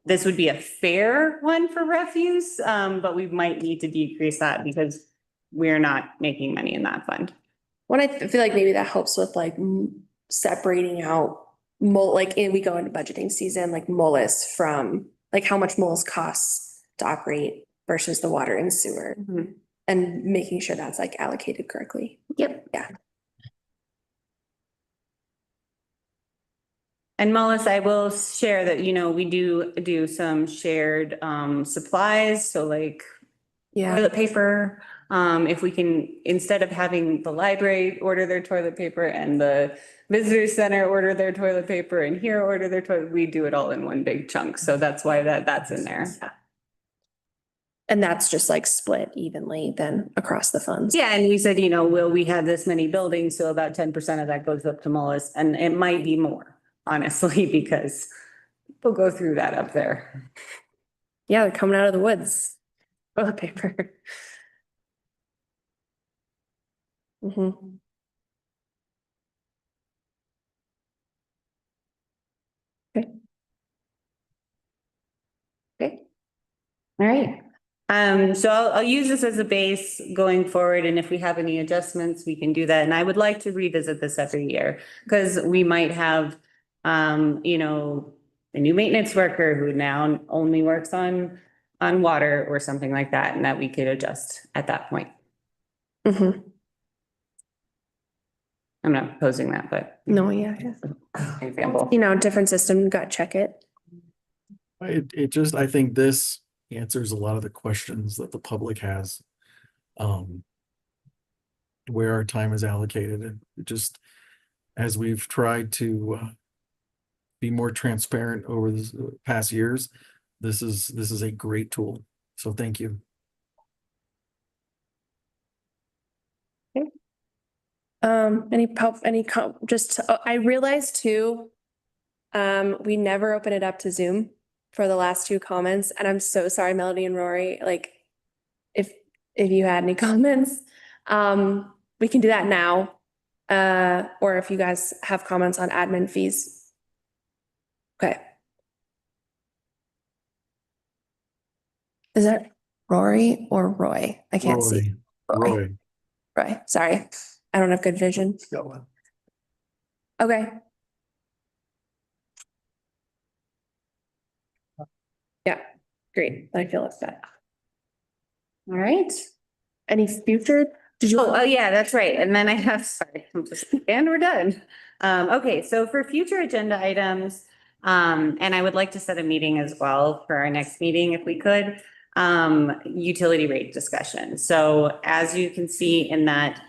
this would be a fair one for refuse, but we might need to decrease that because we're not making money in that fund. When I feel like maybe that helps with like separating out and we go into budgeting season, like Mullis from like how much Mullis costs to operate versus the water and sewer, and making sure that's like allocated correctly. Yep. Yeah. And Mullis, I will share that, we do some shared supplies. So like toilet paper, if we can, instead of having the library order their toilet paper and the visitor center order their toilet paper and here order their toilet, we do it all in one big chunk. So that's why that's in there. Yeah. And that's just like split evenly then across the funds. Yeah, and we said, will we have this many buildings? So about 10% of that goes up to Mullis, and it might be more, honestly, because we'll go through that up there. Yeah, they're coming out of the woods. Toilet paper. Okay. Okay. All right. So I'll use this as a base going forward, and if we have any adjustments, we can do that. And I would like to revisit this every year because we might have, a new maintenance worker who now only works on water or something like that, and that we could adjust at that point. I'm not proposing that, but. No, yeah. Example. Different system, got to check it. I think this answers a lot of the questions that the public has. Where our time is allocated, and just as we've tried to be more transparent over the past years, this is a great tool. So thank you. I realized too, We never open it up to Zoom for the last two comments, and I'm so sorry, Melody and Rory, like, if you had any comments, we can do that now. Or if you guys have comments on admin fees. Okay. Is that Rory or Roy? I can't see. Roy. Roy, sorry. I don't have good vision. Got one. Okay. Yeah, great. I feel it's that. All right. Any future? Did you? Oh, yeah, that's right. And then I have, sorry, and we're done. Okay, so for future agenda items, and I would like to set a meeting as well for our next meeting if we could, utility rate discussion. So as you can see in that,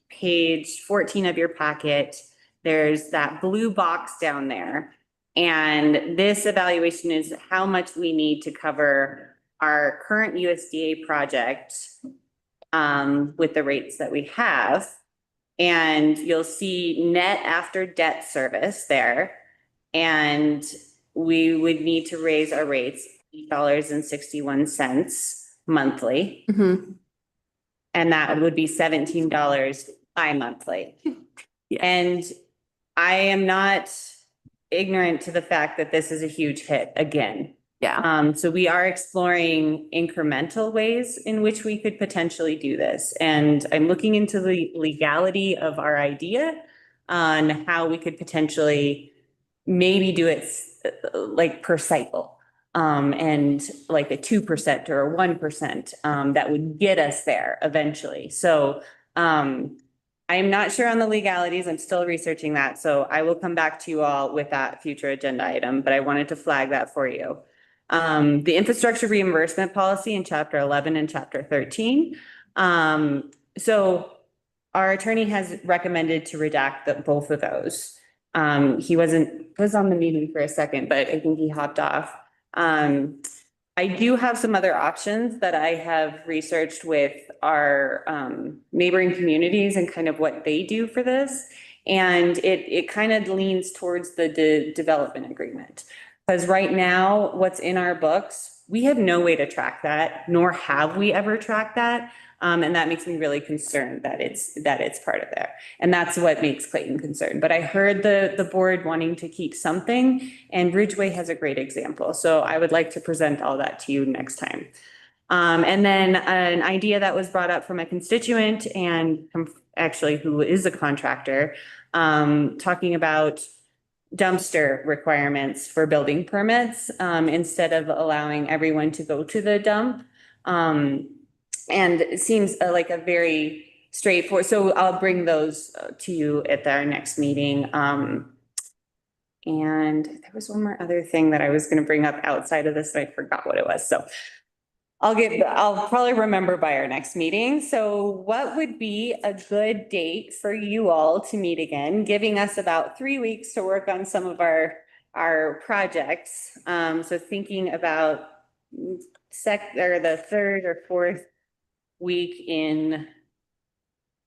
page 14 of your packet, there's that blue box down there. And this evaluation is how much we need to cover our current USDA project with the rates that we have. And you'll see net after debt service there. And we would need to raise our rates $8.61 monthly. Mhm. And that would be $17 bi-monthly. And I am not ignorant to the fact that this is a huge hit again. Yeah. So we are exploring incremental ways in which we could potentially do this. And I'm looking into the legality of our idea on how we could potentially maybe do it like per cycle. And like a 2% or a 1%, that would get us there eventually. So, I'm not sure on the legalities. I'm still researching that. So I will come back to you all with that future agenda item, but I wanted to flag that for you. The infrastructure reimbursement policy in chapter 11 and chapter 13. So our attorney has recommended to redact both of those. He was on the meeting for a second, but I think he hopped off. I do have some other options that I have researched with our neighboring communities and kind of what they do for this. And it kind of leans towards the development agreement. Because right now, what's in our books, we have no way to track that, nor have we ever tracked that. And that makes me really concerned that it's part of there. And that's what makes Clayton concerned. But I heard the board wanting to keep something, and Ridgeway has a great example. So I would like to present all that to you next time. And then an idea that was brought up from a constituent and actually who is a contractor, talking about dumpster requirements for building permits, instead of allowing everyone to go to the dump. And it seems like a very straightforward, so I'll bring those to you at our next meeting. And there was one more other thing that I was gonna bring up outside of this, and I forgot what it was, so I'll probably remember by our next meeting. So what would be a good date for you all to meet again, giving us about 3 weeks to work on some of our projects? So thinking about the third or fourth week in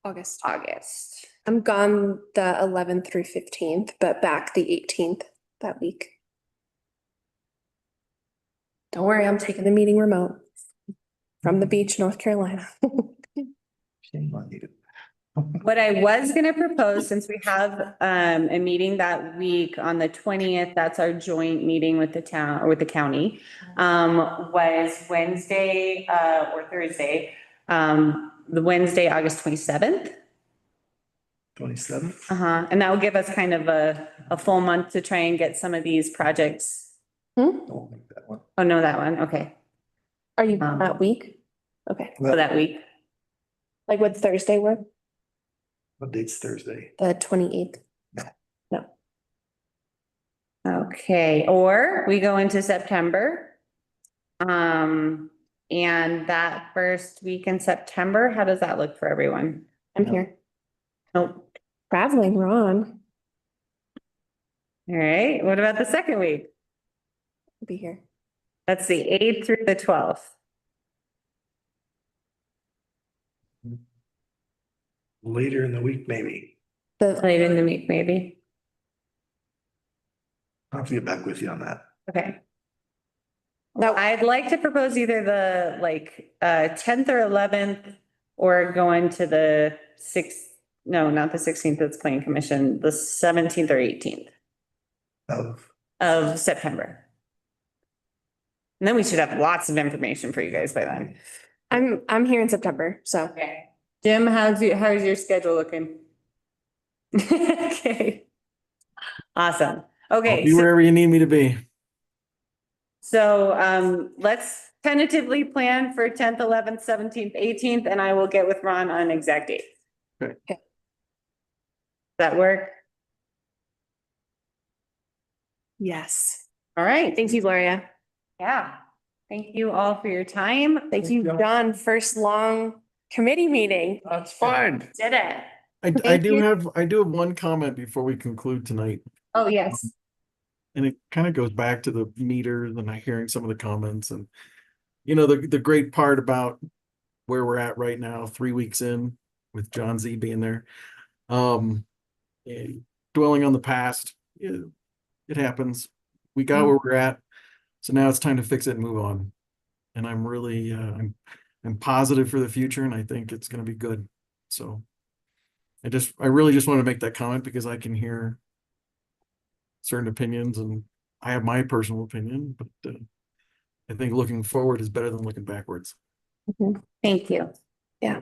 August. August. I'm gone the 11th through 15th, but back the 18th that week. Don't worry, I'm taking the meeting remote from the beach, North Carolina. Shame on you. What I was gonna propose, since we have a meeting that week on the 20th, that's our joint meeting with the town or with the county, was Wednesday or Thursday, the Wednesday, August 27th. 27th. And that will give us kind of a full month to try and get some of these projects. Don't make that one. Oh, no, that one. Okay. Are you that week? Okay. So that week. Like what Thursday work? What date's Thursday? The 28th. No. Okay, or we go into September. And that first week in September, how does that look for everyone? I'm here. Nope. Traveling, Ron. All right, what about the second week? I'll be here. That's the 8th through the 12th. Later in the week, maybe. The Later in the week, maybe. I'll have to get back with you on that. Okay. Now, I'd like to propose either the 10th or 11th or going to the no, not the 16th, that's planning commission, the 17th or 18th of September. And then we should have lots of information for you guys by then. I'm here in September, so. Okay. Jim, how's your schedule looking? Okay. Awesome. I'll Okay. be wherever you need me to be. So let's tentatively plan for 10th, 11th, 17th, 18th, and I will get with Ron on exact dates. Okay. Does that work? Yes. All right. Thank you, Gloria. Yeah. Thank you all for your time. Thank you, John. First long committee meeting. That's fine. Did it. I Thank do you. have one comment before we conclude tonight. Oh, yes. And it kind of goes back to the meters and hearing some of the comments and, the great part about where we're at right now, 3 weeks in with John Z being there. Dwelling on the past, it happens. We got where we're at. So now it's time to fix it and move on. And I'm really, I'm positive for the future and I think it's going to be good. So I really just want to make that comment because I can hear certain opinions and I have my personal opinion, but I think looking forward is better than looking backwards. Thank you. Yeah.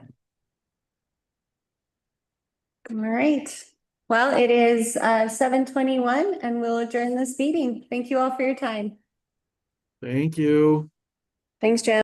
All right. Well, it is 7:21 and we'll adjourn this meeting. Thank you all for your time. Thank you. Thanks, Jen.